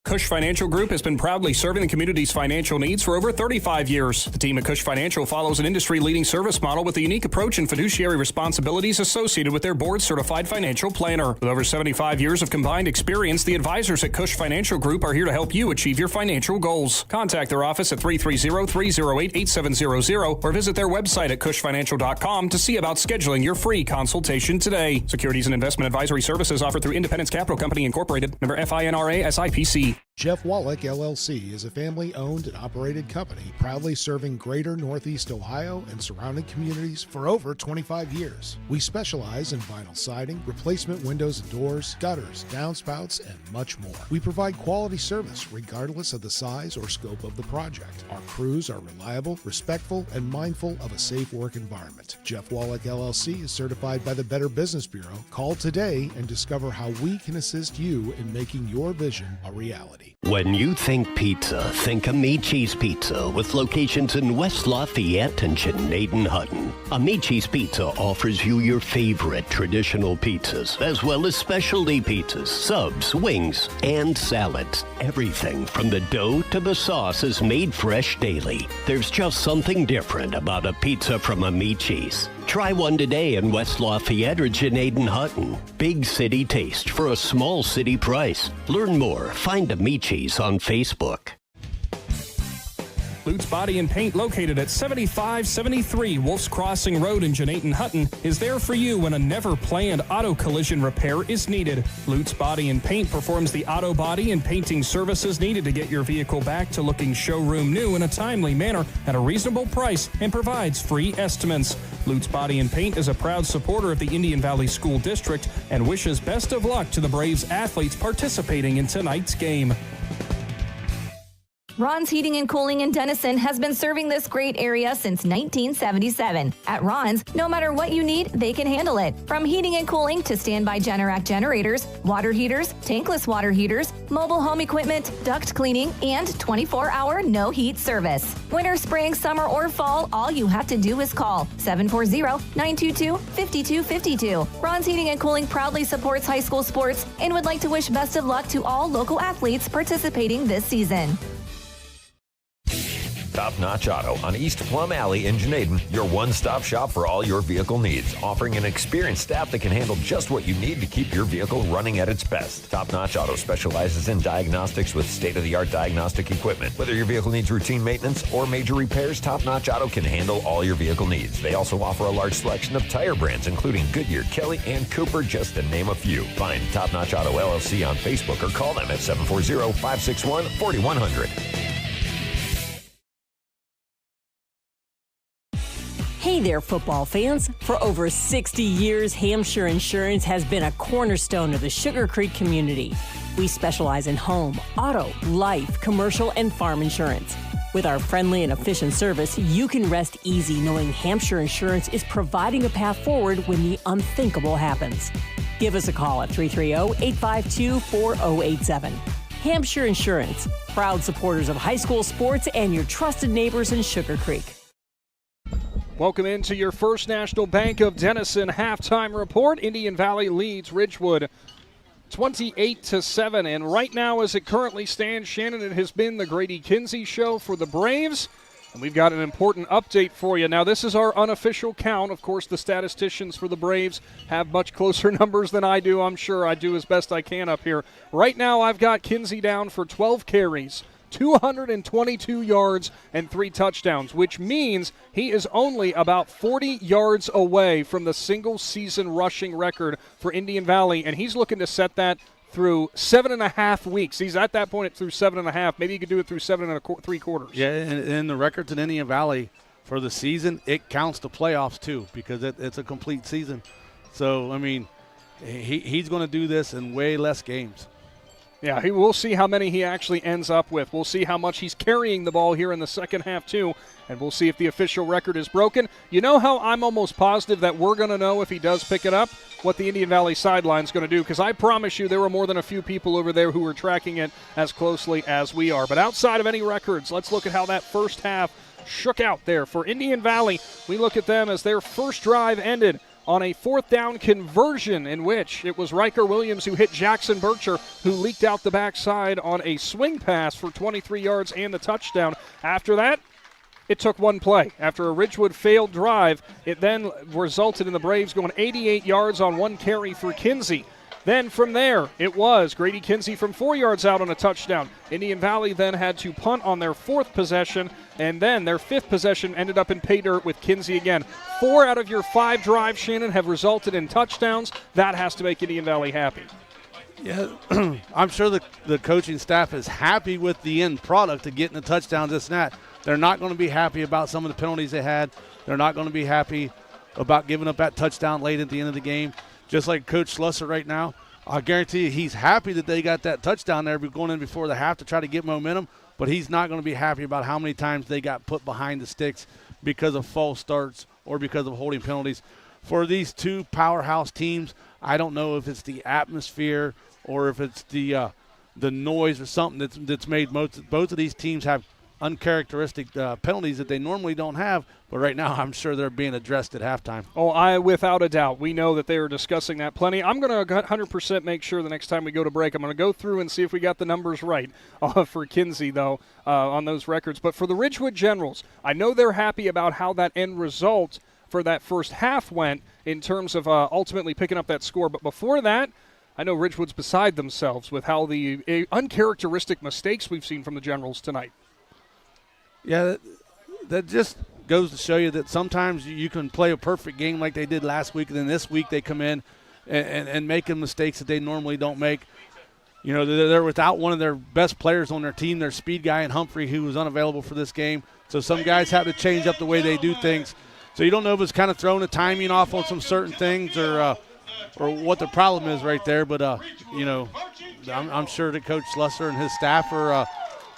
Kush Financial Group has been proudly serving the community's financial needs for over 35 years. The team at Kush Financial follows an industry-leading service model with a unique approach and fiduciary responsibilities associated with their board-certified financial planner. With over 75 years of combined experience, the advisors at Kush Financial Group are here to help you achieve your financial goals. Contact their office at 330-308-8700 or visit their website at cushfinancial.com to see about scheduling your free consultation today. Securities and investment advisory services offered through Independence Capital Company Incorporated, member FINRA SIPC. Jeff Wallach, LLC, is a family-owned and operated company proudly serving greater Northeast Ohio and surrounding communities for over 25 years. We specialize in vinyl siding, replacement windows and doors, gutters, downspouts, and much more. We provide quality service regardless of the size or scope of the project. Our crews are reliable, respectful, and mindful of a safe work environment. Jeff Wallach, LLC is certified by the Better Business Bureau. Call today and discover how we can assist you in making your vision a reality. When you think pizza, think Amici's Pizza with locations in West Lafayette and Hutton. Amici's Pizza offers you your favorite traditional pizzas, as well as specialty pizzas, subs, wings, and salads. Everything from the dough to the sauce is made fresh daily. There's just something different about a pizza from Amici's. Try one today in West Lafayette or Hutton. Big city taste for a small city price. Learn more. Find Amici's on Facebook. Lutz Body and Paint, located at 7573 Wolf's Crossing Road in Hutton, is there for you when a never-planned auto collision repair is needed. Lutz Body and Paint performs the auto body and painting services needed to get your vehicle back to looking showroom new in a timely manner at a reasonable price and provides free estimates. Lutz Body and Paint is a proud supporter of the Indian Valley School District and wishes best of luck to the Braves athletes participating in tonight's game. Ron's Heating and Cooling in Denison has been serving this great area since 1977. At Ron's, no matter what you need, they can handle it. From heating and cooling to standby Generac generators, water heaters, tankless water heaters, mobile home equipment, duct cleaning, and 24-hour no-heat service. Winter, spring, summer, or fall, all you have to do is call 740-922-5252. Ron's Heating and Cooling proudly supports high school sports and would like to wish best of luck to all local athletes participating this season. Top Notch Auto on East Plum Alley in Janaden, your one-stop shop for all your vehicle needs, offering an experienced staff that can handle just what you need to keep your vehicle running at its best. Top Notch Auto specializes in diagnostics with state-of-the-art diagnostic equipment. Whether your vehicle needs routine maintenance or major repairs, Top Notch Auto can handle all your vehicle needs. They also offer a large selection of tire brands, including Goodyear, Kelly, and Cooper, just to name a few. Find Top Notch Auto LLC on Facebook or call them at 740-561-4100. Hey there, football fans. For over 60 years, Hampshire Insurance has been a cornerstone of the Sugar Creek community. We specialize in home, auto, life, commercial, and farm insurance. With our friendly and efficient service, you can rest easy knowing Hampshire Insurance is providing a path forward when the unthinkable happens. Give us a call at 330-852-4087. Hampshire Insurance, proud supporters of high school sports and your trusted neighbors in Sugar Creek. Welcome into your First National Bank of Denison halftime report. Indian Valley leads Ridgewood 28-7. And right now, as it currently stands, Shannon, it has been the Grady Kinsey show for the Braves. And we've got an important update for you. Now, this is our unofficial count. Of course, the statisticians for the Braves have much closer numbers than I do. I'm sure I do as best I can up here. Right now, I've got Kinsey down for 12 carries, 222 yards, and 3 touchdowns, which means he is only about 40 yards away from the single-season rushing record for Indian Valley, and he's looking to set that through 7.5 weeks. He's at that point through 7.5. Maybe he could do it through 7 3/4. Yeah, and the records in Indian Valley for the season, it counts the playoffs too, because it's a complete season. So, I mean, he's going to do this in way less games. Yeah, we'll see how many he actually ends up with. We'll see how much he's carrying the ball here in the second half, too, and we'll see if the official record is broken. You know how I'm almost positive that we're going to know if he does pick it up? What the Indian Valley sideline's going to do, because I promise you there were more than a few people over there who were tracking it as closely as we are. But outside of any records, let's look at how that first half shook out there. For Indian Valley, we look at them as their first drive ended on a 4th down conversion in which it was Riker Williams who hit Jackson Bircher, who leaked out the backside on a swing pass for 23 yards and the touchdown. After that, it took one play. After a Ridgewood failed drive, it then resulted in the Braves going 88 yards on one carry for Kinsey. Then from there, it was Grady Kinsey from 4 yards out on a touchdown. Indian Valley then had to punt on their 4th possession, and then their 5th possession ended up in pay dirt with Kinsey again. 4 out of your 5 drives, Shannon, have resulted in touchdowns. That has to make Indian Valley happy. Yeah, I'm sure the coaching staff is happy with the end product of getting the touchdowns, this and that. They're not going to be happy about some of the penalties they had. They're not going to be happy about giving up that touchdown late at the end of the game. Just like Coach Slusser right now, I guarantee you he's happy that they got that touchdown there going in before the half to try to get momentum, but he's not going to be happy about how many times they got put behind the sticks because of false starts or because of holding penalties. For these two powerhouse teams, I don't know if it's the atmosphere or if it's the noise or something that's made both of these teams have uncharacteristic penalties that they normally don't have, but right now I'm sure they're being addressed at halftime. Oh, without a doubt. We know that they are discussing that plenty. I'm going to 100% make sure the next time we go to break, I'm going to go through and see if we got the numbers right for Kinsey, though, on those records. But for the Ridgewood Generals, I know they're happy about how that end result for that first half went in terms of ultimately picking up that score. But before that, I know Ridgewood's beside themselves with how the uncharacteristic mistakes we've seen from the Generals tonight. Yeah, that just goes to show you that sometimes you can play a perfect game like they did last week, and then this week they come in and making mistakes that they normally don't make. You know, they're without one of their best players on their team, their speed guy in Humphrey, who was unavailable for this game. So some guys have to change up the way they do things. So you don't know if it's kind of throwing the timing off on some certain things or what the problem is right there. But, you know, I'm sure that Coach Slusser and his staff are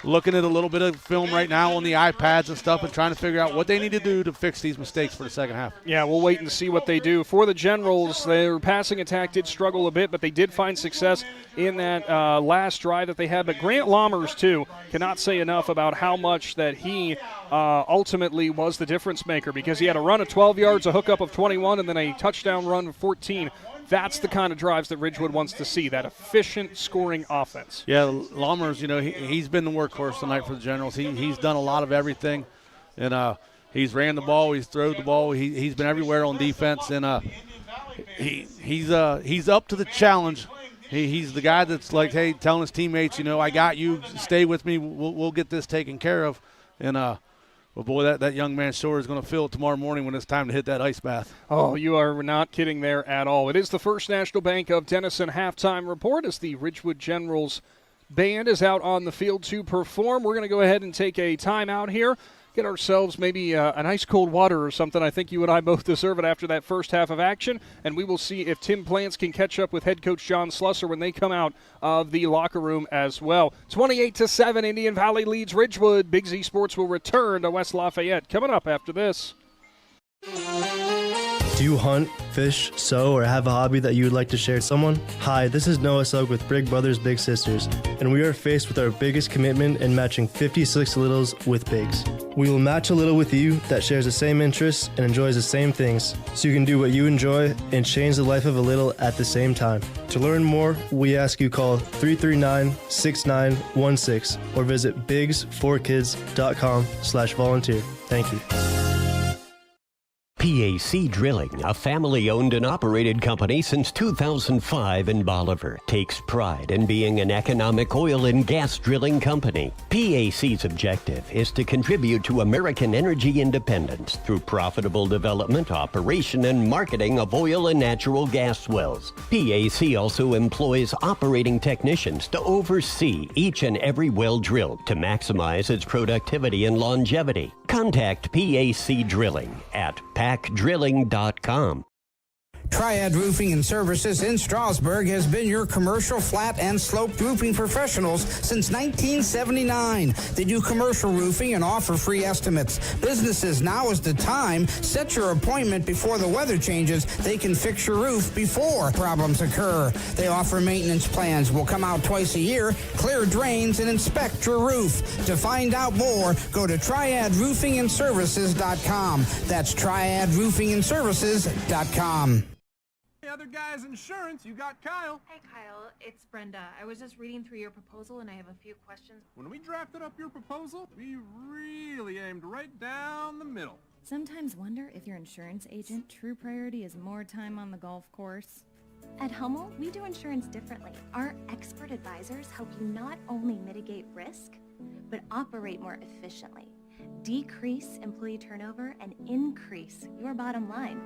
looking at a little bit of film right now on the iPads and stuff and trying to figure out what they need to do to fix these mistakes for the second half. Yeah, we'll wait and see what they do. For the Generals, their passing attack did struggle a bit, but they did find success in that last drive that they had. But Grant Lammers, too, cannot say enough about how much that he ultimately was the difference maker, because he had a run of 12 yards, a hookup of 21, and then a touchdown run of 14. That's the kind of drives that Ridgewood wants to see, that efficient scoring offense. Yeah, Lammers, you know, he's been the workhorse tonight for the Generals. He's done a lot of everything, and he's ran the ball, he's thrown the ball, he's been everywhere on defense, and he's up to the challenge. He's the guy that's like, hey, telling his teammates, you know, I got you, stay with me, we'll get this taken care of, and well, boy, that young man sure is going to feel it tomorrow morning when it's time to hit that ice bath. Oh, you are not kidding there at all. It is the First National Bank of Denison halftime report as the Ridgewood Generals band is out on the field to perform. We're going to go ahead and take a timeout here. Get ourselves maybe an ice cold water or something. I think you and I both deserve it after that first half of action. And we will see if Tim Plants can catch up with head coach John Slusser when they come out of the locker room as well. 28-7, Indian Valley leads Ridgewood. Big Z Sports will return to West Lafayette coming up after this. Do you hunt, fish, sew, or have a hobby that you would like to share with someone? Hi, this is Noah Sugg with Big Brothers Big Sisters, and we are faced with our biggest commitment in matching 56 littles with bigs. We will match a little with you that shares the same interests and enjoys the same things, so you can do what you enjoy and change the life of a little at the same time. To learn more, we ask you call 339-6916 or visit bigs4kids.com/volunteer. Thank you. PAC Drilling, a family-owned and operated company since 2005 in Bolivar, takes pride in being an economic oil and gas drilling company. PAC's objective is to contribute to American energy independence through profitable development, operation, and marketing of oil and natural gas wells. PAC also employs operating technicians to oversee each and every well drilled to maximize its productivity and longevity. Contact PAC Drilling at pacdrilling.com. Triad Roofing and Services in Strasburg has been your commercial flat and sloped roofing professionals since 1979. They do commercial roofing and offer free estimates. Businesses, now is the time. Set your appointment before the weather changes. They can fix your roof before problems occur. They offer maintenance plans. Will come out twice a year, clear drains, and inspect your roof. To find out more, go to triadroofingandservices.com. That's triadroofingandservices.com. Other guys insurance, you got Kyle. Hey Kyle, it's Brenda. I was just reading through your proposal and I have a few questions. When we drafted up your proposal, we really aimed right down the middle. Sometimes wonder if your insurance agent true priority is more time on the golf course. At Hummel, we do insurance differently. Our expert advisors help you not only mitigate risk, but operate more efficiently, decrease employee turnover, and increase your bottom line.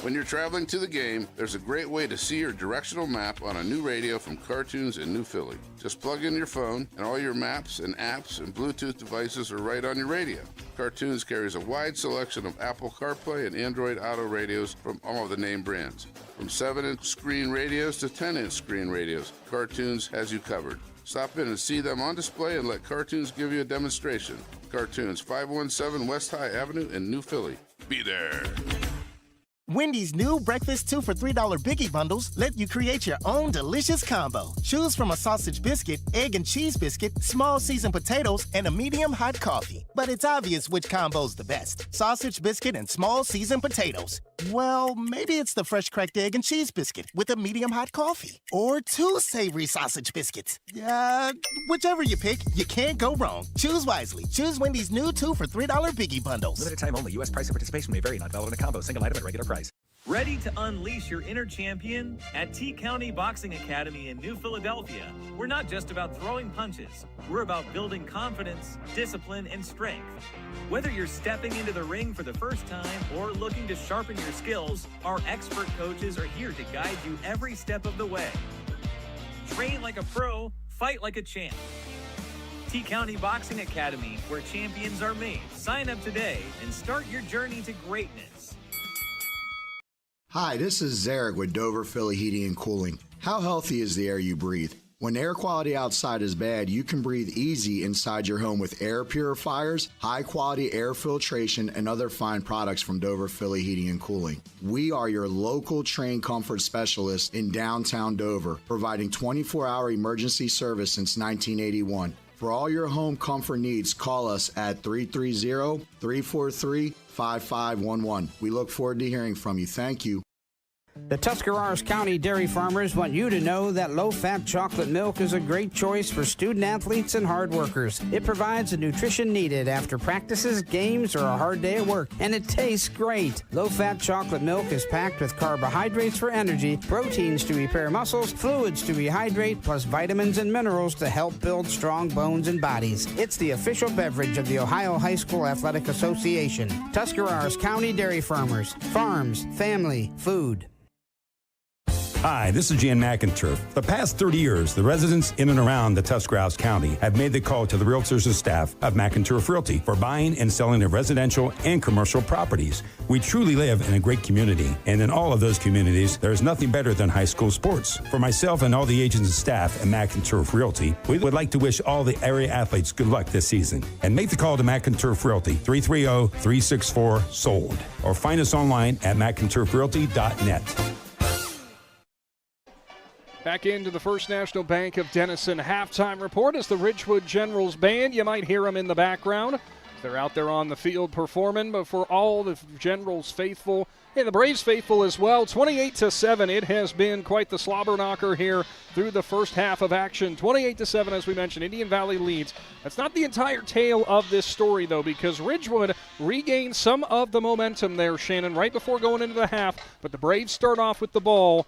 When you're traveling to the game, there's a great way to see your directional map on a new radio from Cartoons in New Philly. Just plug in your phone, and all your maps and apps and Bluetooth devices are right on your radio. Cartoons carries a wide selection of Apple CarPlay and Android Auto radios from all of the name brands. From 7-inch screen radios to 10-inch screen radios, Cartoons has you covered. Stop in and see them on display and let Cartoons give you a demonstration. Cartoons, 517 West High Avenue in New Philly. Be there. Wendy's new breakfast 2 for $3 Biggie Bundles let you create your own delicious combo. Choose from a sausage biscuit, egg and cheese biscuit, small seasoned potatoes, and a medium hot coffee. But it's obvious which combo's the best. Sausage biscuit and small seasoned potatoes. Well, maybe it's the fresh cracked egg and cheese biscuit with a medium hot coffee. Or 2 savory sausage biscuits. Whichever you pick, you can't go wrong. Choose wisely. Choose Wendy's new 2 for $3 Biggie Bundles. Limited time only. U.S. price and participation may vary. Not valid in a combo. Single item at regular price. Ready to unleash your inner champion? At T County Boxing Academy in New Philadelphia, we're not just about throwing punches. We're about building confidence, discipline, and strength. Whether you're stepping into the ring for the first time or looking to sharpen your skills, our expert coaches are here to guide you every step of the way. Train like a pro, fight like a champ. T County Boxing Academy, where champions are made. Sign up today and start your journey to greatness. Hi, this is Zarek with Dover Philly Heating and Cooling. How healthy is the air you breathe? When air quality outside is bad, you can breathe easy inside your home with air purifiers, high-quality air filtration, and other fine products from Dover Philly Heating and Cooling. We are your local trained comfort specialists in downtown Dover, providing 24-hour emergency service since 1981. For all your home comfort needs, call us at 330-343-5511. We look forward to hearing from you. Thank you. The Tuscarawas County dairy farmers want you to know that low-fat chocolate milk is a great choice for student athletes and hard workers. It provides the nutrition needed after practices, games, or a hard day at work, and it tastes great. Low-fat chocolate milk is packed with carbohydrates for energy, proteins to repair muscles, fluids to rehydrate, plus vitamins and minerals to help build strong bones and bodies. It's the official beverage of the Ohio High School Athletic Association. Tuscarawas County Dairy Farmers. Farms, family, food. Hi, this is Jan McInturf. The past 30 years, the residents in and around the Tuscarawas County have made the call to the realtors and staff of McInturf Realty for buying and selling of residential and commercial properties. We truly live in a great community, and in all of those communities, there is nothing better than high school sports. For myself and all the agents and staff at McInturf Realty, we would like to wish all the area athletes good luck this season. And make the call to McInturf Realty, 330-364-SOLD, or find us online at McInturfRealty.net. Back into the First National Bank of Denison halftime report as the Ridgewood Generals Band. You might hear them in the background. They're out there on the field performing, but for all the Generals faithful and the Braves faithful as well, 28-7, it has been quite the slobber knocker here through the first half of action. 28-7, as we mentioned, Indian Valley leads. That's not the entire tale of this story, though, because Ridgewood regained some of the momentum there, Shannon, right before going into the half, but the Braves start off with the ball.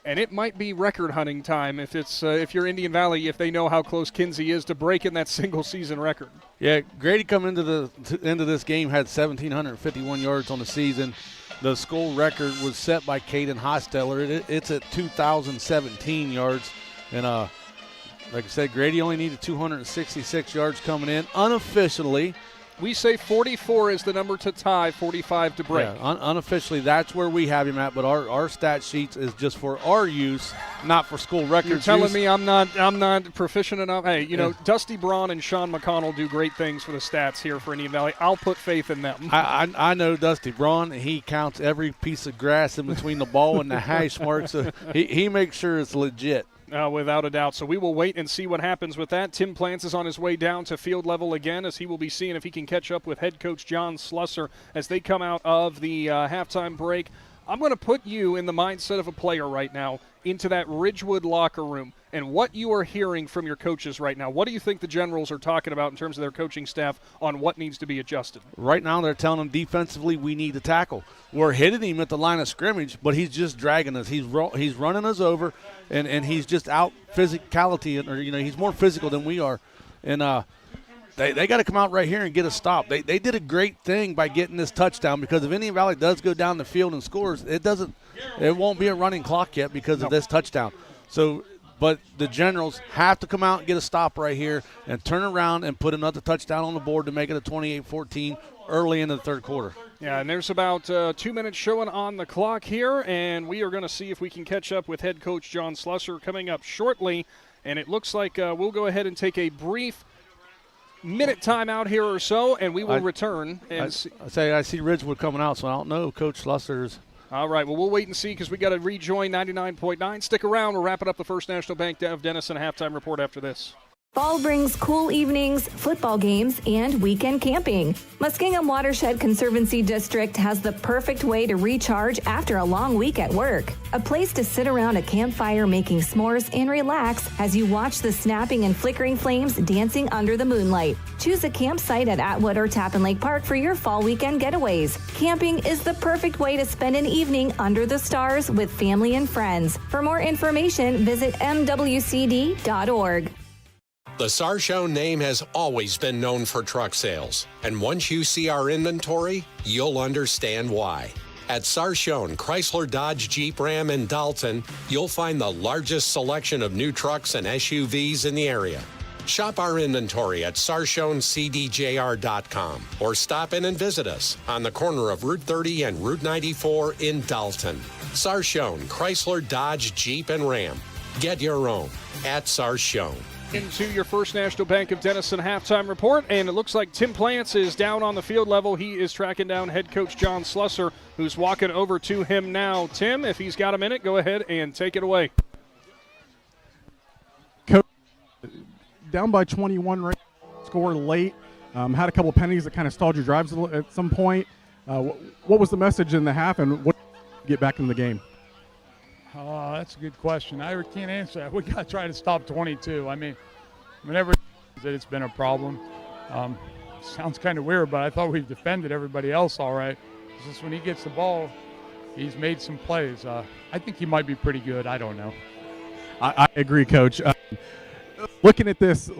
And it might be record hunting time if you're Indian Valley, if they know how close Kinsey is to breaking that single season record. Yeah, Grady coming into this game had 1,751 yards on the season. The school record was set by Caden Hosteller. It's at 2,017 yards. And like I said, Grady only needed 266 yards coming in unofficially. We say 44 is the number to tie, 45 to break. Yeah, unofficially, that's where we have him at. But our stat sheets is just for our use, not for school records. You're telling me I'm not proficient enough? Hey, you know, Dusty Braun and Sean McConnell do great things for the stats here for Indian Valley. I'll put faith in them. I know Dusty Braun. He counts every piece of grass in between the ball and the hash marks. So he makes sure it's legit. Without a doubt. So we will wait and see what happens with that. Tim Plants is on his way down to field level again, as he will be seeing if he can catch up with head coach John Slusser as they come out of the halftime break. I'm going to put you in the mindset of a player right now into that Ridgewood locker room and what you are hearing from your coaches right now. What do you think the Generals are talking about in terms of their coaching staff on what needs to be adjusted? Right now they're telling them defensively we need to tackle. We're hitting him at the line of scrimmage, but he's just dragging us. He's running us over, and he's just out physicality, or he's more physical than we are. And they got to come out right here and get a stop. They did a great thing by getting this touchdown, because if Indian Valley does go down the field and scores, it won't be a running clock yet because of this touchdown. So, but the Generals have to come out and get a stop right here and turn around and put another touchdown on the board to make it a 28-14 early into the third quarter. Yeah, and there's about 2 minutes showing on the clock here, and we are going to see if we can catch up with head coach John Slusser coming up shortly. And it looks like we'll go ahead and take a brief minute time out here or so, and we will return. And I see Ridgewood coming out, so I don't know Coach Slusser's. All right, well, we'll wait and see, because we got to rejoin 99.9. Stick around. We're wrapping up the First National Bank of Denison halftime report after this. Fall brings cool evenings, football games, and weekend camping. Muskingum Watershed Conservancy District has the perfect way to recharge after a long week at work. A place to sit around a campfire making s'mores and relax as you watch the snapping and flickering flames dancing under the moonlight. Choose a campsite at Atwood or Tappan Lake Park for your fall weekend getaways. Camping is the perfect way to spend an evening under the stars with family and friends. For more information, visit mwcd.org. The Saron name has always been known for truck sales, and once you see our inventory, you'll understand why. At Saron Chrysler, Dodge, Jeep, Ram, and Dalton, you'll find the largest selection of new trucks and SUVs in the area. Shop our inventory at saroncdjr.com or stop in and visit us on the corner of Route 30 and Route 94 in Dalton. Saron Chrysler, Dodge, Jeep, and Ram. Get your own at Saron. Into your First National Bank of Denison halftime report, and it looks like Tim Plants is down on the field level. He is tracking down head coach John Slusser, who's walking over to him now. Tim, if he's got a minute, go ahead and take it away. Coach, down by 21, right? Scored late. Had a couple of penalties that kind of stalled your drives at some point. What was the message in the half, and what get back in the game? That's a good question. I can't answer that. We got to try to stop 22. I mean, whenever it's been a problem. Sounds kind of weird, but I thought we defended everybody else all right. It's just when he gets the ball, he's made some plays. I think he might be pretty good. I don't know. I agree, Coach. Looking at this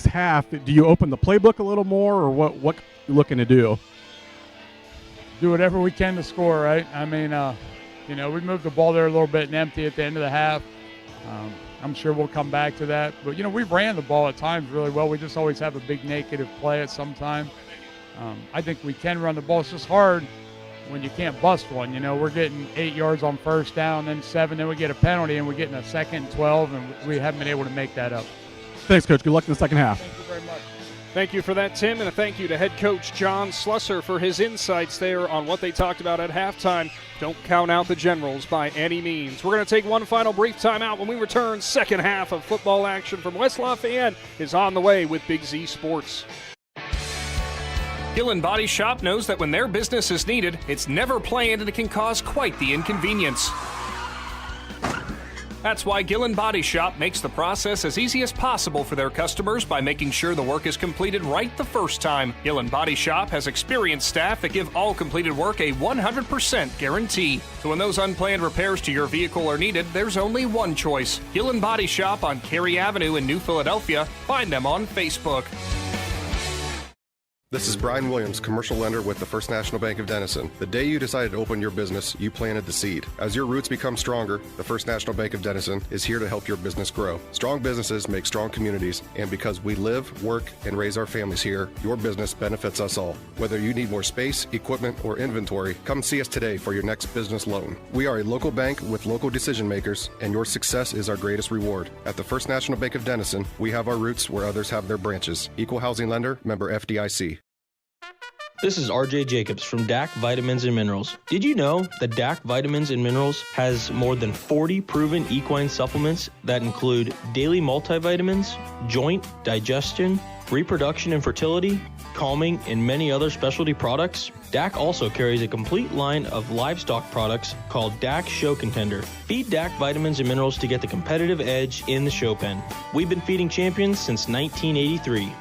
half, do you open the playbook a little more, or what are you looking to do? Do whatever we can to score, right? I mean, we moved the ball there a little bit and empty at the end of the half. I'm sure we'll come back to that. But, we ran the ball at times really well. We just always have a big negative play at some time. I think we can run the ball. It's just hard when you can't bust one. We're getting 8 yards on first down, then 7, then we get a penalty, and we're getting a second and 12, and we haven't been able to make that up. Thanks, Coach. Good luck in the second half. Thank you very much. Thank you for that, Tim, and a thank you to head coach John Slusser for his insights there on what they talked about at halftime. Don't count out the Generals by any means. We're going to take one final brief timeout. When we return, second half of football action from West Lafayette is on the way with Big Z Sports. Gillan Body Shop knows that when their business is needed, it's never planned and it can cause quite the inconvenience. That's why Gillan Body Shop makes the process as easy as possible for their customers by making sure the work is completed right the first time. Gillan Body Shop has experienced staff that give all completed work a 100% guarantee. So when those unplanned repairs to your vehicle are needed, there's only one choice. Gillan Body Shop on Cary Avenue in New Philadelphia. Find them on Facebook. This is Brian Williams, commercial lender with the First National Bank of Denison. The day you decided to open your business, you planted the seed. As your roots become stronger, the First National Bank of Denison is here to help your business grow. Strong businesses make strong communities, and because we live, work, and raise our families here, your business benefits us all. Whether you need more space, equipment, or inventory, come see us today for your next business loan. We are a local bank with local decision makers, and your success is our greatest reward. At the First National Bank of Denison, we have our roots where others have their branches. Equal housing lender, member FDIC. This is RJ Jacobs from DAC Vitamins and Minerals. Did you know that DAC Vitamins and Minerals has more than 40 proven equine supplements that include daily multivitamins, joint, digestion, reproduction and fertility, calming, and many other specialty products? DAC also carries a complete line of livestock products called DAC Show Contender. Feed DAC Vitamins and Minerals to get the competitive edge in the show pen. We've been feeding champions since 1983.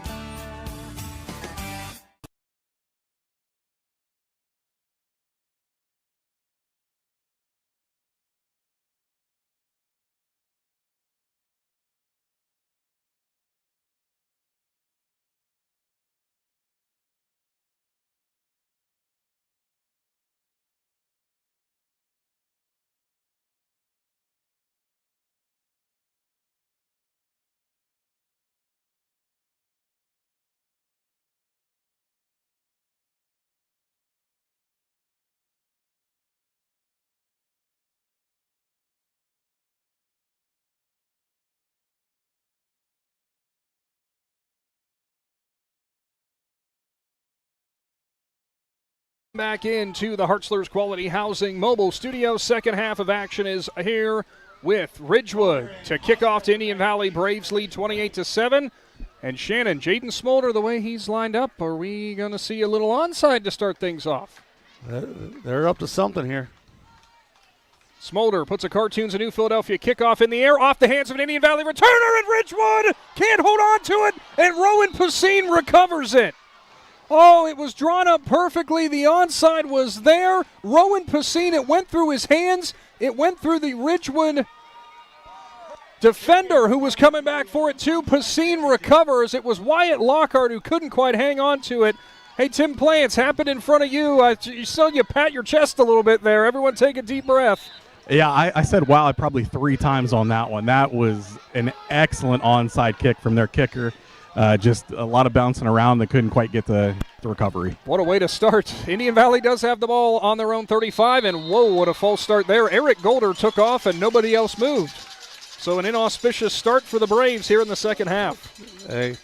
Back into the Hartzler's Quality Housing Mobile Studio. Second half of action is here with Ridgewood to kick off to Indian Valley. Braves lead 28-7. And Shannon, Jaden Smolder, the way he's lined up, are we going to see a little onside to start things off? They're up to something here. Smolder puts a Cartoons of New Philadelphia kickoff in the air, off the hands of an Indian Valley returner, and Ridgewood can't hold on to it, and Rowan Pasine recovers it. Oh, it was drawn up perfectly. The onside was there. Rowan Pasine, it went through his hands. It went through the Ridgewood defender who was coming back for it too. Pasine recovers. It was Wyatt Lockhart who couldn't quite hang on to it. Hey, Tim Plants, happened in front of you. You saw you pat your chest a little bit there. Everyone take a deep breath. Yeah, I said wow probably 3 times on that one. That was an excellent onside kick from their kicker. Just a lot of bouncing around. They couldn't quite get the recovery. What a way to start. Indian Valley does have the ball on their own 35, and whoa, what a false start there. Eric Golder took off, and nobody else moved. So an inauspicious start for the Braves here in the second half. Hey,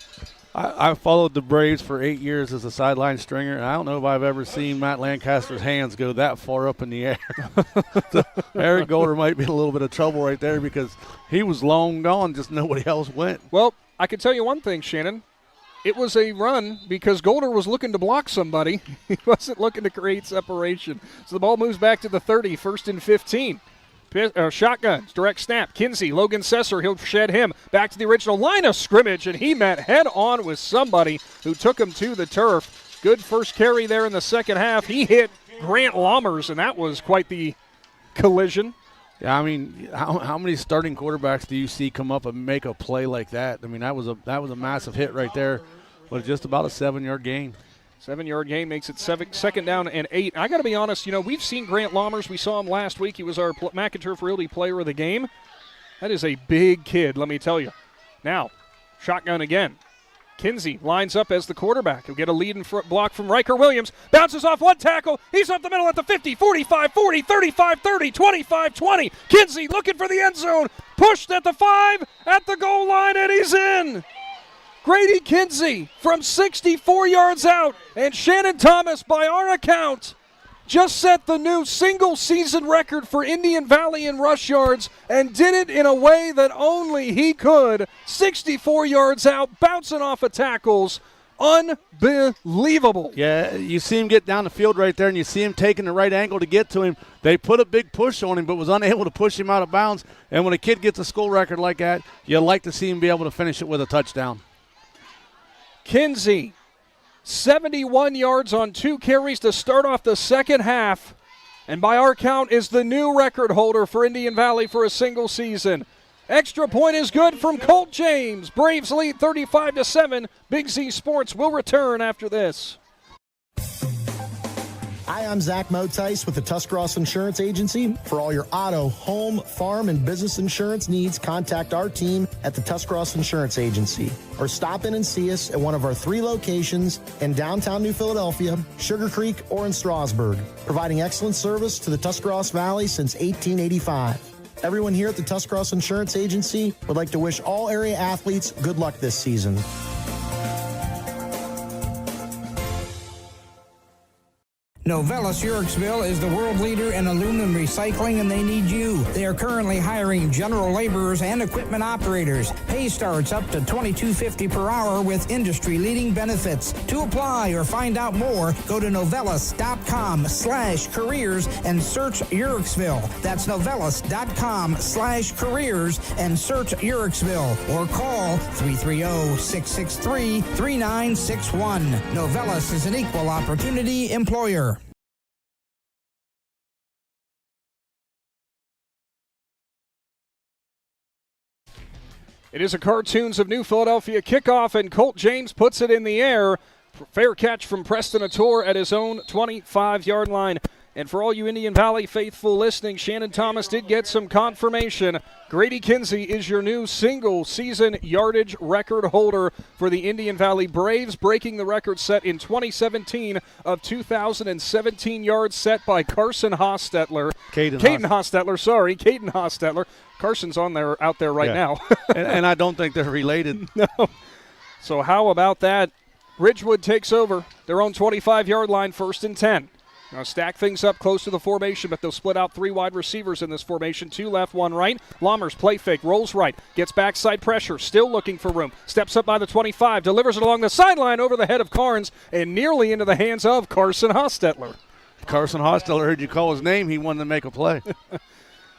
I followed the Braves for 8 years as a sideline stringer, and I don't know if I've ever seen Matt Lancaster's hands go that far up in the air. So Eric Golder might be in a little bit of trouble right there because he was long gone, just nobody else went. Well, I can tell you one thing, Shannon. It was a run because Golder was looking to block somebody. He wasn't looking to create separation. So the ball moves back to the 30, 1st and 15. Shotguns, direct snap. Kinsey, Logan Sesser, he'll shed him. Back to the original line of scrimmage, and he met head-on with somebody who took him to the turf. Good first carry there in the second half. He hit Grant Lammers, and that was quite the collision. Yeah, I mean, how many starting quarterbacks do you see come up and make a play like that? I mean, that was a massive hit right there, but just about a 7-yard gain. 7-yard gain makes it 2nd down and 8. I got to be honest, we've seen Grant Lammers. We saw him last week. He was our McInturf Realty Player of the Game. That is a big kid, let me tell you. Now, shotgun again. Kinsey lines up as the quarterback. He'll get a lead in front block from Riker Williams. Bounces off one tackle. He's up the middle at the 50, 45, 40, 35, 30, 25, 20. Kinsey looking for the end zone. Pushed at the 5, at the goal line, and he's in. Grady Kinsey from 64 yards out. And Shannon Thomas, by our account, just set the new single-season record for Indian Valley in rush yards and did it in a way that only he could. 64 yards out, bouncing off of tackles. Unbelievable. Yeah, you see him get down the field right there, and you see him taking the right angle to get to him. They put a big push on him, but was unable to push him out of bounds. And when a kid gets a school record like that, you like to see him be able to finish it with a touchdown. Kinsey, 71 yards on 2 carries to start off the second half. And by our count is the new record holder for Indian Valley for a single season. Extra point is good from Colt James. Braves lead 35-7. Big Z Sports will return after this. Hi, I'm Zach Motice with the Tuscarawas Insurance Agency. For all your auto, home, farm, and business insurance needs, contact our team at the Tuscarawas Insurance Agency. Or stop in and see us at one of our 3 locations in downtown New Philadelphia, Sugar Creek, or in Strasburg, providing excellent service to the Tuscarawas Valley since 1885. Everyone here at the Tuscarawas Insurance Agency would like to wish all area athletes good luck this season. Novelis Urixville is the world leader in aluminum recycling, and they need you. They are currently hiring general laborers and equipment operators. Pay starts up to $22.50 per hour with industry-leading benefits. To apply or find out more, go to novelis.com/careers and search Urixville. That's novelis.com/careers and search Urixville, or call 330-663-3961. Novelis is an equal opportunity employer. It is a Cartoons of New Philadelphia kickoff, and Colt James puts it in the air. Fair catch from Preston Attore at his own 25-yard line. And for all you Indian Valley faithful listening, Shannon Thomas did get some confirmation. Grady Kinsey is your new single-season yardage record holder for the Indian Valley Braves, breaking the record set in 2017 of 2,017 yards set by Carson Hostetler. Caden Hostetler. Carson's out there right now. and I don't think they're related. No. So how about that? Ridgewood takes over their own 25-yard line, 1st and 10. Now stack things up close to the formation, but they'll split out 3 wide receivers in this formation, 2 left, 1 right. Lammers play fake, rolls right, gets backside pressure, still looking for room, steps up by the 25, delivers it along the sideline over the head of Carnes and nearly into the hands of Carson Hostetler. Carson Hostetler heard you call his name. He wanted to make a play.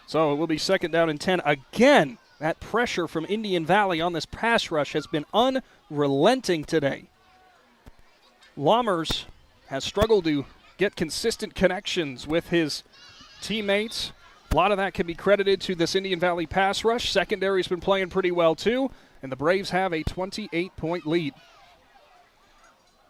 So it will be 2nd down and 10. Again, that pressure from Indian Valley on this pass rush has been unrelenting today. Lammers has struggled to get consistent connections with his teammates. A lot of that can be credited to this Indian Valley pass rush. Secondary's been playing pretty well too, and the Braves have a 28-point lead.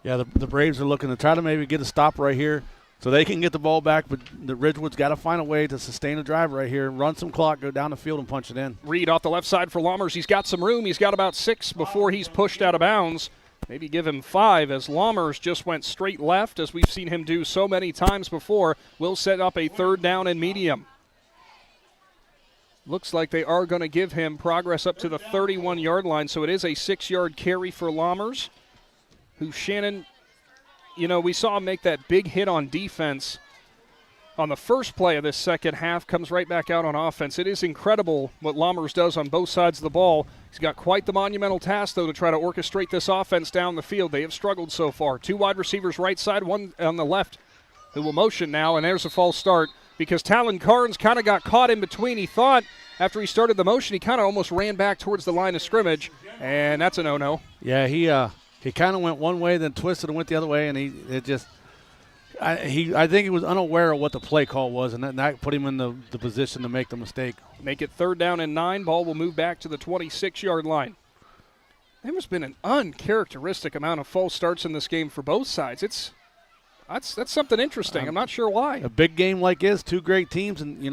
Yeah, the Braves are looking to try to maybe get a stop right here so they can get the ball back, but the Ridgewood's got to find a way to sustain a drive right here, run some clock, go down the field and punch it in. Reed off the left side for Lammers. He's got some room. He's got about 6 before he's pushed out of bounds. Maybe give him 5 as Lammers just went straight left, as we've seen him do so many times before. Will set up a 3rd down and medium. Looks like they are going to give him progress up to the 31-yard line, so it is a 6-yard carry for Lammers, who Shannon, we saw him make that big hit on defense on the first play of this second half, comes right back out on offense. It is incredible what Lammers does on both sides of the ball. He's got quite the monumental task, though, to try to orchestrate this offense down the field. They have struggled so far. 2 wide receivers right side, 1 on the left, who will motion now, and there's a false start because Talon Carnes kind of got caught in between. He thought after he started the motion, he kind of almost ran back towards the line of scrimmage, and that's a no-no. Yeah, he kind of went one way, then twisted and went the other way, and I think he was unaware of what the play call was, and that put him in the position to make the mistake. Make it 3rd down and 9. Ball will move back to the 26-yard line. There has been an uncharacteristic amount of false starts in this game for both sides. That's something interesting. I'm not sure why. A big game like this, 2 great teams, and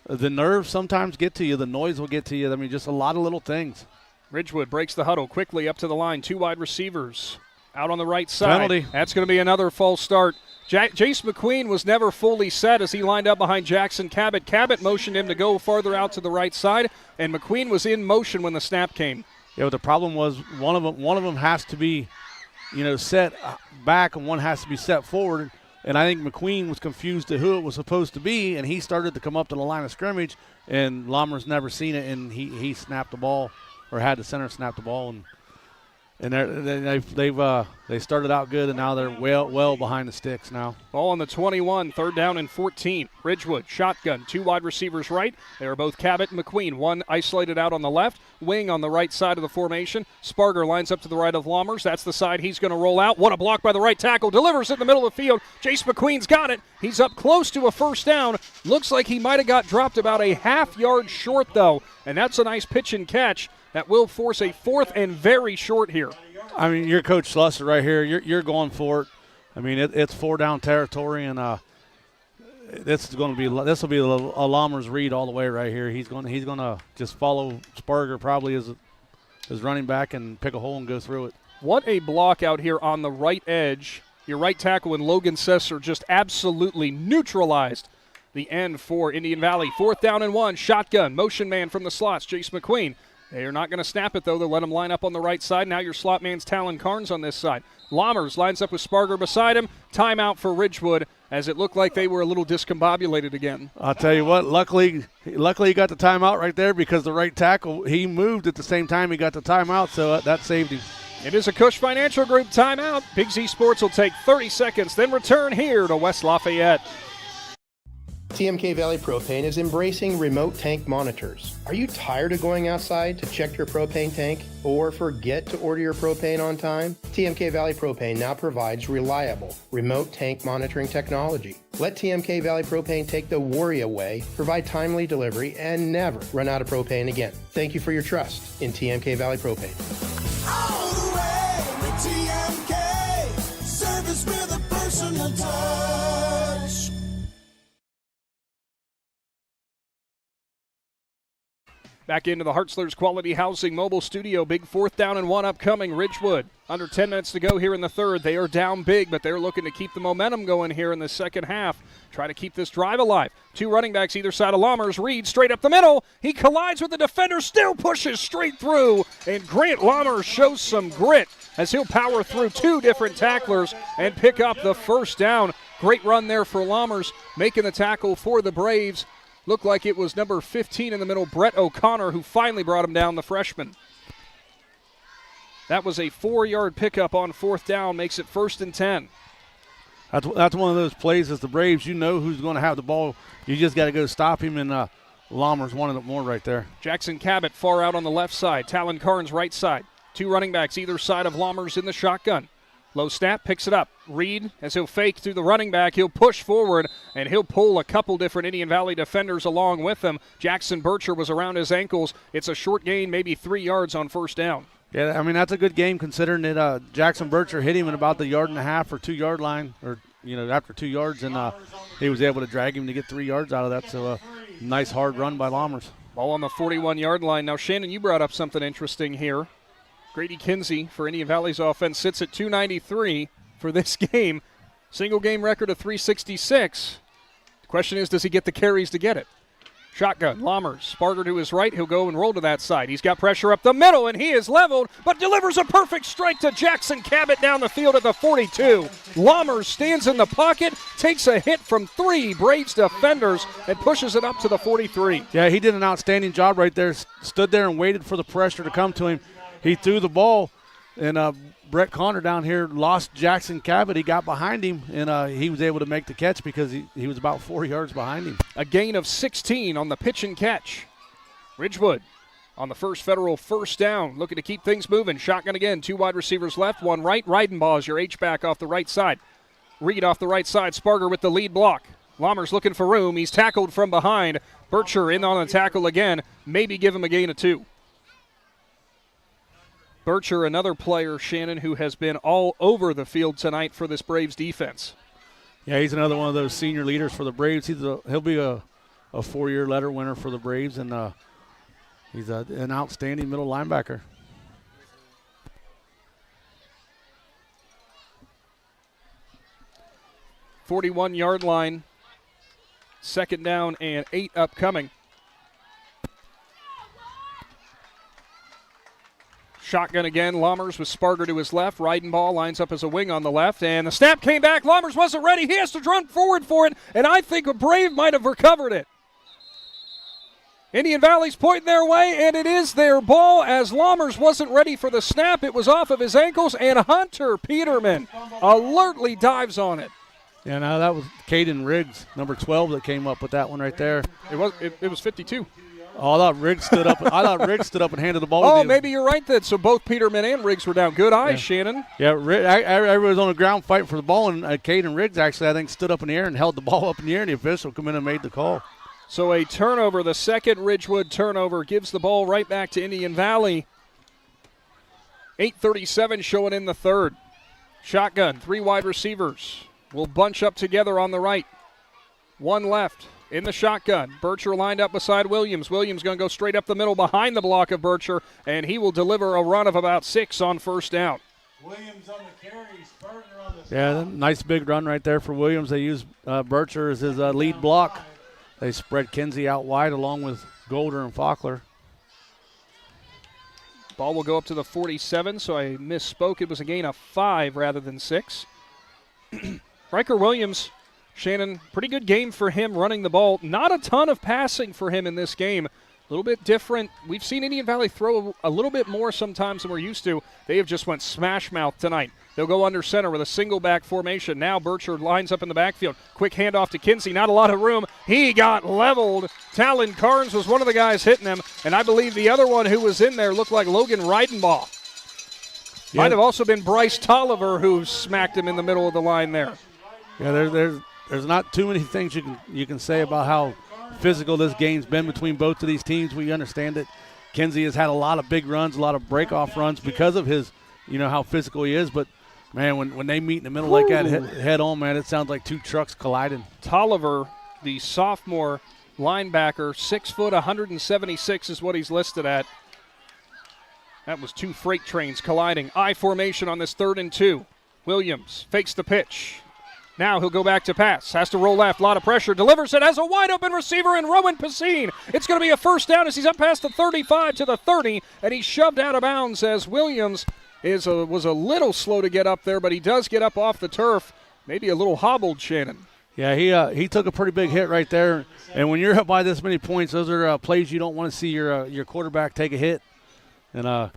the nerves sometimes get to you. The noise will get to you. I mean, just a lot of little things. Ridgewood breaks the huddle quickly up to the line. 2 wide receivers out on the right side. Penalty. That's going to be another false start. Jace McQueen was never fully set as he lined up behind Jackson Cabot. Cabot motioned him to go farther out to the right side, and McQueen was in motion when the snap came. Yeah, but the problem was one of them has to be, set back, and one has to be set forward. And I think McQueen was confused to who it was supposed to be, and he started to come up to the line of scrimmage, and Lammers never seen it, and he snapped the ball, or had the center snap the ball, and And they started out good, and now they're well behind the sticks now. Ball on the 21, 3rd down and 14. Ridgewood, shotgun, 2 wide receivers right. They are both Cabot and McQueen. One isolated out on the left, wing on the right side of the formation. Sparger lines up to the right of Lammers. That's the side he's going to roll out. What a block by the right tackle. Delivers it in the middle of the field. Jace McQueen's got it. He's up close to a first down. Looks like he might have got dropped about a half-yard short, though. And that's a nice pitch and catch. That will force a 4th and very short here. I mean, you're Coach Slusser right here. You're going for it. I mean, it's 4-down territory, and this will be a Lammers read all the way right here. He's going to just follow Sparger probably as running back and pick a hole and go through it. What a block out here on the right edge. Your right tackle and Logan Sesser just absolutely neutralized the end for Indian Valley. 4th down and 1. Shotgun. Motion man from the slots. Jace McQueen. They are not going to snap it, though. They'll let him line up on the right side. Now your slot man's Talon Carnes on this side. Lammers lines up with Sparger beside him. Timeout for Ridgewood, as it looked like they were a little discombobulated again. I'll tell you what, luckily he got the timeout right there because the right tackle, he moved at the same time he got the timeout, so that saved him. It is a Kush Financial Group timeout. Big Z Sports will take 30 seconds, then return here to West Lafayette. TMK Valley Propane is embracing remote tank monitors. Are you tired of going outside to check your propane tank or forget to order your propane on time? TMK Valley Propane now provides reliable remote tank monitoring technology. Let TMK Valley Propane take the worry away, provide timely delivery, and never run out of propane again. Thank you for your trust in TMK Valley Propane. All the way with TMK, service with a personal touch. Back into the Hartzler's Quality Housing Mobile Studio. Big 4th down and 1 upcoming. Ridgewood, under 10 minutes to go here in the 3rd. They are down big, but they're looking to keep the momentum going here in the second half. Try to keep this drive alive. 2 running backs either side of Lammers. Reed straight up the middle. He collides with the defender, still pushes straight through. And Grant Lammers shows some grit as he'll power through 2 different tacklers and pick up the first down. Great run there for Lammers, making the tackle for the Braves. Looked like it was number 15 in the middle, Brett O'Connor, who finally brought him down, the freshman. That was a 4-yard pickup on 4th down, makes it 1st and 10. That's one of those plays as the Braves, you know who's going to have the ball. You just got to go stop him, and Lammers wanted it more right there. Jackson Cabot far out on the left side, Talon Carnes right side. 2 running backs either side of Lammers in the shotgun. Low snap, picks it up. Reed, as he'll fake through the running back, he'll push forward, and he'll pull a couple different Indian Valley defenders along with him. Jackson Bircher was around his ankles. It's a short gain, maybe 3 yards on 1st down. Yeah, I mean, that's a good game considering that Jackson Bircher hit him at about the 1.5 or 2-yard line, or, after 2 yards, and he was able to drag him to get 3 yards out of that. So nice hard run by Lammers. Ball on the 41-yard line. Now, Shannon, you brought up something interesting here. Grady Kinsey for Indian Valley's offense sits at 293 for this game. Single game record of 366. The question is, does he get the carries to get it? Shotgun, Lammers, Sparger to his right. He'll go and roll to that side. He's got pressure up the middle, and he is leveled, but delivers a perfect strike to Jackson Cabot down the field at the 42. Lammers stands in the pocket, takes a hit from 3 Braves defenders, and pushes it up to the 43. Yeah, he did an outstanding job right there. Stood there and waited for the pressure to come to him. He threw the ball, and Brett Connor down here lost Jackson Cabot. He got behind him, and he was able to make the catch because he was about 4 yards behind him. A gain of 16 on the pitch and catch. Ridgewood on the first federal first down, looking to keep things moving. Shotgun again, 2 wide receivers left, 1 right. Reidenbaugh is your H-back off the right side. Reed off the right side, Sparger with the lead block. Lammers looking for room. He's tackled from behind. Bircher in on the tackle again. Maybe give him a gain of 2. Bircher, another player, Shannon, who has been all over the field tonight for this Braves defense. Yeah, he's another one of those senior leaders for the Braves. He'll be a 4-year letter winner for the Braves, and he's an outstanding middle linebacker. .41-yard line, 2nd down and 8 upcoming. Shotgun again, Lammers with Sparger to his left. Reidenbaugh lines up as a wing on the left, and the snap came back. Lammers wasn't ready. He has to run forward for it, and I think a Brave might have recovered it. Indian Valley's pointing their way, and it is their ball as Lammers wasn't ready for the snap. It was off of his ankles, and Hunter Peterman alertly dives on it. Yeah, now that was Caden Riggs, number 12, that came up with that one right there. It was 52. Oh, I thought Riggs stood up. And handed the ball. Oh, maybe you're right then. So both Peterman and Riggs were down. Good eyes, Shannon. Yeah, I was on the ground fighting for the ball, and Caden Riggs actually, I think, stood up in the air and held the ball up in the air, and the official come in and made the call. So a turnover, the second Ridgewood turnover, gives the ball right back to Indian Valley. 8:37 showing in the third. Shotgun, 3 wide receivers will bunch up together on the right. 1 left in the shotgun. Bircher lined up beside Williams. Williams going to go straight up the middle behind the block of Bircher, and he will deliver a run of about 6 on first down. Williams on the carry, Spartan on the Yeah, nice big run right there for Williams. They use Bircher as his lead block. They spread Kinsey out wide along with Golder and Faulkner. Ball will go up to the 47, so I misspoke. It was a gain of 5 rather than 6. Riker Williams, Shannon, pretty good game for him running the ball. Not a ton of passing for him in this game. A little bit different. We've seen Indian Valley throw a little bit more sometimes than we're used to. They have just went smash mouth tonight. They'll go under center with a single back formation. Now Bircher lines up in the backfield. Quick handoff to Kinsey. Not a lot of room. He got leveled. Talon Carnes was one of the guys hitting him, and I believe the other one who was in there looked like Logan Reidenbaugh. Yeah. Might have also been Bryce Tolliver who smacked him in the middle of the line there. Yeah, there's not too many things you can say about how physical this game's been between both of these teams. We understand that Kinsey has had a lot of big runs, a lot of break-off runs because of his, how physical he is. But, man, when they meet in the middle like that head on, man, it sounds like 2 trucks colliding. Tolliver, the sophomore linebacker, 6 foot, 176 is what he's listed at. That was 2 freight trains colliding. I formation on this 3rd and 2. Williams fakes the pitch. Now he'll go back to pass. Has to roll left. A lot of pressure. Delivers it. Has a wide-open receiver in Rowan Pacine. It's going to be a first down as he's up past the 35 to the 30, and he's shoved out of bounds as Williams was a little slow to get up there, but he does get up off the turf. Maybe a little hobbled, Shannon. Yeah, he took a pretty big hit right there. And when you're up by this many points, those are plays you don't want to see your quarterback take a hit. And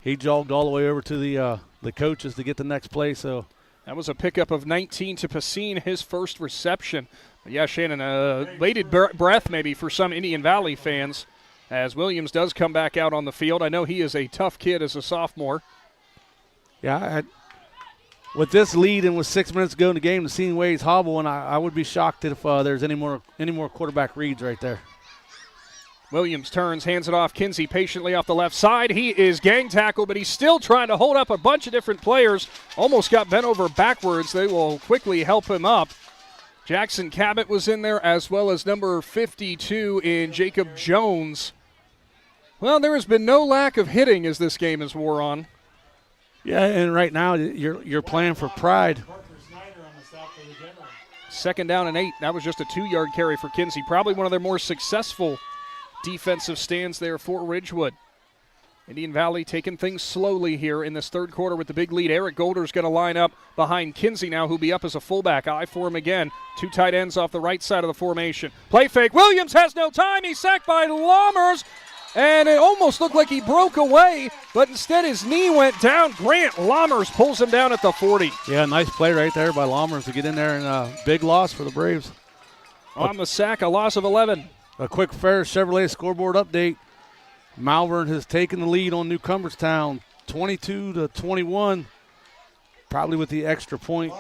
he jogged all the way over to the coaches to get the next play, so – that was a pickup of 19 to Pacine, his first reception. But yeah, Shannon, bated breath maybe for some Indian Valley fans as Williams does come back out on the field. I know he is a tough kid as a sophomore. Yeah, with this lead and with 6 minutes to go in the game, the seeing ways hobble, and I would be shocked if there's any more quarterback reads right there. Williams turns, hands it off. Kinsey patiently off the left side. He is gang tackled, but he's still trying to hold up a bunch of different players. Almost got bent over backwards. They will quickly help him up. Jackson Cabot was in there, as well as number 52 in Jacob Jones. Well, there has been no lack of hitting as this game has wore on. Yeah, and right now you're playing for pride. 2nd down and 8. That was just a 2-yard carry for Kinsey. Probably one of their more successful defensive stands there for Ridgewood. Indian Valley taking things slowly here in this 3rd quarter with the big lead. Eric Golder's going to line up behind Kinsey now, who'll be up as a fullback. I for him again. 2 tight ends off the right side of the formation. Play fake. Williams has no time. He's sacked by Lammers. And it almost looked like he broke away, but instead his knee went down. Grant Lammers pulls him down at the 40. Yeah, nice play right there by Lammers to get in there, and big loss for the Braves. On the sack, a loss of 11. A quick Ferris Chevrolet scoreboard update. Malvern has taken the lead on New Cumberstown, 22-21. Probably with the extra point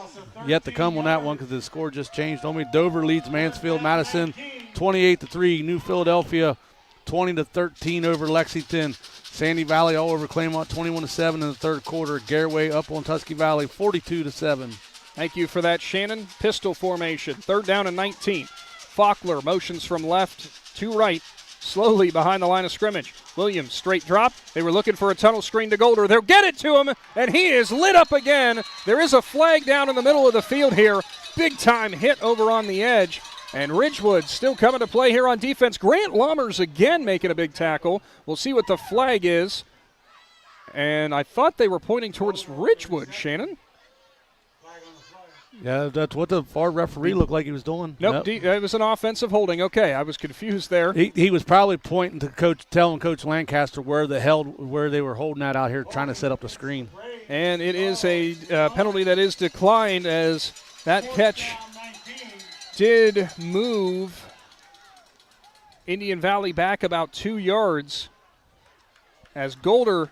yet to come on that one because the score just changed on me. Dover leads Mansfield Madison 28-3. New Philadelphia 20-13 over Lexington. Sandy Valley all over Claymont 21-7 in the 3rd quarter. Garraway up on Tusky Valley 42-7. Thank you for that, Shannon. Pistol formation. 3rd down and 19. Faulkner motions from left to right, slowly behind the line of scrimmage. Williams, straight drop. They were looking for a tunnel screen to Golder. They'll get it to him, and he is lit up again. There is a flag down in the middle of the field here. Big-time hit over on the edge, and Ridgewood still coming to play here on defense. Grant Lammers again making a big tackle. We'll see what the flag is. And I thought they were pointing towards Ridgewood, Shannon. Yeah, that's what the far referee looked like he was doing. Nope, it was an offensive holding. Okay, I was confused there. He was probably pointing to telling Coach Lancaster where they were holding that out here, trying to set up the screen. And it is a penalty that is declined, as that catch did move Indian Valley back about 2 yards, as Golder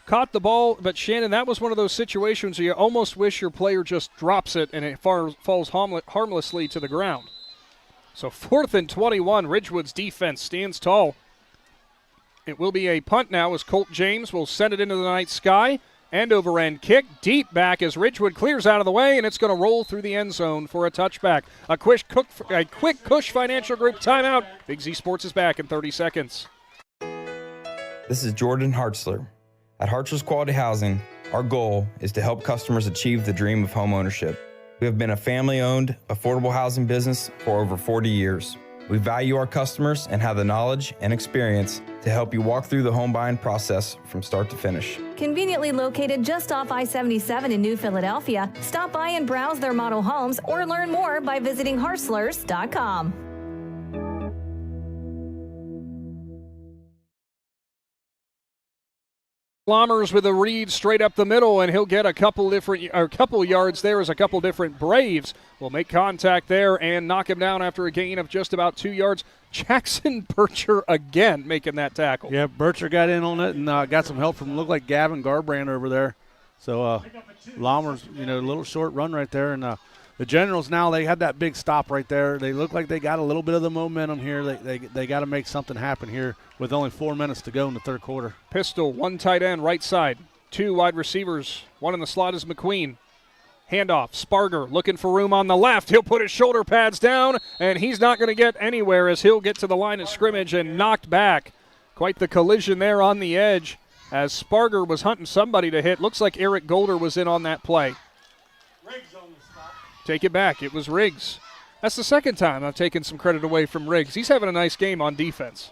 caught the ball. But, Shannon, that was one of those situations where you almost wish your player just drops it and it falls harmlessly to the ground. So 4th and 21, Ridgewood's defense stands tall. It will be a punt now, as Colt James will send it into the night sky. End-over-end kick, deep back as Ridgewood clears out of the way, and it's going to roll through the end zone for a touchback. A quick Kush Financial Group timeout. Big Z Sports is back in 30 seconds. This is Jordan Hartzler. At Hartzler's Quality Housing, our goal is to help customers achieve the dream of home ownership. We have been a family-owned, affordable housing business for over 40 years. We value our customers and have the knowledge and experience to help you walk through the home buying process from start to finish. Conveniently located just off I-77 in New Philadelphia, stop by and browse their model homes or learn more by visiting Hartzlers.com. Lommers with a read straight up the middle, and he'll get a couple yards there as a couple different Braves will make contact there and knock him down after a gain of just about 2 yards. Jackson Bircher again making that tackle. Yeah, Bircher got in on it and got some help from, looked like Gavin Garbrand over there. So Lommers, a little short run right there. And the Generals now, they had that big stop right there. They look like they got a little bit of the momentum here. They got to make something happen here with only 4 minutes to go in the third quarter. Pistol, one tight end, right side. 2 wide receivers. One in the slot is McQueen. Handoff, Sparger looking for room on the left. He'll put his shoulder pads down, and he's not going to get anywhere as he'll get to the line of scrimmage and knocked back. Quite the collision there on the edge as Sparger was hunting somebody to hit. Looks like Eric Golder was in on that play. Take it back. It was Riggs. That's the second time I've taken some credit away from Riggs. He's having a nice game on defense.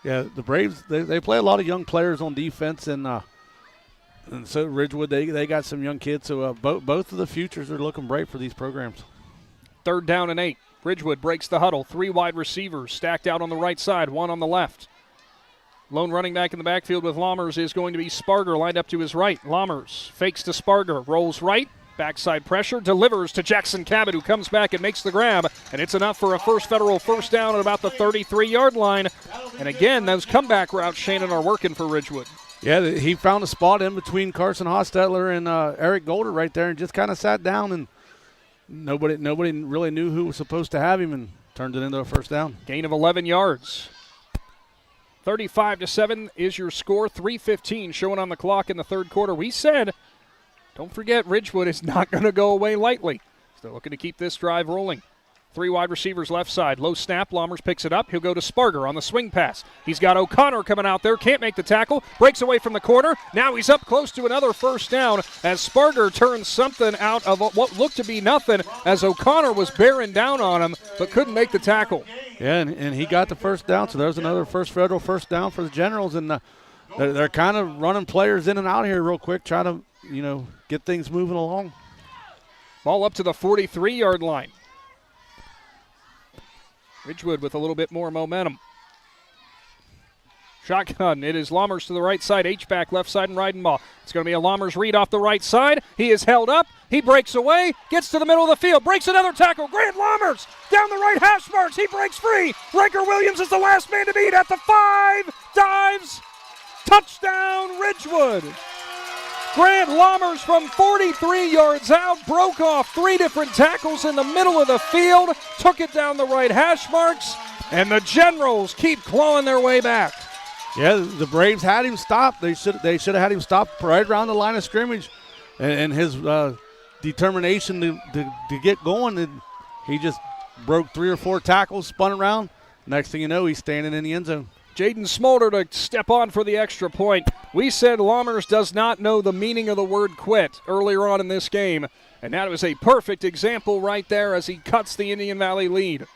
Yeah, the Braves, they play a lot of young players on defense, and so Ridgewood, they got some young kids. So both of the futures are looking bright for these programs. 3rd down and 8. Ridgewood breaks the huddle. 3 wide receivers stacked out on the right side, 1 on the left. Lone running back in the backfield with Lommers is going to be Sparger, lined up to his right. Lommers fakes to Sparger, rolls right. Backside pressure, delivers to Jackson Cabot, who comes back and makes the grab, and it's enough for a federal first down at about the 33-yard line. And again, those comeback routes, Shannon, are working for Ridgewood. Yeah, he found a spot in between Carson Hostetler and Eric Golder right there and just kind of sat down, and nobody really knew who was supposed to have him and turned it into a first down. Gain of 11 yards. 35-7 is your score. 3:15 showing on the clock in the third quarter. We said, don't forget, Ridgewood is not going to go away lightly. They're looking to keep this drive rolling. 3 wide receivers left side. Low snap. Lommers picks it up. He'll go to Sparger on the swing pass. He's got O'Connor coming out there. Can't make the tackle. Breaks away from the corner. Now he's up close to another first down as Sparger turns something out of what looked to be nothing as O'Connor was bearing down on him but couldn't make the tackle. Yeah, and he got the first down, so there's another federal first down for the Generals. And they're kind of running players in and out here real quick, trying to, get things moving along. Ball up to the 43-yard line. Ridgewood with a little bit more momentum. Shotgun. It is Lommers to the right side, H-back left side and riding ball. It's going to be a Lommers read off the right side. He is held up. He breaks away, gets to the middle of the field, breaks another tackle. Grant Lommers down the right hash marks. He breaks free. Riker Williams is the last man to beat at the 5. Dives. Touchdown, Ridgewood. Grant Lommers from 43 yards out, broke off 3 different tackles in the middle of the field, took it down the right hash marks, and the Generals keep clawing their way back. Yeah, the Braves had him stopped. They should have had him stopped right around the line of scrimmage, and his determination to get going, and he just broke 3 or 4 tackles, spun around. Next thing you know, he's standing in the end zone. Jaden Smolder to step on for the extra point. We said Lommers does not know the meaning of the word quit earlier on in this game, and that was a perfect example right there as he cuts the Indian Valley lead.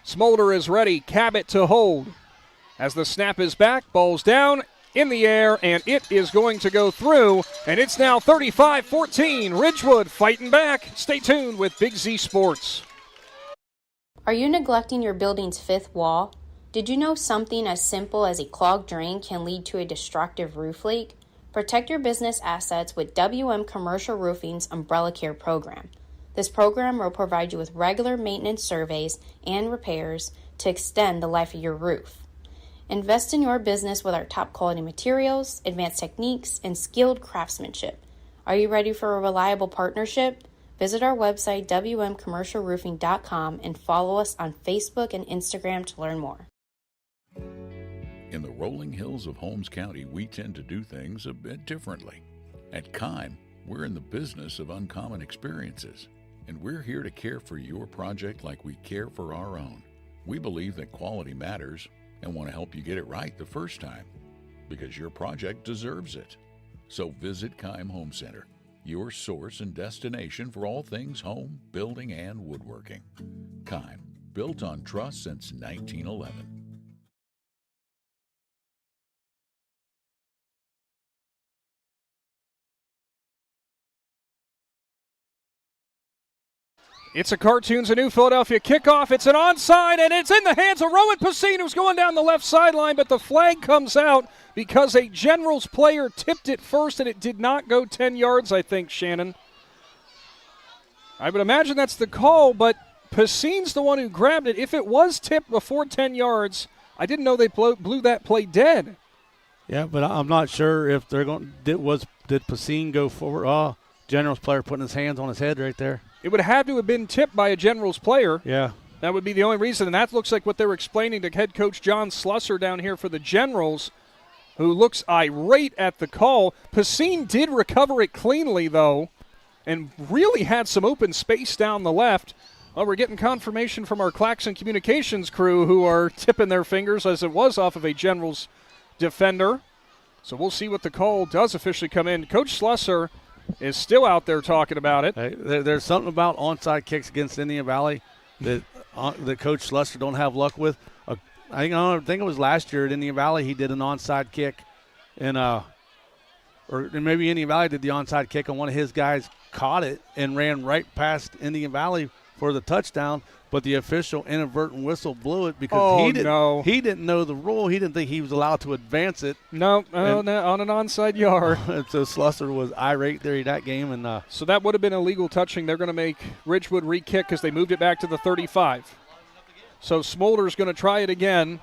Smolder is ready. Cabot to hold. As the snap is back, ball's down, in the air, and it is going to go through, and it's now 35-14. Ridgewood fighting back. Stay tuned with Big Z Sports. Are you neglecting your building's fifth wall? Did you know something as simple as a clogged drain can lead to a destructive roof leak? Protect your business assets with WM Commercial Roofing's Umbrella Care program. This program will provide you with regular maintenance surveys and repairs to extend the life of your roof. Invest in your business with our top quality materials, advanced techniques, and skilled craftsmanship. Are you ready for a reliable partnership? Visit our website, wmcommercialroofing.com, and follow us on Facebook and Instagram to learn more. In the rolling hills of Holmes County, we tend to do things a bit differently. At Kime, we're in the business of uncommon experiences, and we're here to care for your project like we care for our own. We believe that quality matters and want to help you get it right the first time, because your project deserves it. So visit Kime Home Center, your source and destination for all things home, building, and woodworking. Kime, built on trust since 1911. It's a Cartoons of New Philadelphia kickoff. It's an onside, and it's in the hands of Rowan Pacine, who's going down the left sideline, but the flag comes out because a Generals player tipped it first, and it did not go 10 yards, I think, Shannon. I would imagine that's the call, but Pacine's the one who grabbed it. If it was tipped before 10 yards, I didn't know they blew that play dead. Yeah, but I'm not sure if they're going. Did Pacine go forward? Oh, Generals player putting his hands on his head right there. It would have to have been tipped by a Generals player. Yeah. That would be the only reason, and that looks like what they were explaining to head coach John Slusser down here for the Generals, who looks irate at the call. Pacine did recover it cleanly, though, and really had some open space down the left. Well, we're getting confirmation from our Claxon Communications crew, who are tipping their fingers as it was off of a Generals defender. So we'll see what the call does officially come in. Coach Slusser is still out there talking about it. Hey, there's something about onside kicks against Indian Valley that Coach Slusser don't have luck with. I think it was last year at Indian Valley he did an onside kick, and or maybe Indian Valley did the onside kick, and one of his guys caught it and ran right past Indian Valley for the touchdown. But the official inadvertent whistle blew it because he didn't know the rule. He didn't think he was allowed to advance it. No, on an onside yard. And so Slusser was irate there in that game. And so that would have been illegal touching. They're going to make Ridgewood re-kick because they moved it back to the 35. So Smolder's going to try it again.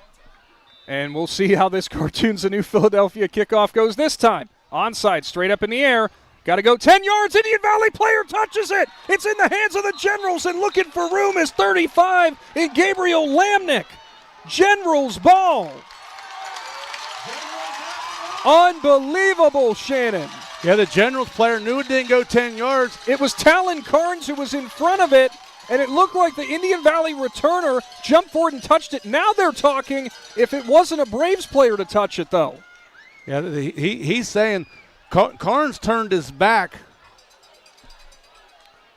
And we'll see how this Cartoons of New Philadelphia kickoff goes this time. Onside, straight up in the air. Got to go 10 yards. Indian Valley player touches it. It's in the hands of the Generals, and looking for room is 35 in Gabriel Lamnick. Generals ball. Unbelievable, Shannon. Yeah, the Generals player knew it didn't go 10 yards. It was Talon Carnes who was in front of it, and it looked like the Indian Valley returner jumped forward and touched it. Now they're talking if it wasn't a Braves player to touch it, though. Yeah, he's saying Carnes turned his back.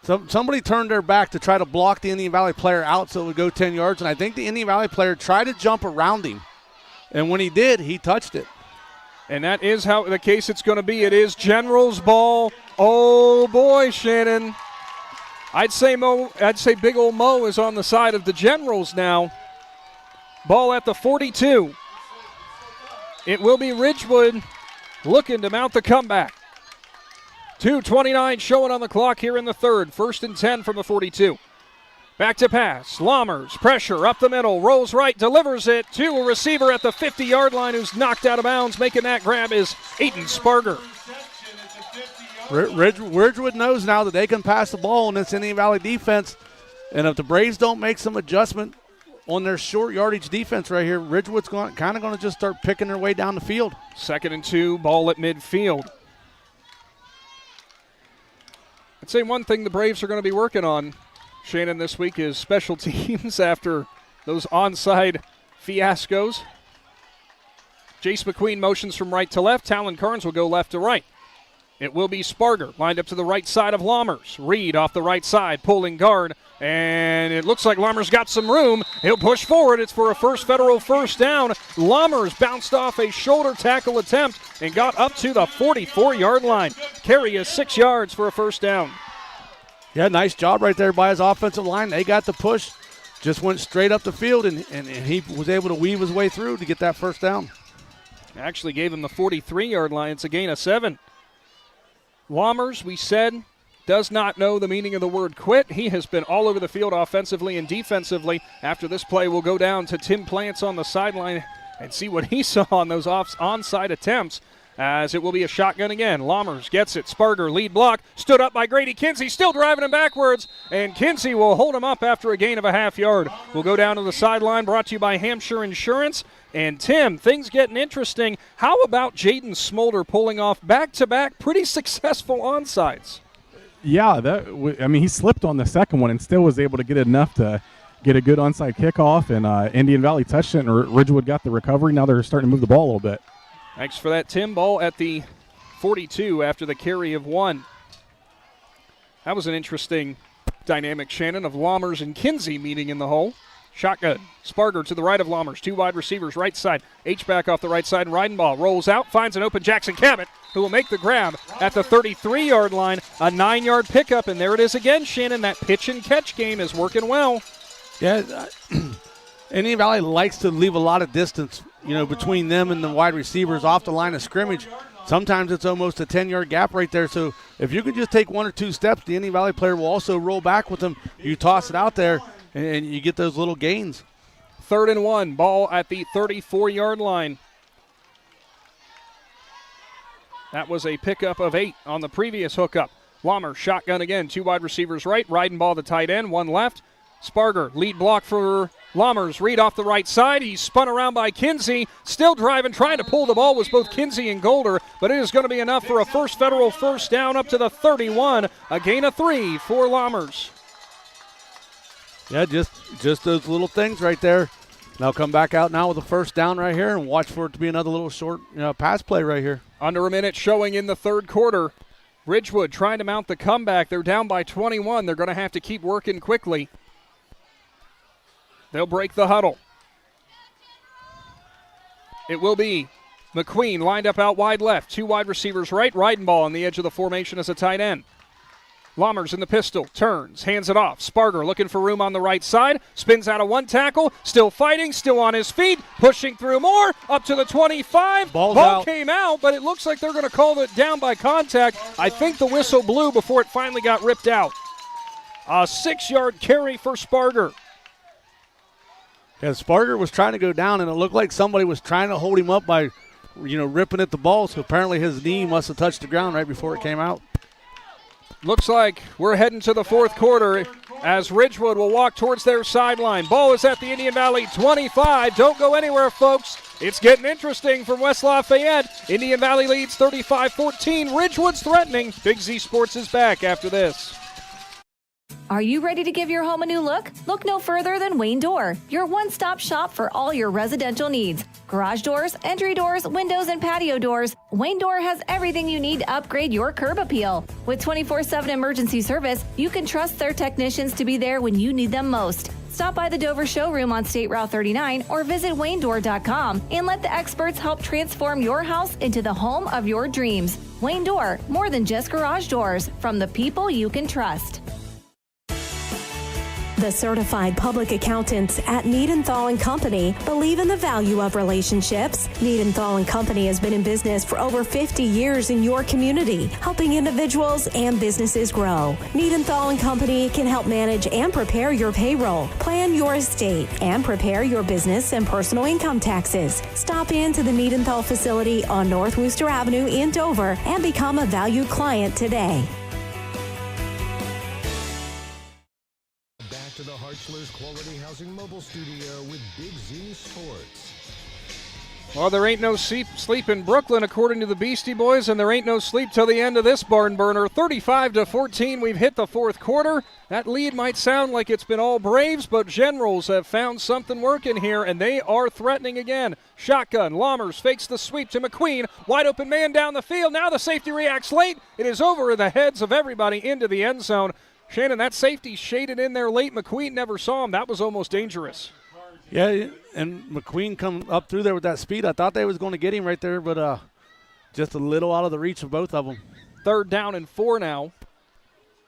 Somebody turned their back to try to block the Indian Valley player out so it would go 10 yards, and I think the Indian Valley player tried to jump around him. And when he did, he touched it. And that is how the case it's going to be. It is Generals ball. Oh, boy, Shannon. I'd say Big Ol' Mo is on the side of the Generals now. Ball at the 42. It will be Ridgewood looking to mount the comeback. 2:29 showing on the clock here in the third. 1st and 10 from the 42. Back to pass. Lammers, pressure up the middle, rolls right, delivers it to a receiver at the 50-yard line who's knocked out of bounds. Making that grab is Aiden Sparger. Ridgewood knows now that they can pass the ball in this Indian Valley defense, and if the Braves don't make some adjustment on their short yardage defense right here, Ridgewood's kind of going to just start picking their way down the field. 2nd and 2, ball at midfield. I'd say one thing the Braves are going to be working on, Shannon, this week is special teams after those onside fiascos. Jace McQueen motions from right to left. Talon Carnes will go left to right. It will be Sparger, lined up to the right side of Lammers. Reed off the right side, pulling guard And it looks like Lammers got some room. He'll push forward. It's for a first Federal first down. Lammers bounced off a shoulder tackle attempt and got up to the 44-yard line. Carry is 6 yards for a first down. Yeah, nice job right there by his offensive line. They got the push. Just went straight up the field, and he was able to weave his way through to get that first down. Actually gave him the 43-yard line. It's a gain of 7. Lammers, we said, does not know the meaning of the word quit. He has been all over the field offensively and defensively. After this play, we'll go down to Tim Plants on the sideline and see what he saw on those onside attempts, as it will be a shotgun again. Lammers gets it. Sparger, lead block, stood up by Grady Kinsey, still driving him backwards, and Kinsey will hold him up after a gain of a half yard. We'll go down to the sideline, brought to you by Hampshire Insurance. And Tim, things getting interesting. How about Jaden Smolder pulling off back-to-back pretty successful onsides? Yeah, he slipped on the second one and still was able to get enough to get a good onside kickoff, and Indian Valley touched it, and Ridgewood got the recovery. Now they're starting to move the ball a little bit. Thanks for that, Tim. Ball at the 42 after the carry of 1. That was an interesting dynamic, Shannon, of Lammers and Kinsey meeting in the hole. Shotgun. Sparger to the right of Lammers. 2 wide receivers, right side. H-back off the right side, and Reidenball rolls out, finds an open Jackson Cabot, who will make the grab at the 33-yard line. A 9-yard pickup, and there it is again, Shannon. That pitch and catch game is working well. Yeah, Indian Valley likes to leave a lot of distance, between them and the wide receivers off the line of scrimmage. Sometimes it's almost a 10-yard gap right there. So if you can just take 1 or 2 steps, the Indian Valley player will also roll back with them. You toss it out there, and you get those little gains. 3rd and 1, ball at the 34-yard line. That was a pickup of 8 on the previous hookup. Lammers shotgun again, 2 wide receivers right, Reidenball the tight end, 1 left. Sparger, lead block for Lammers. Reed off the right side. He's spun around by Kinsey. Still driving, trying to pull the ball was both Kinsey and Golder, but it is going to be enough for a first Federal first down up to the 31. A gain of 3 for Lammers. Yeah, just those little things right there. They'll come back out now with a first down right here and watch for it to be another little short pass play right here. Under a minute showing in the third quarter. Ridgewood trying to mount the comeback. They're down by 21. They're going to have to keep working quickly. They'll break the huddle. It will be McQueen lined up out wide left. 2 wide receivers right. Reidenball on the edge of the formation as a tight end. Lammers in the pistol. Turns. Hands it off. Sparger looking for room on the right side. Spins out of 1 tackle. Still fighting. Still on his feet. Pushing through more. Up to the 25. Ball came out, but it looks like they're going to call it down by contact. I think the whistle blew before it finally got ripped out. A 6-yard carry for Sparger. Yeah, Sparger was trying to go down, and it looked like somebody was trying to hold him up by, ripping at the ball. So apparently his knee must have touched the ground right before it came out. Looks like we're heading to the fourth quarter as Ridgewood will walk towards their sideline. Ball is at the Indian Valley 25. Don't go anywhere, folks. It's getting interesting from West Lafayette. Indian Valley leads 35-14. Ridgewood's threatening. Big Z Sports is back after this. Are you ready to give your home a new look? Look no further than Wayne Door, your one-stop shop for all your residential needs. Garage doors, entry doors, windows, and patio doors. Wayne Door has everything you need to upgrade your curb appeal. With 24/7 emergency service, you can trust their technicians to be there when you need them most. Stop by the Dover showroom on State Route 39 or visit WayneDoor.com and let the experts help transform your house into the home of your dreams. Wayne Door, more than just garage doors, from the people you can trust. The certified public accountants at Niedenthal & Company believe in the value of relationships. Niedenthal & Company has been in business for over 50 years in your community, helping individuals and businesses grow. Niedenthal & Company can help manage and prepare your payroll, plan your estate, and prepare your business and personal income taxes. Stop into the Niedenthal facility on North Worcester Avenue in Dover and become a valued client today. To the Hartzler's Quality Housing Mobile Studio with Big Z Sports. Well, there ain't no sleep in Brooklyn, according to the Beastie Boys, and there ain't no sleep till the end of this barn burner. 35-14, we've hit the fourth quarter. That lead might sound like it's been all Braves, but Generals have found something working here, and they are threatening again. Shotgun, Lammers fakes the sweep to McQueen. Wide open man down the field. Now the safety reacts late. It is over the heads of everybody into the end zone. Shannon, that safety shaded in there late. McQueen never saw him. That was almost dangerous. Yeah, and McQueen come up through there with that speed. I thought they was going to get him right there, but just a little out of the reach of both of them. 3rd down and 4 now.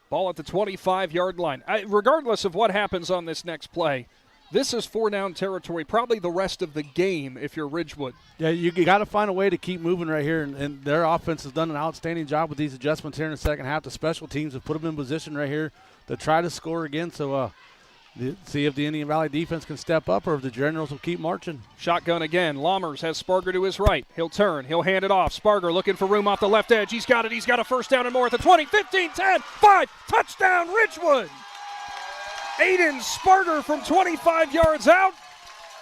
Ball at the 25-yard line. Regardless of what happens on this next play, this is 4-down territory, probably the rest of the game if you're Ridgewood. Yeah, you got to find a way to keep moving right here, and their offense has done an outstanding job with these adjustments here in the second half. The special teams have put them in position right here to try to score again, so see if the Indian Valley defense can step up or if the Generals will keep marching. Shotgun again. Lammers has Sparger to his right. He'll turn. He'll hand it off. Sparger looking for room off the left edge. He's got it. He's got a 1st down and more at the 20, 15, 10, 5. Touchdown, Ridgewood. Aiden Sparger from 25 yards out.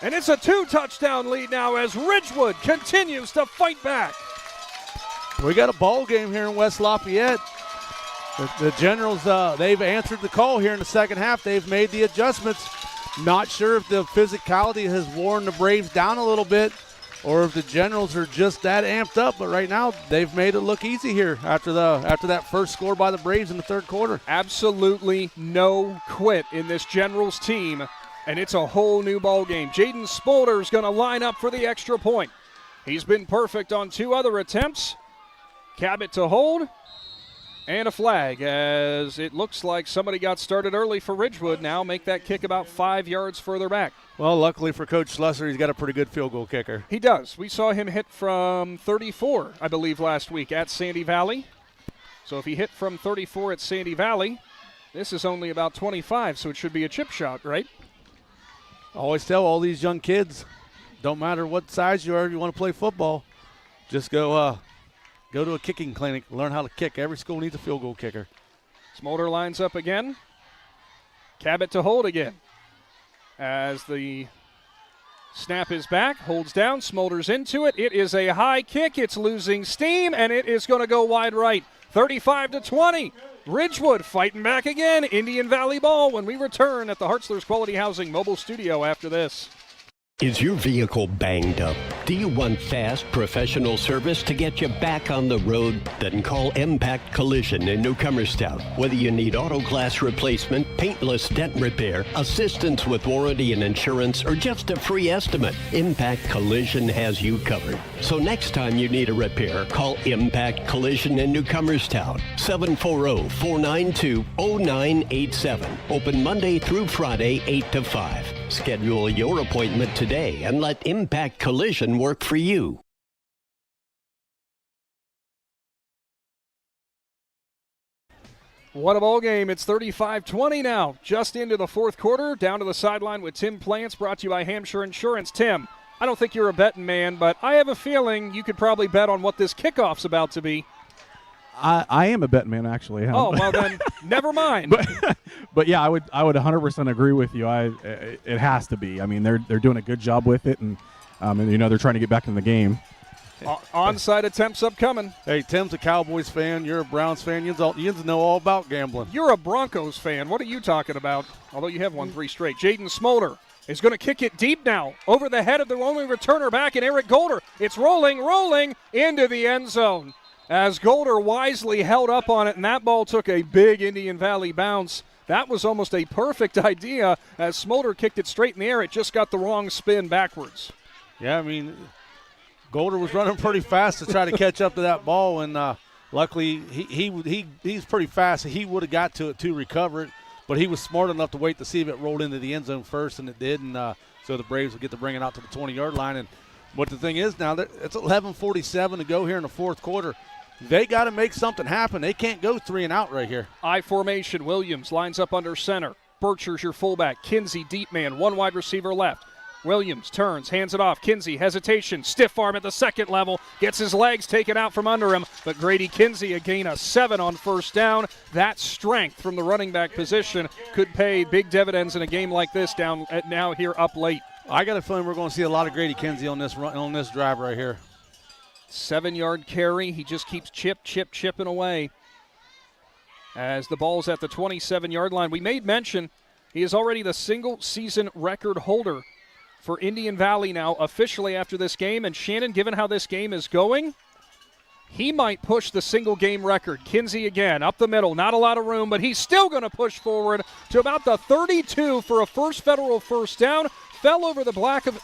And it's a 2-touchdown lead now as Ridgewood continues to fight back. We got a ball game here in West Lafayette. The Generals, they've answered the call here in the second half. They've made the adjustments. Not sure if the physicality has worn the Braves down a little bit or if the Generals are just that amped up. But right now, they've made it look easy here after that first score by the Braves in the 3rd quarter. Absolutely no quit in this Generals team, and it's a whole new ball game. Jaden Spolder's going to line up for the extra point. He's been perfect on 2 other attempts. Cabot to hold. And a flag as it looks like somebody got started early for Ridgewood. Now make that kick about 5 yards further back. Well, luckily for Coach Schlesser, he's got a pretty good field goal kicker. He does. We saw him hit from 34, I believe, last week at Sandy Valley. So if he hit from 34 at Sandy Valley, this is only about 25, so it should be a chip shot, right? I always tell all these young kids, don't matter what size you are, if you want to play football, just go to a kicking clinic, learn how to kick. Every school needs a field goal kicker. Smolder lines up again. Cabot to hold again. As the snap is back, holds down, Smolder's into it. It is a high kick. It's losing steam, and it is going to go wide right. 35-20. Ridgewood fighting back again. Indian Valley ball when we return at the Hartzler's Quality Housing mobile studio after this. Is your vehicle banged up? Do you want fast, professional service to get you back on the road? Then call Impact Collision in Newcomerstown. Whether you need auto glass replacement, paintless dent repair, assistance with warranty and insurance, or just a free estimate, Impact Collision has you covered. So next time you need a repair, call Impact Collision in Newcomerstown. 740-492-0987. Open Monday through Friday, 8 to 5. Schedule your appointment today and let Impact Collision work for you. What a ball game. It's 35-20 now. Just into the 4th quarter. Down to the sideline with Tim Plants, brought to you by Hampshire Insurance. Tim, I don't think you're a betting man, but I have a feeling you could probably bet on what this kickoff's about to be. I am a betting man, actually. Oh, well then, never mind. But yeah, I would 100% agree with you. It has to be. I mean, they're doing a good job with it, and they're trying to get back in the game. Onside attempts upcoming. Hey, Tim's a Cowboys fan. You're a Browns fan. You know all about gambling. You're a Broncos fan. What are you talking about? Although you have won 3 straight. Jaden Smolder is going to kick it deep now over the head of the only returner back in Eric Golder. It's rolling into the end zone. As Golder wisely held up on it, and that ball took a big Indian Valley bounce. That was almost a perfect idea. As Smolder kicked it straight in the air, it just got the wrong spin backwards. Yeah, I mean, Golder was running pretty fast to try to catch up to that ball, and luckily he's pretty fast. He would have got to it to recover it, but he was smart enough to wait to see if it rolled into the end zone first, and it did, and so the Braves will get to bring it out to the 20-yard line. And but the thing is now, it's 11:47 to go here in the 4th quarter. They got to make something happen. They can't go 3 and out right here. I formation. Williams lines up under center. Bircher's your fullback. Kinsey, deep man. 1 wide receiver left. Williams turns, hands it off. Kinsey, hesitation. Stiff arm at the 2nd level. Gets his legs taken out from under him. But Grady Kinsey, a gain of 7 on 1st down. That strength from the running back position could pay big dividends in a game like this down at now here up late. I got a feeling we're going to see a lot of Grady Kinsey on this drive right here. 7-yard carry. He just keeps chipping away. As the ball's at the 27-yard line. We made mention he is already the single-season record holder for Indian Valley now officially after this game. And Shannon, given how this game is going, He might push the single game record. Kinsey again, up the middle, not a lot of room, but he's still going to push forward to about the 32 for a first federal first down. Fell over the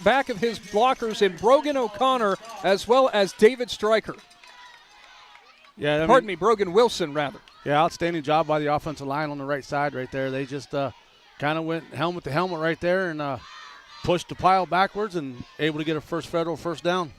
back of his blockers in Brogan O'Connor as well as David Stryker. Yeah, Pardon me, Brogan Wilson, rather. Yeah, outstanding job by the offensive line on the right side right there. They just kind of went helmet to helmet right there and pushed the pile backwards and able to get a first federal first down.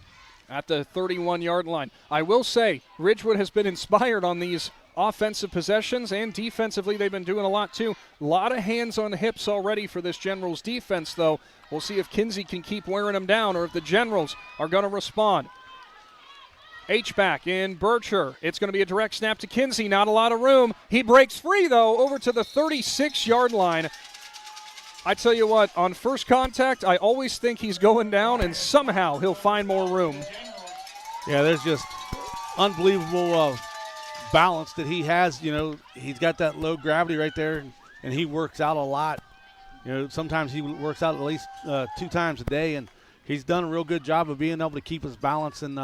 At the 31-yard line. I will say, Ridgewood has been inspired on these offensive possessions, and defensively they've been doing a lot too. A lot of hands on the hips already for this Generals defense, though. We'll see if Kinsey can keep wearing them down or if the Generals are going to respond. H-back in Bircher. It's going to be a direct snap to Kinsey. Not a lot of room. He breaks free, though, over to the 36-yard line. I tell you what, on first contact, I always think he's going down, and somehow he'll find more room. Yeah, there's just unbelievable balance that he has. You know, he's got that low gravity right there, and he works out a lot. You know, sometimes he works out at least 2 times a day, and he's done a real good job of being able to keep his balance and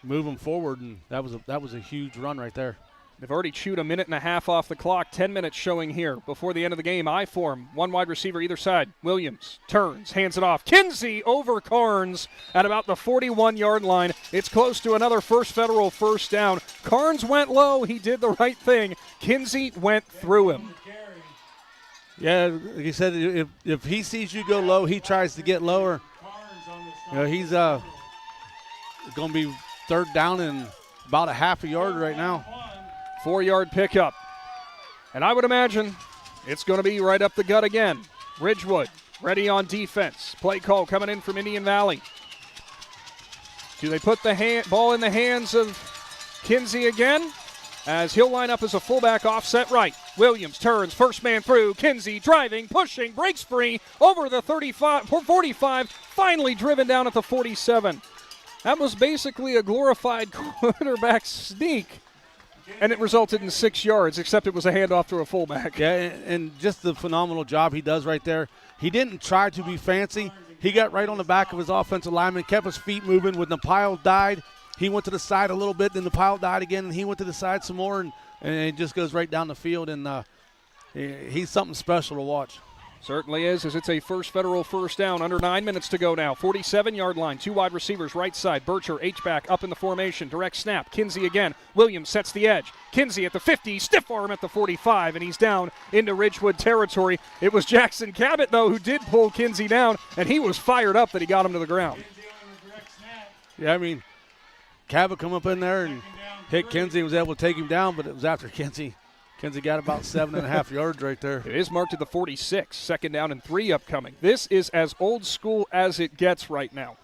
move him forward, and that was a huge run right there. They've already chewed a minute and a half off the clock. 10 minutes showing here before the end of the game. I form, 1 wide receiver either side. Williams turns, hands it off. Kinsey over Carnes at about the 41-yard line. It's close to another first federal first down. Carnes went low. He did the right thing. Kinsey went through him. Yeah, like you said, if he sees you go low, he tries to get lower. You know, he's going to be third down and about a half a yard right now. 4-yard pickup. And I would imagine it's going to be right up the gut again. Ridgewood ready on defense. Play call coming in from Indian Valley. Do they put the ball in the hands of Kinsey again? As he'll line up as a fullback offset right. Williams turns, first man through. Kinsey driving, pushing, breaks free over the 45, finally driven down at the 47. That was basically a glorified quarterback sneak. And it resulted in 6 yards, except it was a handoff to a fullback. Yeah, and just the phenomenal job he does right there. He didn't try to be fancy. He got right on the back of his offensive lineman, kept his feet moving. When the pile died, he went to the side a little bit, then the pile died again, and he went to the side some more, and it just goes right down the field. And he's something special to watch. Certainly is, as it's a first federal first down. Under 9 minutes to go now. 47-yard line. 2 wide receivers right side. Bircher, H-back, up in the formation. Direct snap. Kinsey again. Williams sets the edge. Kinsey at the 50. Stiff arm at the 45, and he's down into Ridgewood territory. It was Jackson Cabot, though, who did pull Kinsey down, and he was fired up that he got him to the ground. Yeah, I mean, Cabot come up in there and hit Kinsey and was able to take him down, but it was after Kinsey got about 7.5 yards right there. It is marked at the 46. 2nd down and 3 upcoming. This is as old school as it gets right now.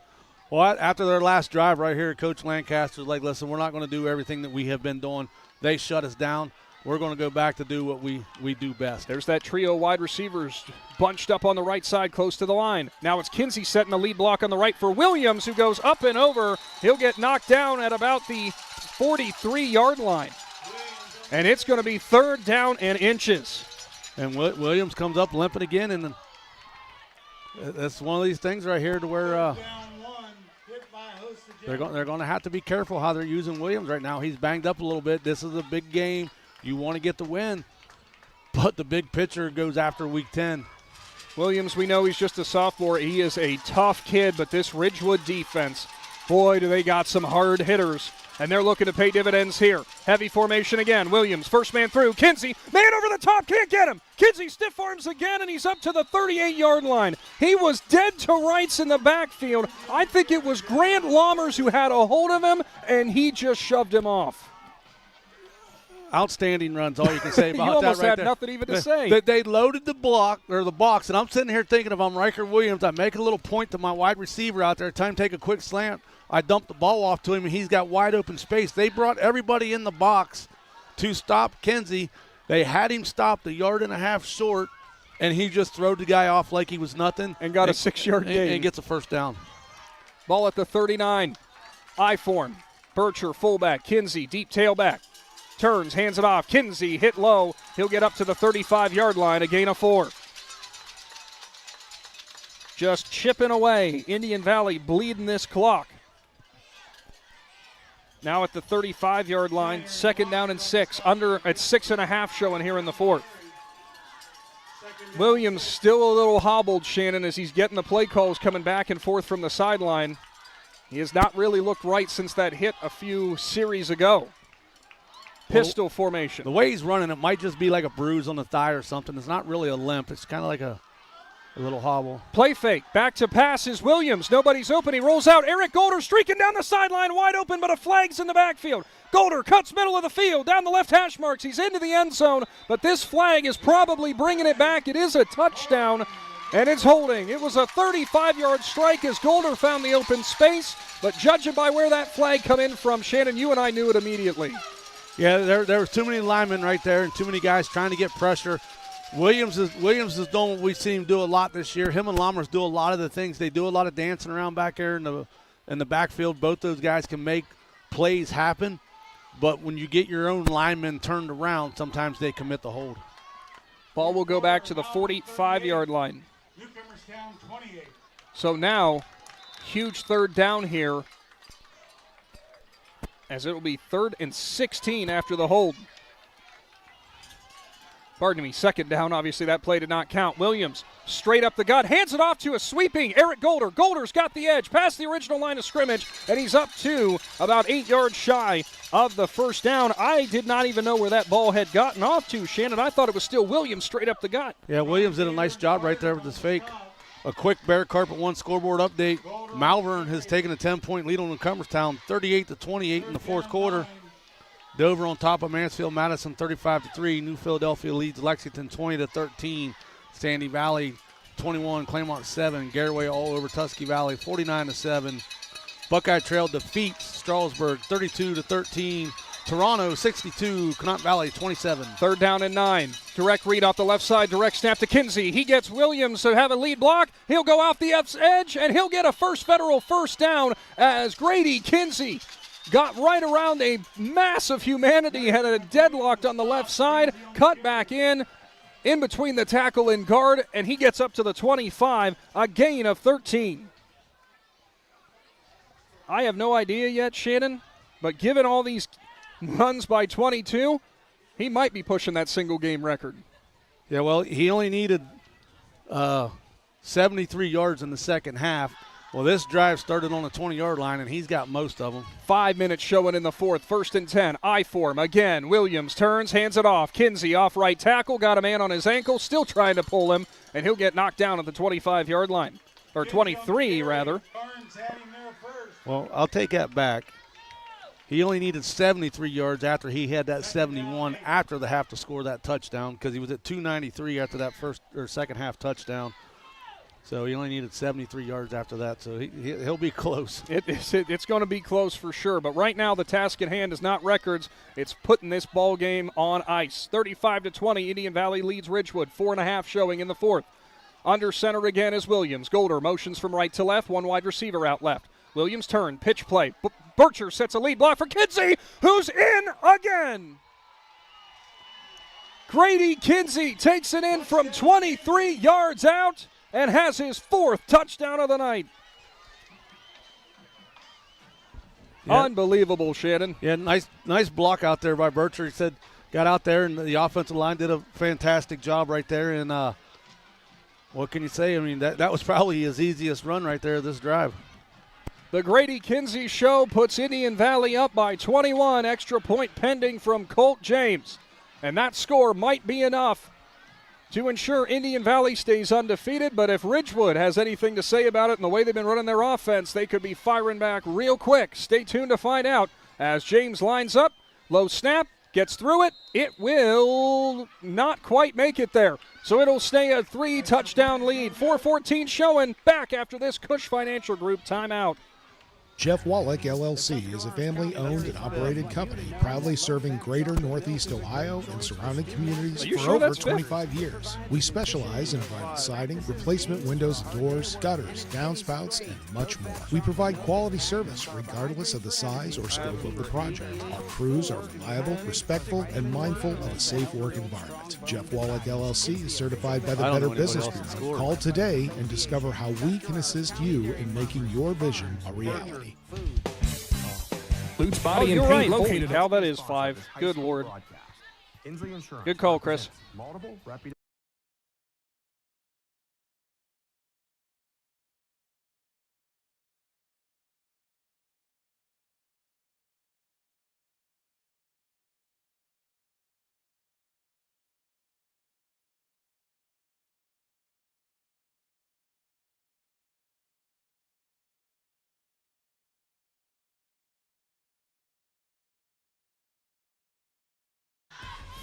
Well, after their last drive right here, Coach Lancaster's like, listen, we're not going to do everything that we have been doing. They shut us down. We're going to go back to do what we do best. There's that trio wide receivers bunched up on the right side close to the line. Now it's Kinsey setting the lead block on the right for Williams, who goes up and over. He'll get knocked down at about the 43-yard line. And it's going to be 3rd down and inches. And Williams comes up limping again, and that's one of these things right here to where they're going to have to be careful how they're using Williams right now. He's banged up a little bit. This is a big game. You want to get the win, but the big picture goes after Week 10. Williams, we know he's just a sophomore. He is a tough kid, but this Ridgewood defense, boy, do they got some hard hitters. And they're looking to pay dividends here. Heavy formation again. Williams, first man through. Kinsey, man over the top, can't get him. Kinsey stiff arms again, and he's up to the 38-yard line. He was dead to rights in the backfield. I think it was Grant Lammers who had a hold of him, and he just shoved him off. Outstanding runs, all you can say about that. You almost right had there. Nothing even to say. They loaded the box, and I'm sitting here thinking if I'm Riker Williams, I make a little point to my wide receiver out there, time to take a quick slant. I dumped the ball off to him, and he's got wide open space. They brought everybody in the box to stop Kinsey. They had him stopped 1.5 yards short, and he just throwed the guy off like he was nothing. And got a 6-yard gain. And gets a first down. Ball at the 39. I-form. Bircher, fullback. Kinsey, deep tailback. Turns, hands it off. Kinsey hit low. He'll get up to the 35-yard line, a gain of 4. Just chipping away. Indian Valley bleeding this clock. Now at the 35-yard line, 2nd down and 6. Under at 6.5 showing here in the 4th. Williams still a little hobbled, Shannon, as he's getting the play calls coming back and forth from the sideline. He has not really looked right since that hit a few series ago. Pistol formation. The way he's running, it might just be like a bruise on the thigh or something. It's not really a limp. It's kind of like a little hobble. Play fake. Back to pass is Williams. Nobody's open. He rolls out. Eric Golder streaking down the sideline, wide open, but a flag's in the backfield. Golder cuts middle of the field, down the left hash marks. He's into the end zone, but this flag is probably bringing it back. It is a touchdown, and it's holding. It was a 35-yard strike as Golder found the open space, but judging by where that flag come in from, Shannon, you and I knew it immediately. Yeah, there was too many linemen right there and too many guys trying to get pressure. Williams is doing what we've seen him do a lot this year. Him and Lammers do a lot of the things. They do a lot of dancing around back there in the backfield. Both those guys can make plays happen, but when you get your own linemen turned around, sometimes they commit the hold. Ball will go back to the 45-yard line. Newcomers down 28. So now, huge 3rd down here, as it will be 3rd and 16 after the hold. Pardon me, 2nd down. Obviously, that play did not count. Williams straight up the gut, hands it off to a sweeping Eric Golder. Golder's got the edge past the original line of scrimmage, and he's up to about 8 yards shy of the 1st down. I did not even know where that ball had gotten off to, Shannon. I thought it was still Williams straight up the gut. Yeah, Williams did a nice job right there with his fake. A quick Bear Carpet 1 scoreboard update. Malvern has taken a 10-point lead on Cumberstown, 38-28 in the 4th quarter. Dover on top of Mansfield Madison, 35-3. New Philadelphia leads Lexington 20-13. Sandy Valley 21, Claymont 7. Garaway all over Tusky Valley 49-7. Buckeye Trail defeats Strasburg 32-13. Toronto 62, Connaught Valley 27. 3rd down and 9. Direct read off the left side, direct snap to Kinsey. He gets Williams to have a lead block. He'll go off the edge, and he'll get a First Federal 1st down as Grady Kinsey got right around a mass of humanity, had a deadlocked on the left side, cut back in between the tackle and guard, and he gets up to the 25, a gain of 13. I have no idea yet, Shannon, but given all these runs by 22, he might be pushing that single game record. Yeah, well, he only needed 73 yards in the 2nd half. Well, this drive started on the 20-yard line, and he's got most of them. 5 minutes showing in the 4th. 1st and 10. I form again. Williams turns, hands it off. Kinsey off right tackle. Got a man on his ankle. Still trying to pull him, and he'll get knocked down at the 25-yard line. Or 23, rather. Well, I'll take that back. He only needed 73 yards after he had that 71 after the half to score that touchdown because he was at 293 after that 2nd half touchdown. So he only needed 73 yards after that, so he'll be close. It's going to be close for sure, but right now the task at hand is not records. It's putting this ball game on ice. 35-20, Indian Valley leads Ridgewood. 4.5 showing in the 4th. Under center again is Williams. Golder motions from right to left, one wide receiver out left. Williams turn, pitch play. Bircher sets a lead block for Kinsey, who's in again. Grady Kinsey takes it in from 23 yards out and has his 4th touchdown of the night. Yeah. Unbelievable, Shannon. Yeah, nice block out there by Bircher. He said got out there, and the offensive line did a fantastic job right there. And what can you say? I mean, that was probably his easiest run right there this drive. The Grady Kinsey show puts Indian Valley up by 21. Extra point pending from Colt James. And that score might be enough to ensure Indian Valley stays undefeated. But if Ridgewood has anything to say about it and the way they've been running their offense, they could be firing back real quick. Stay tuned to find out as James lines up. Low snap, gets through it. It will not quite make it there. So it'll stay a 3-touchdown lead. 4:14 showing. Back after this Kush Financial Group timeout. Jeff Wallach, LLC, is a family-owned and operated company proudly serving greater Northeast Ohio and surrounding communities for over 25 years. We specialize in vinyl siding, replacement windows and doors, gutters, downspouts, and much more. We provide quality service regardless of the size or scope of the project. Our crews are reliable, respectful, and mindful of a safe work environment. Jeff Wallach, LLC is certified by the Better Business Bureau. Call today and discover how we can assist you in making your vision a reality. Lute's Body and you're Paint right. located Holy cow, that is 5. Good Lord. Good call, Chris. Multiple reputable.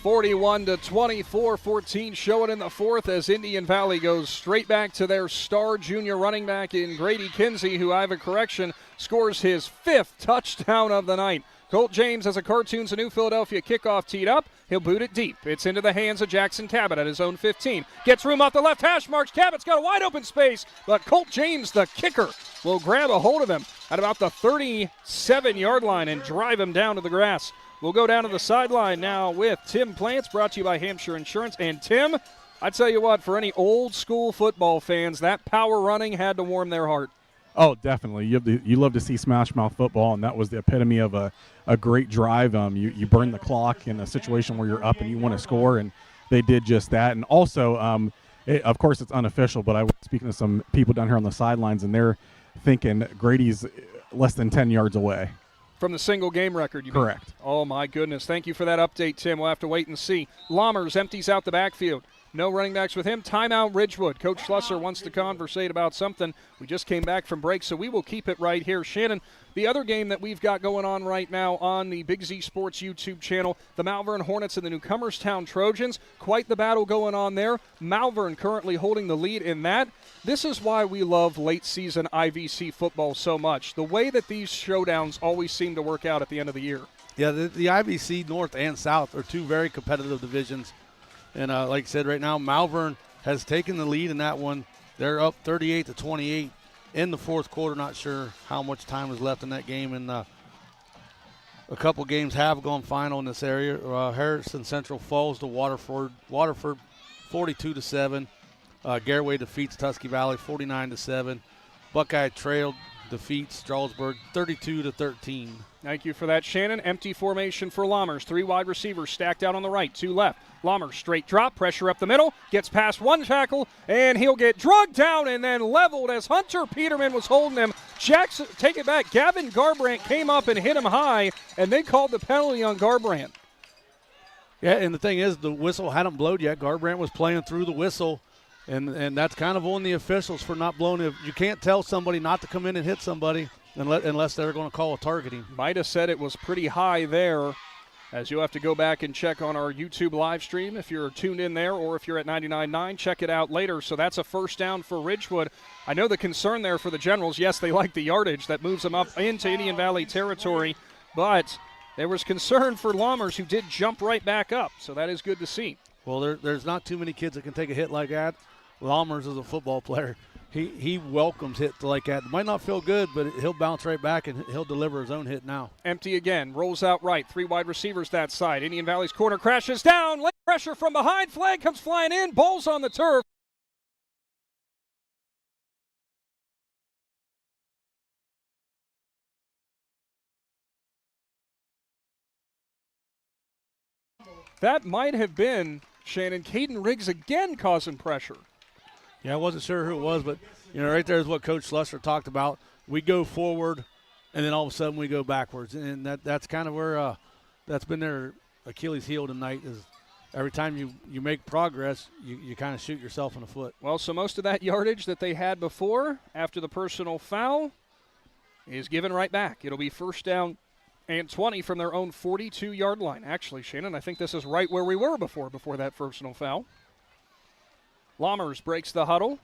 (41-24), 14 showing in the fourth as Indian Valley goes straight back to their star junior running back in Grady Kinsey, who, I have a correction, scores his 5th touchdown of the night. Colt James has a Cartoons of New Philadelphia kickoff teed up. He'll boot it deep. It's into the hands of Jackson Cabot at his own 15. Gets room off the left hash marks. Cabot's got a wide open space, but Colt James, the kicker, will grab a hold of him at about the 37-yard line and drive him down to the grass. We'll go down to the sideline now with Tim Plants, brought to you by Hampshire Insurance. And Tim, I tell you what, for any old school football fans, that power running had to warm their heart. Oh, definitely. You love to see smash mouth football, and that was the epitome of a great drive. You burn the clock in a situation where you're up and you want to score, and they did just that. And also, of course, it's unofficial, but I was speaking to some people down here on the sidelines, and they're thinking Grady's less than 10 yards away. From the single game record, you mean? Correct. Oh, my goodness. Thank you for that update, Tim. We'll have to wait and see. Lammers empties out the backfield. No running backs with him. Timeout Ridgewood. Coach Schlusser wants to conversate about something. We just came back from break, so we will keep it right here. Shannon, the other game that we've got going on right now on the Big Z Sports YouTube channel, the Malvern Hornets and the Newcomerstown Trojans. Quite the battle going on there. Malvern currently holding the lead in that. This is why we love late-season IVC football so much. The way that these showdowns always seem to work out at the end of the year. Yeah, the IVC North and South are two very competitive divisions. And like I said, right now, Malvern has taken the lead in that one. They're up 38-28 in the fourth quarter. Not sure how much time is left in that game. And a couple games have gone final in this area. Harrison Central falls to Waterford 42-7. Garraway defeats Tusky Valley 49-7. Buckeye Trail defeats Strawsburg 32-13. Thank you for that, Shannon. Empty formation for Lammers. 3 wide receivers stacked out on the right, 2 left. Lammers straight drop, pressure up the middle, gets past 1 tackle, and he'll get drugged down and then leveled as Hunter Peterman was holding him. Jackson, take it back. Gavin Garbrandt came up and hit him high, and they called the penalty on Garbrandt. Yeah, and the thing is, the whistle hadn't blown yet. Garbrandt was playing through the whistle, and that's kind of on the officials for not blowing it. You can't tell somebody not to come in and hit somebody unless they're going to call a targeting. Might have said it was pretty high there, as you'll have to go back and check on our YouTube live stream if you're tuned in there, or if you're at 99.9, check it out later. So that's a first down for Ridgewood. I know the concern there for the Generals. Yes, they like the yardage. That moves them up into Indian Valley territory, but there was concern for Lammers, who did jump right back up, so that is good to see. Well, there's not too many kids that can take a hit like that. Lammers is a football player. He welcomes hits like that. It might not feel good, but he'll bounce right back, and he'll deliver his own hit now. Empty again. Rolls out right. 3 wide receivers that side. Indian Valley's corner crashes down. Late pressure from behind. Flag comes flying in. Ball's on the turf. That might have been, Shannon, Caden Riggs again causing pressure. Yeah, I wasn't sure who it was, but, right there is what Coach Schlusser talked about. We go forward, and then all of a sudden we go backwards. And that's kind of where that's been their Achilles heel tonight, is every time you make progress, you kind of shoot yourself in the foot. Well, so most of that yardage that they had before after the personal foul is given right back. It'll be first down and 20 from their own 42-yard line. Actually, Shannon, I think this is right where we were before that personal foul. Lammers breaks the huddle.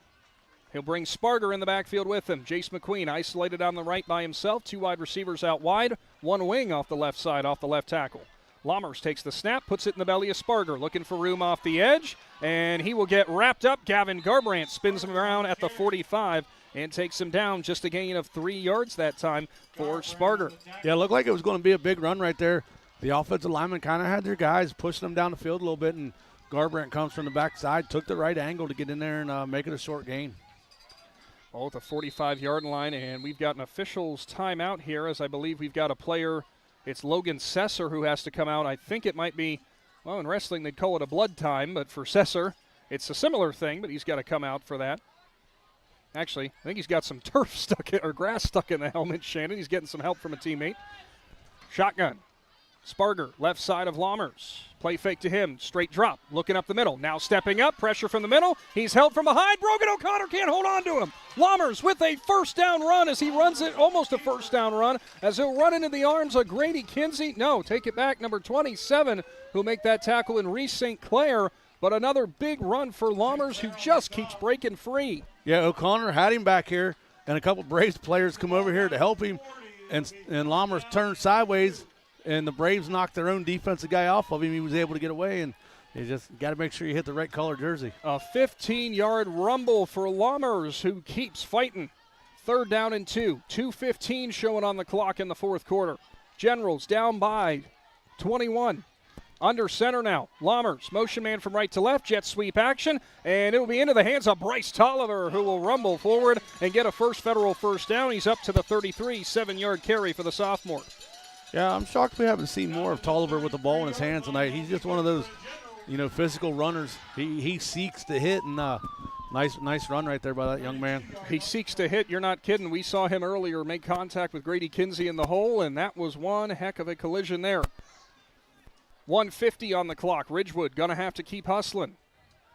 He'll bring Sparger in the backfield with him. Jace McQueen isolated on the right by himself. 2 wide receivers out wide. 1 wing off the left side, off the left tackle. Lammers takes the snap, puts it in the belly of Sparger, looking for room off the edge, and he will get wrapped up. Gavin Garbrandt spins him around at the 45 and takes him down, just a gain of 3 yards that time for Sparger. Yeah, it looked like it was going to be a big run right there. The offensive linemen kind of had their guys pushing them down the field a little bit, and Garbrandt comes from the backside, took the right angle to get in there and make it a short gain. All at the 45-yard line, and we've got an official's timeout here, as I believe we've got a player It's Logan Sesser who has to come out. I think it might be, well, in wrestling they'd call it a blood time, but for Sesser, it's a similar thing, but he's got to come out for that. Actually, I think he's got some turf stuck in, or grass stuck in the helmet, Shannon. He's getting some help from a teammate. Shotgun. Sparger, left side of Lammers. Play fake to him. Straight drop. Looking up the middle. Now stepping up. Pressure from the middle. He's held from behind. Brogan O'Connor can't hold on to him. Lammers with a first down run as he runs it. Almost a first down run as he'll run into the arms of Grady Kinsey. No, take it back. Number 27 who'll make that tackle in Reese St. Clair. But another big run for Lammers who just keeps breaking free. Yeah, O'Connor had him back here, and a couple Braves players come over here to help him, and Lammers turned sideways, and the Braves knocked their own defensive guy off of him. He was able to get away, and you just got to make sure you hit the right color jersey. A 15-yard rumble for Lammers, who keeps fighting. 3rd down and 2. 2:15 showing on the clock in the 4th quarter. Generals down by 21. Under center now. Lammers, motion man from right to left, jet sweep action, and it will be into the hands of Bryce Tolliver, who will rumble forward and get a federal first down. He's up to the 33, 7-yard carry for the sophomore. Yeah, I'm shocked we haven't seen more of Tolliver with the ball in his hands tonight. He's just one of those, physical runners. He seeks to hit, and nice run right there by that young man. He seeks to hit. You're not kidding. We saw him earlier make contact with Grady Kinsey in the hole, and that was one heck of a collision there. 1:50 on the clock. Ridgewood going to have to keep hustling.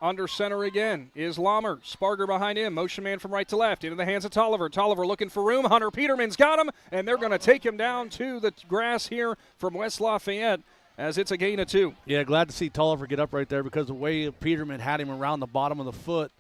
Under center again is Lammers. Sparger behind him. Motion man from right to left. Into the hands of Tolliver. Tolliver looking for room. Hunter Peterman's got him, and they're going to take him down to the grass here from West Lafayette as it's a gain of 2. Yeah, glad to see Tolliver get up right there because the way Peterman had him around the bottom of the foot,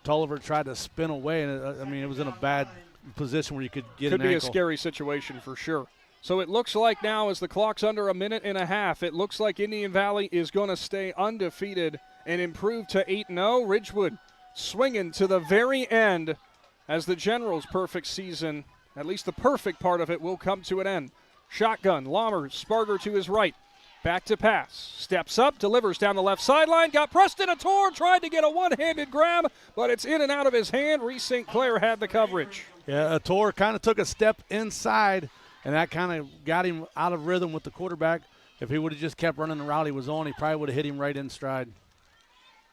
Tolliver tried to spin away, and it was in a bad position where you could get an ankle. Could be a scary situation for sure. So it looks like now, as the clock's under a minute and a half, it looks like Indian Valley is going to stay undefeated and improve to 8-0. Ridgewood swinging to the very end as the Generals' perfect season, at least the perfect part of it, will come to an end. Shotgun, Lammers, Sparger to his right. Back to pass. Steps up, delivers down the left sideline. Got Preston Ator, tried to get a one-handed grab, but it's in and out of his hand. Reese St. Clair had the coverage. Yeah, Ator kind of took a step inside, and that kind of got him out of rhythm with the quarterback. If he would have just kept running the route he was on, he probably would have hit him right in stride.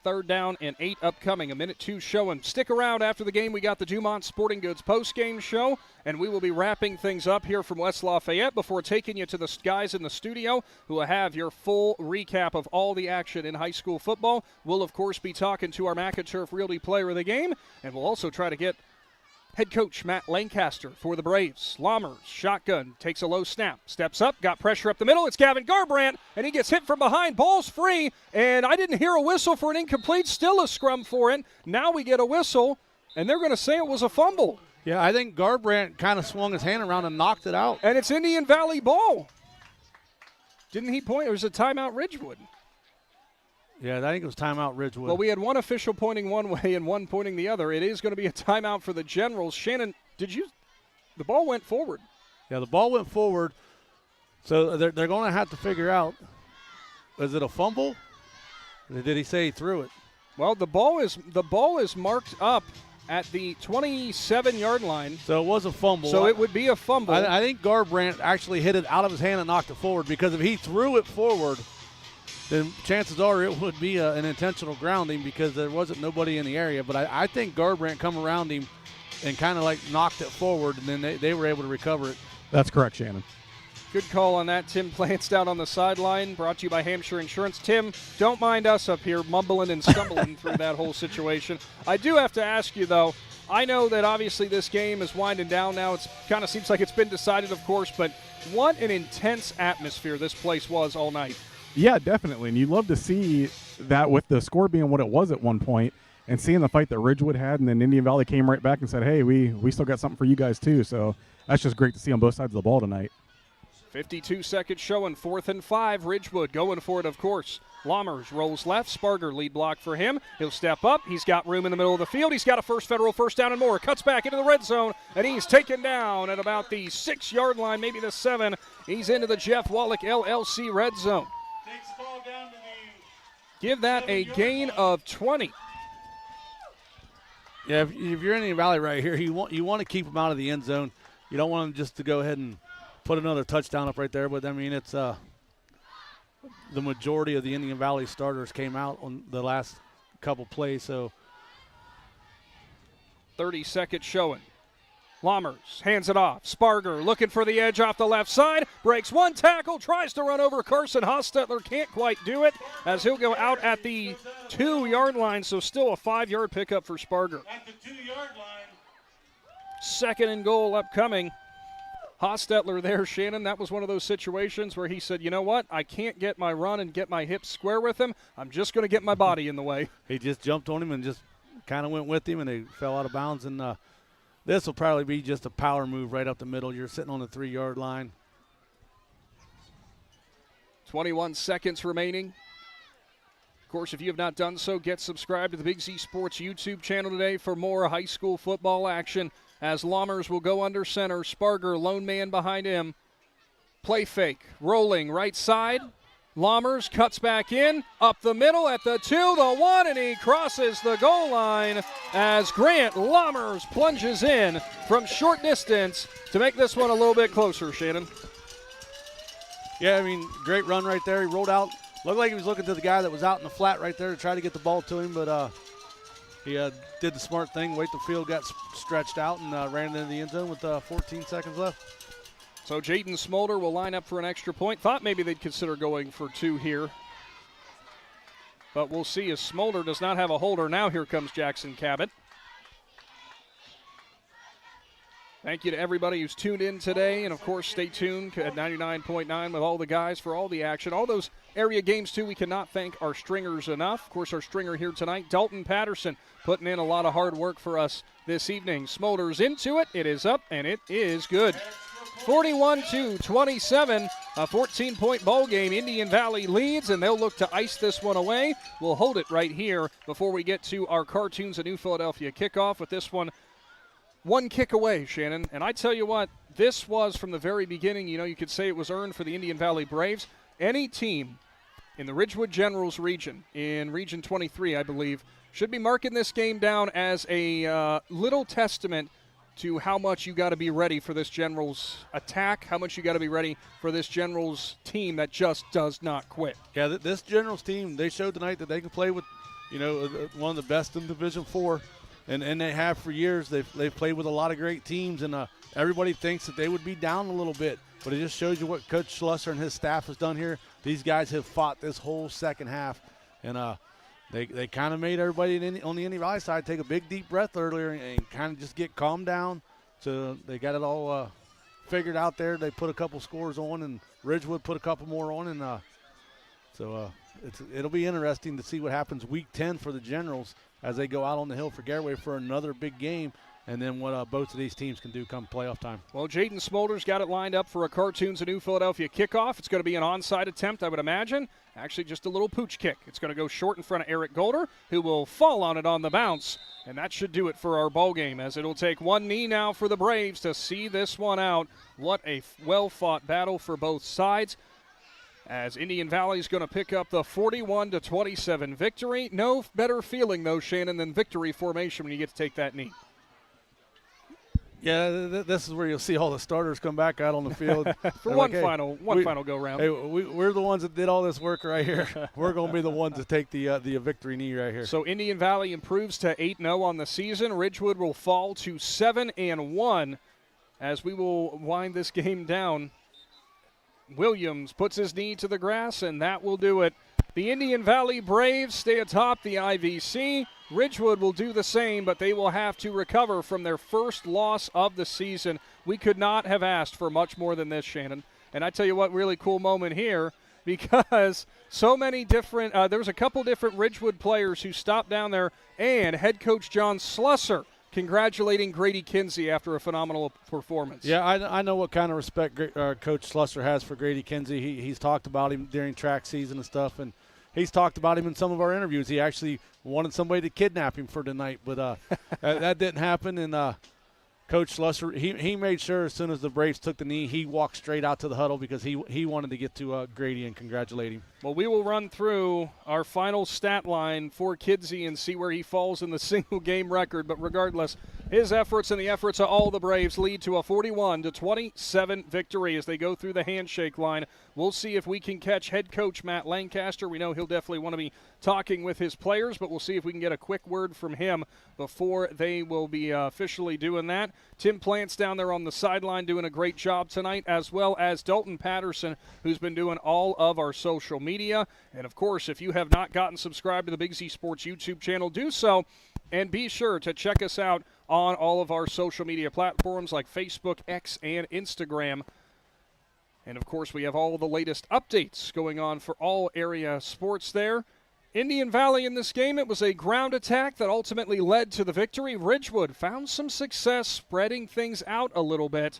3rd down and 8 upcoming. 1:02 showing. Stick around after the game. We got the Dumont Sporting Goods post-game show, and we will be wrapping things up here from West Lafayette before taking you to the guys in the studio who will have your full recap of all the action in high school football. We'll, of course, be talking to our McInturf Realty Player of the Game, and we'll also try to get head coach Matt Lancaster for the Braves. Lammers, shotgun, takes a low snap, steps up, got pressure up the middle. It's Gavin Garbrandt, and he gets hit from behind. Ball's free, and I didn't hear a whistle for an incomplete. Still a scrum for it. Now we get a whistle, and they're going to say it was a fumble. Yeah, I think Garbrandt kind of swung his hand around and knocked it out. And it's Indian Valley ball. Didn't he point? It was a timeout Ridgewood. Yeah, I think it was timeout Ridgewood. Well, we had one official pointing one way and one pointing the other. It is going to be a timeout for the Generals. Shannon, the ball went forward. Yeah, the ball went forward. So they're going to have to figure out, is it a fumble? Or did he say he threw it? Well, the ball is marked up at the 27-yard line. So it was a fumble. So it would be a fumble. I think Garbrandt actually hit it out of his hand and knocked it forward, because if he threw it forward, then chances are it would be an intentional grounding because there wasn't nobody in the area. But I think Garbrandt come around him and kind of like knocked it forward, and then they were able to recover it. That's correct, Shannon. Good call on that. Tim Plants down on the sideline, brought to you by Hampshire Insurance. Tim, don't mind us up here mumbling and stumbling through that whole situation. I do have to ask you, though, I know that obviously this game is winding down now. It kind of seems like it's been decided, of course, but what an intense atmosphere this place was all night. Yeah, definitely. And you'd love to see that with the score being what it was at one point and seeing the fight that Ridgewood had, and then Indian Valley came right back and said, hey, we still got something for you guys too. So that's just great to see on both sides of the ball tonight. 52 seconds showing, 4th and 5. Ridgewood going for it, of course. Lammers rolls left. Sparger lead block for him. He'll step up. He's got room in the middle of the field. He's got a federal first down and more. Cuts back into the red zone, and he's taken down at about the 6-yard line, maybe the 7. He's into the Jeff Wallach LLC red zone. Give that a gain of 20. Yeah, if you're in the Valley right here, you want to keep them out of the end zone. You don't want them just to go ahead and put another touchdown up right there. But, I mean, it's the majority of the Indian Valley starters came out on the last couple plays. So 30-second showing. Lammers hands it off. Sparger looking for the edge off the left side. Breaks one tackle. Tries to run over Carson Hostetler. Can't quite do it as he'll go out at the 2-yard line. So still a 5-yard pickup for Sparger. At the 2-yard line. 2nd and goal upcoming. Hostetler there, Shannon. That was one of those situations where he said, you know what? I can't get my run and get my hips square with him. I'm just going to get my body in the way. He just jumped on him and just kind of went with him, and they fell out of bounds. And this will probably be just a power move right up the middle. You're sitting on the 3-yard line. 21 seconds remaining. Of course, if you have not done so, get subscribed to the Big Z Sports YouTube channel today for more high school football action as Lammers will go under center. Sparger, lone man behind him. Play fake, rolling right side. Lammers cuts back in, up the middle at the 2, the 1, and he crosses the goal line as Grant Lammers plunges in from short distance to make this one a little bit closer, Shannon. Yeah, I mean, great run right there. He rolled out. Looked like he was looking to the guy that was out in the flat right there to try to get the ball to him, but he did the smart thing, wait the field, got stretched out, and ran into the end zone with 14 seconds left. So Jaden Smolder will line up for an extra point. Thought maybe they'd consider going for 2 here. But we'll see as Smolder does not have a holder. Now here comes Jackson Cabot. Thank you to everybody who's tuned in today. And, of course, stay tuned at 99.9 with all the guys for all the action. All those area games, too, we cannot thank our stringers enough. Of course, our stringer here tonight, Dalton Patterson, putting in a lot of hard work for us this evening. Smolder's into it. It is up, and it is good. 41-27, a 14-point ball game. Indian Valley leads, and they'll look to ice this one away. We'll hold it right here before we get to our Cartoons of New Philadelphia kickoff with this one 1 kick away, Shannon. And I tell you what, this was from the very beginning, you could say it was earned for the Indian Valley Braves. Any team in the Ridgewood Generals region, in Region 23, I believe, should be marking this game down as a little testament to how much you got to be ready for this Generals attack, how much you got to be ready for this Generals team that just does not quit. Yeah, this Generals team, they showed tonight that they can play with, one of the best in Division IV, and they have for years. They've played with a lot of great teams, and everybody thinks that they would be down a little bit, but it just shows you what Coach Schlusser and his staff has done here. These guys have fought this whole second half, and They kind of made everybody on the Indian Valley side take a big, deep breath earlier and kind of just get calmed down. So they got it all figured out there. They put a couple scores on, and Ridgewood put a couple more on. And so it'll be interesting to see what happens Week 10 for the Generals as they go out on the hill for Garraway for another big game, and then what both of these teams can do come playoff time. Well, Jaden Smolder's got it lined up for a Cartoons of New Philadelphia kickoff. It's going to be an onside attempt, I would imagine. Actually, just a little pooch kick. It's going to go short in front of Eric Golder, who will fall on it on the bounce. And that should do it for our ball game, as it'll take one knee now for the Braves to see this one out. What a well-fought battle for both sides, as Indian Valley is going to pick up the 41-27 victory. No better feeling, though, Shannon, than victory formation when you get to take that knee. Yeah, this is where you'll see all the starters come back out on the field. For one final go-round. Hey, we're the ones that did all this work right here. We're going to be the ones that take the victory knee right here. So Indian Valley improves to 8-0 on the season. Ridgewood will fall to 7-1 as we will wind this game down. Williams puts his knee to the grass, and that will do it. The Indian Valley Braves stay atop the IVC. Ridgewood will do the same, but they will have to recover from their first loss of the season. We could not have asked for much more than this, Shannon. And I tell you what, really cool moment here, because so many different there was a couple different Ridgewood players who stopped down there, and head coach John Slusser congratulating Grady Kinsey after a phenomenal performance. Yeah, I know what kind of respect Coach Slusser has for Grady Kinsey. He's talked about him during track season and stuff, and he's talked about him in some of our interviews. He actually wanted somebody to kidnap him for tonight, but that didn't happen. And Coach Slusser, he made sure as soon as the Braves took the knee, he walked straight out to the huddle because he wanted to get to Grady and congratulate him. Well, we will run through our final stat line for Kidsey and see where he falls in the single-game record. But regardless, his efforts and the efforts of all the Braves lead to a 41-27 victory as they go through the handshake line. We'll see if we can catch head coach Matt Lancaster. We know he'll definitely want to be talking with his players, but we'll see if we can get a quick word from him before they will be officially doing that. Tim Plant's down there on the sideline doing a great job tonight, as well as Dalton Patterson, who's been doing all of our social media. And, of course, if you have not gotten subscribed to the Big Z Sports YouTube channel, do so. And be sure to check us out on all of our social media platforms like Facebook, X, and Instagram. And, of course, we have all the latest updates going on for all area sports there. Indian Valley in this game, it was a ground attack that ultimately led to the victory. Ridgewood found some success spreading things out a little bit,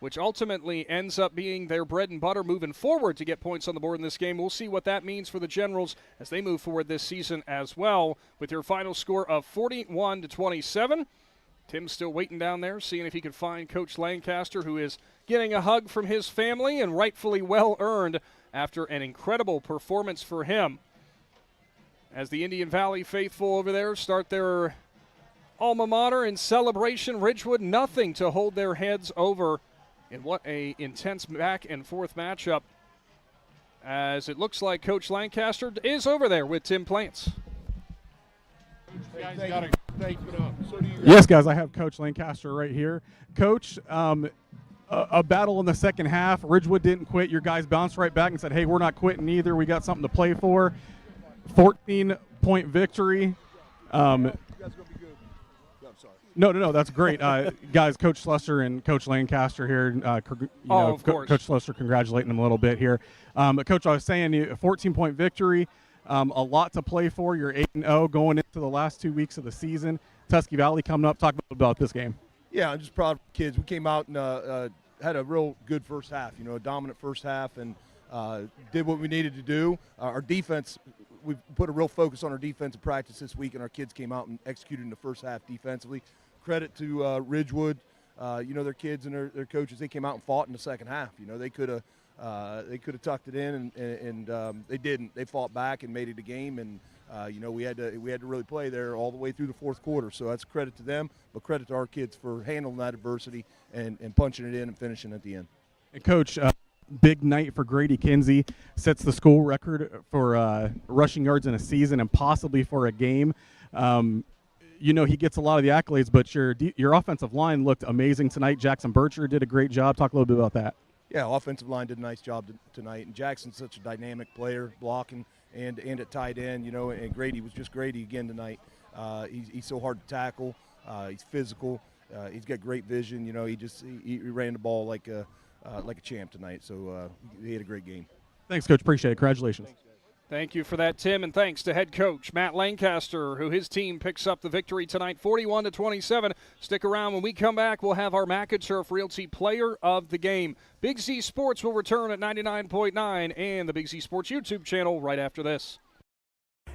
which ultimately ends up being their bread and butter moving forward to get points on the board in this game. We'll see what that means for the Generals as they move forward this season as well, with your final score of 41-27. Tim's still waiting down there, seeing if he can find Coach Lancaster, who is getting a hug from his family and rightfully well earned after an incredible performance for him. As the Indian Valley faithful over there start their alma mater in celebration, Ridgewood nothing to hold their heads over in what a intense back and forth matchup, as it looks like Coach Lancaster is over there with Tim Plants. Yes, guys, I have Coach Lancaster right here. Coach, a battle in the second half. Ridgewood didn't quit. Your guys bounced right back and said, hey, we're not quitting either. We got something to play for. 14-point victory. No, that's great. Guys, Coach Slusser and Coach Lancaster here. Of course. Coach Slusser congratulating them a little bit here. But Coach, I was saying, a 14-point victory, a lot to play for. You're 8-0 going into the last 2 weeks of the season. Tusky Valley coming up. Talk about this game. Yeah, I'm just proud of the kids. We came out and had a real good first half, a dominant first half, and did what we needed to do. Our defense, we put a real focus on our defensive practice this week, and our kids came out and executed in the first half defensively. Credit to Ridgewood, their kids and their coaches. They came out and fought in the second half. They could have tucked it in, and they didn't. They fought back and made it a game, and we had to really play there all the way through the fourth quarter. So that's credit to them, but credit to our kids for handling that adversity and punching it in and finishing at the end. And Coach, big night for Grady Kinsey, sets the school record for rushing yards in a season and possibly for a game. He gets a lot of the accolades, but your offensive line looked amazing tonight. Jackson Bircher did a great job. Talk a little bit about that. Yeah, offensive line did a nice job tonight, and Jackson's such a dynamic player, blocking and at tight end, and Grady was just Grady again tonight. He's so hard to tackle. He's physical. He's got great vision. He ran the ball like a champ tonight. So he had a great game. Thanks, Coach. Appreciate it. Congratulations. Thank you for that, Tim, and thanks to head coach Matt Lancaster, who his team picks up the victory tonight, 41-27. Stick around. When we come back, we'll have our McInturf Realty Player of the Game. Big Z Sports will return at 99.9 and the Big Z Sports YouTube channel right after this.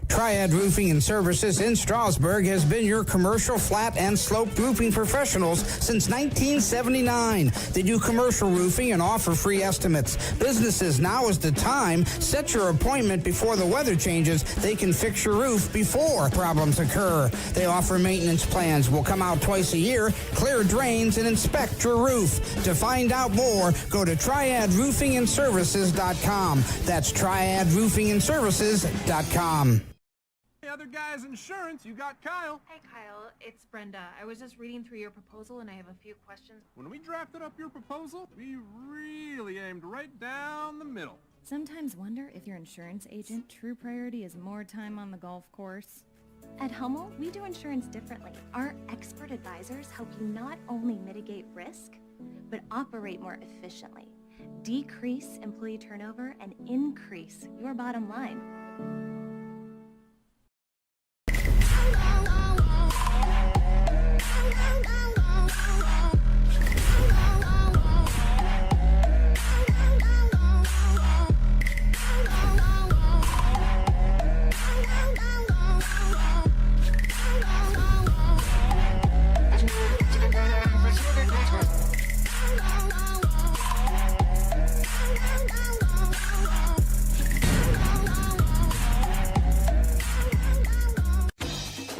Triad Roofing and Services in Strasburg has been your commercial flat and sloped roofing professionals since 1979. They do commercial roofing and offer free estimates. Businesses, now is the time. Set your appointment before the weather changes. They can fix your roof before problems occur. They offer maintenance plans. Will come out twice a year, clear drains, and inspect your roof. To find out more, go to triadroofingandservices.com. That's triadroofingandservices.com. Other guys insurance, you got Kyle. Hey Kyle, it's Brenda. I was just reading through your proposal and I have a few questions. When we drafted up your proposal, we really aimed right down the middle. Sometimes wonder if your insurance agent true priority is more time on the golf course. At Hummel, we do insurance differently. Our expert advisors help you not only mitigate risk, but operate more efficiently, decrease employee turnover, and increase your bottom line.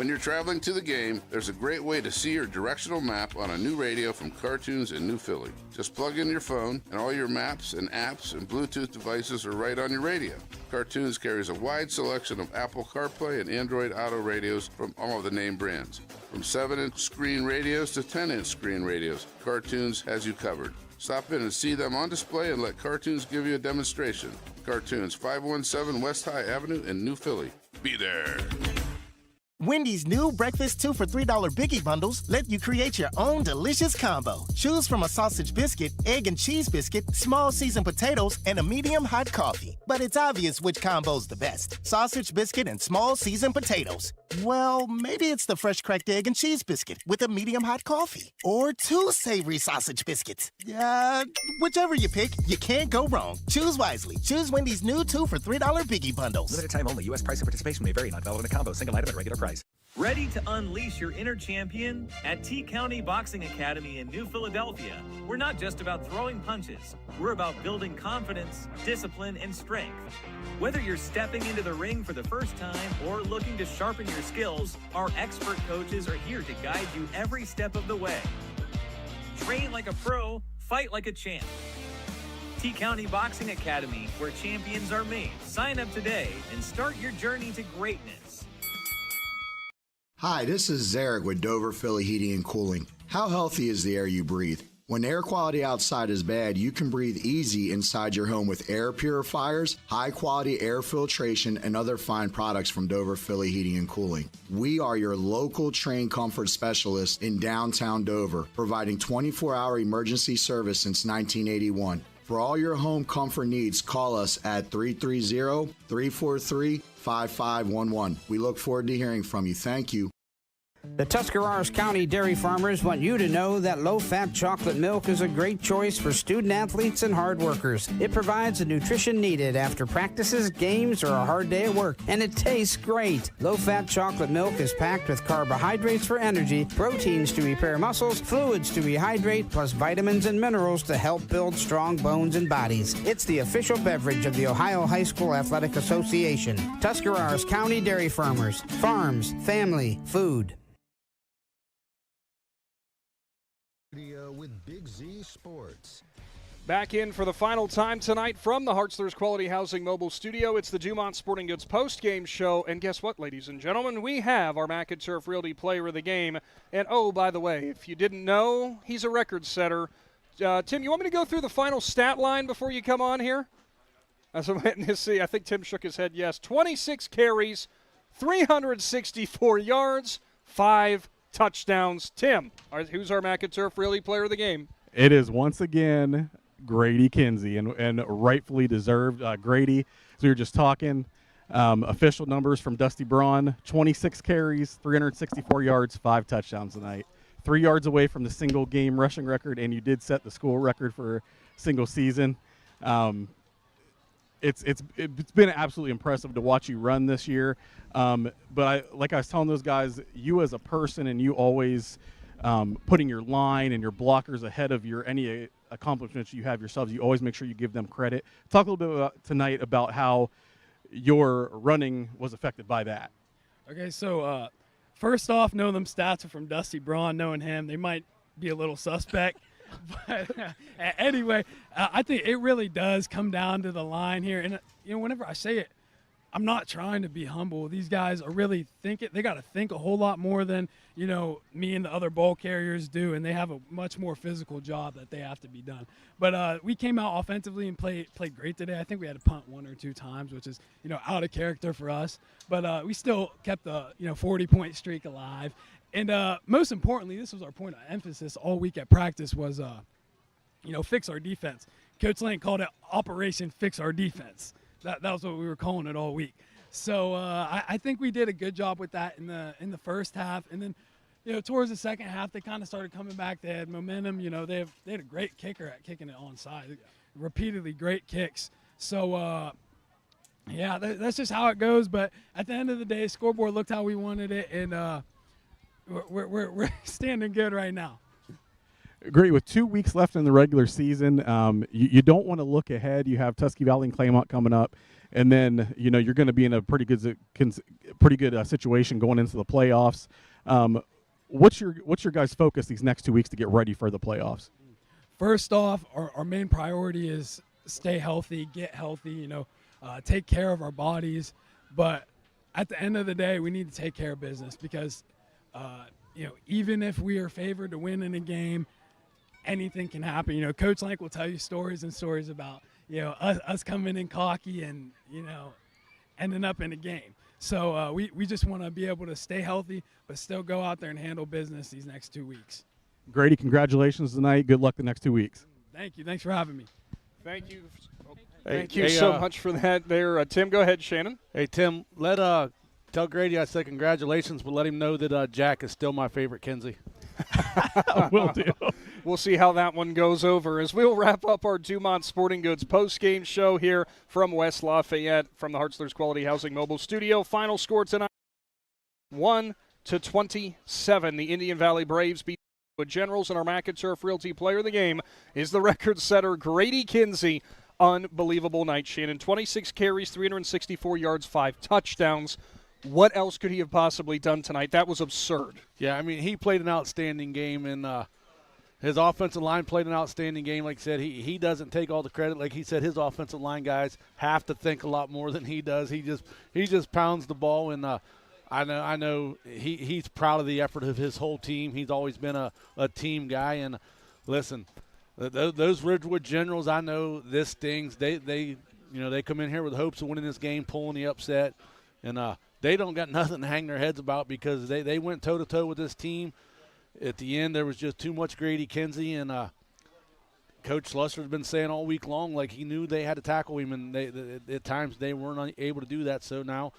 When you're traveling to the game, there's a great way to see your directional map on a new radio from Cartoons in New Philly. Just plug in your phone, and all your maps and apps and Bluetooth devices are right on your radio. Cartoons carries a wide selection of Apple CarPlay and Android Auto radios from all of the name brands. From 7-inch screen radios to 10-inch screen radios, Cartoons has you covered. Stop in and see them on display and let Cartoons give you a demonstration. Cartoons, 517 West High Avenue in New Philly. Be there. Wendy's new breakfast 2 for $3 Biggie Bundles let you create your own delicious combo. Choose from a sausage biscuit, egg and cheese biscuit, small seasoned potatoes, and a medium hot coffee. But it's obvious which combo's the best. Sausage biscuit and small seasoned potatoes. Well, maybe it's the fresh cracked egg and cheese biscuit with a medium hot coffee. Or 2 savory sausage biscuits. Whichever you pick, you can't go wrong. Choose wisely. Choose Wendy's new 2 for $3 Biggie Bundles. Limited time only. U.S. price and participation may vary. Not valid in a combo. Single item at regular price. Ready to unleash your inner champion? At T County Boxing Academy in New Philadelphia, we're not just about throwing punches. We're about building confidence, discipline, and strength. Whether you're stepping into the ring for the first time or looking to sharpen your skills, our expert coaches are here to guide you every step of the way. Train like a pro, fight like a champ. T County Boxing Academy, where champions are made. Sign up today and start your journey to greatness. Hi, this is Zarek with Dover Philly Heating and Cooling. How healthy is the air you breathe? When air quality outside is bad, you can breathe easy inside your home with air purifiers, high-quality air filtration, and other fine products from Dover Philly Heating and Cooling. We are your local trained comfort specialist in downtown Dover, providing 24-hour emergency service since 1981. For all your home comfort needs, call us at 330-343-5511. We look forward to hearing from you. Thank you. The Tuscarawas County dairy farmers want you to know that low-fat chocolate milk is a great choice for student athletes and hard workers. It provides the nutrition needed after practices, games, or a hard day at work, and it tastes great. Low-fat chocolate milk is packed with carbohydrates for energy, proteins to repair muscles, fluids to rehydrate, plus vitamins and minerals to help build strong bones and bodies. It's the official beverage of the Ohio High School Athletic Association. Tuscarawas County dairy farmers. Farms, family, food. With Big Z Sports. Back in for the final time tonight from the Hartzler's Quality Housing Mobile Studio. It's the Dumont Sporting Goods post-game show. And guess what, ladies and gentlemen? We have our McInturf Realty Player of the Game. And, oh, by the way, if you didn't know, he's a record setter. Tim, you want me to go through the final stat line before you come on here? As I'm waiting to see, I think Tim shook his head yes. 26 carries, 364 yards, 5 touchdowns. Tim, who's our McInturf Realty Player of the Game? It is once again Grady Kinsey, and rightfully deserved. Grady, as we were just talking, official numbers from Dusty Braun, 26 carries, 364 yards, 5 touchdowns tonight. 3 yards away from the single game rushing record, and you did set the school record for single season. It's been absolutely impressive to watch you run this year. But like I was telling those guys, you as a person, and you always putting your line and your blockers ahead of any accomplishments you have yourselves, you always make sure you give them credit. Talk a little bit tonight about how your running was affected by that. Okay, so first off, know them stats are from Dusty Braun. Knowing him, they might be a little suspect. But anyway, I think it really does come down to the line here. And, whenever I say it, I'm not trying to be humble. These guys are really thinking. They got to think a whole lot more than, me and the other ball carriers do. And they have a much more physical job that they have to be done. But we came out offensively and played great today. I think we had to punt 1 or 2 times, which is, out of character for us. But we still kept the, 40-point streak alive. And most importantly, this was our point of emphasis all week at practice was, fix our defense. Coach Lane called it Operation Fix Our Defense. That was what we were calling it all week. So I think we did a good job with that in the first half. And then, towards the second half, they kind of started coming back. They had momentum. They had a great kicker at kicking it onside. Repeatedly great kicks. So, that's just how it goes. But at the end of the day, scoreboard looked how we wanted it, and we're standing good right now. Great. With 2 weeks left in the regular season, you don't want to look ahead. You have Tusky Valley and Claymont coming up, and then you're going to be in a pretty good situation going into the playoffs. What's your guys' focus these next 2 weeks to get ready for the playoffs? First off, our main priority is stay healthy, get healthy. Take care of our bodies, but at the end of the day, we need to take care of business because even if we are favored to win in a game, anything can happen. Coach Lank will tell you stories and stories about, us coming in cocky and, ending up in a game. So we just want to be able to stay healthy, but still go out there and handle business these next 2 weeks. Grady, congratulations tonight. Good luck the next 2 weeks. Thank you. Thanks for having me. Thank you. Thank you so much for that there. Tim, go ahead, Shannon. Hey, Tim, tell Grady I said congratulations, but let him know that Jack is still my favorite Kinsey. Will do. We'll see how that one goes over as we'll wrap up our Dumont Sporting Goods post-game show here from West Lafayette from the Hartzler's Quality Housing Mobile Studio. Final score tonight, 1-27. The Indian Valley Braves beat the Generals, and our McInturf Realty Player of the Game is the record setter, Grady Kinsey. Unbelievable night, Shannon. 26 carries, 364 yards, 5 touchdowns. What else could he have possibly done tonight? That was absurd. Yeah, I mean, he played an outstanding game, and his offensive line played an outstanding game. Like I said, he doesn't take all the credit. Like he said, his offensive line guys have to think a lot more than he does. He just pounds the ball, and I know he's proud of the effort of his whole team. He's always been a team guy, and listen, those Ridgewood Generals, I know this stings. They come in here with hopes of winning this game, pulling the upset, and they don't got nothing to hang their heads about because they went toe-to-toe with this team. At the end, there was just too much Grady Kinsey, and Coach Schlusser's been saying all week long, like he knew they had to tackle him, and at times they weren't able to do that. So now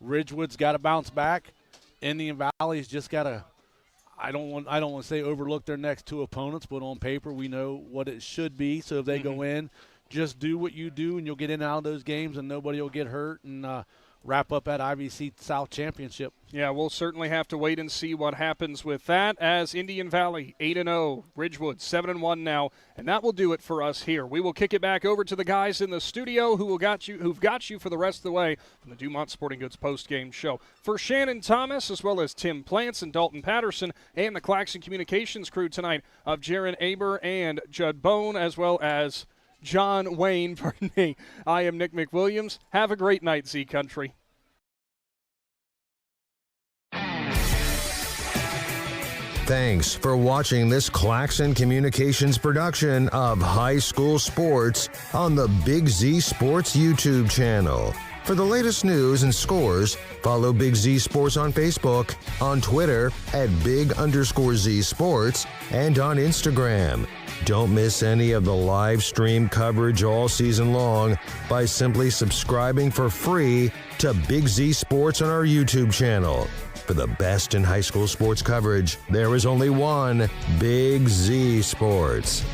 Ridgewood's got to bounce back. Indian Valley's just got to – I don't want to say overlook their next 2 opponents, but on paper we know what it should be. So if they go in, just do what you do, and you'll get in and out of those games, and nobody will get hurt, and wrap up that IVC South Championship. Yeah, we'll certainly have to wait and see what happens with that as Indian Valley 8-0, Ridgewood 7-1 now, and that will do it for us here. We will kick it back over to the guys in the studio who've got you for the rest of the way from the Dumont Sporting Goods post-game show. For Shannon Thomas, as well as Tim Plants and Dalton Patterson, and the Claxon Communications crew tonight of Jaron Aber and Judd Bone, as well as John Wayne, pardon me. I am Nick McWilliams. Have a great night, Z Country. Thanks for watching this Claxon Communications production of High School Sports on the Big Z Sports YouTube channel. For the latest news and scores, follow Big Z Sports on Facebook, on Twitter @Big_Z Sports, and on Instagram. Don't miss any of the live stream coverage all season long by simply subscribing for free to Big Z Sports on our YouTube channel. For the best in high school sports coverage, there is only one Big Z Sports.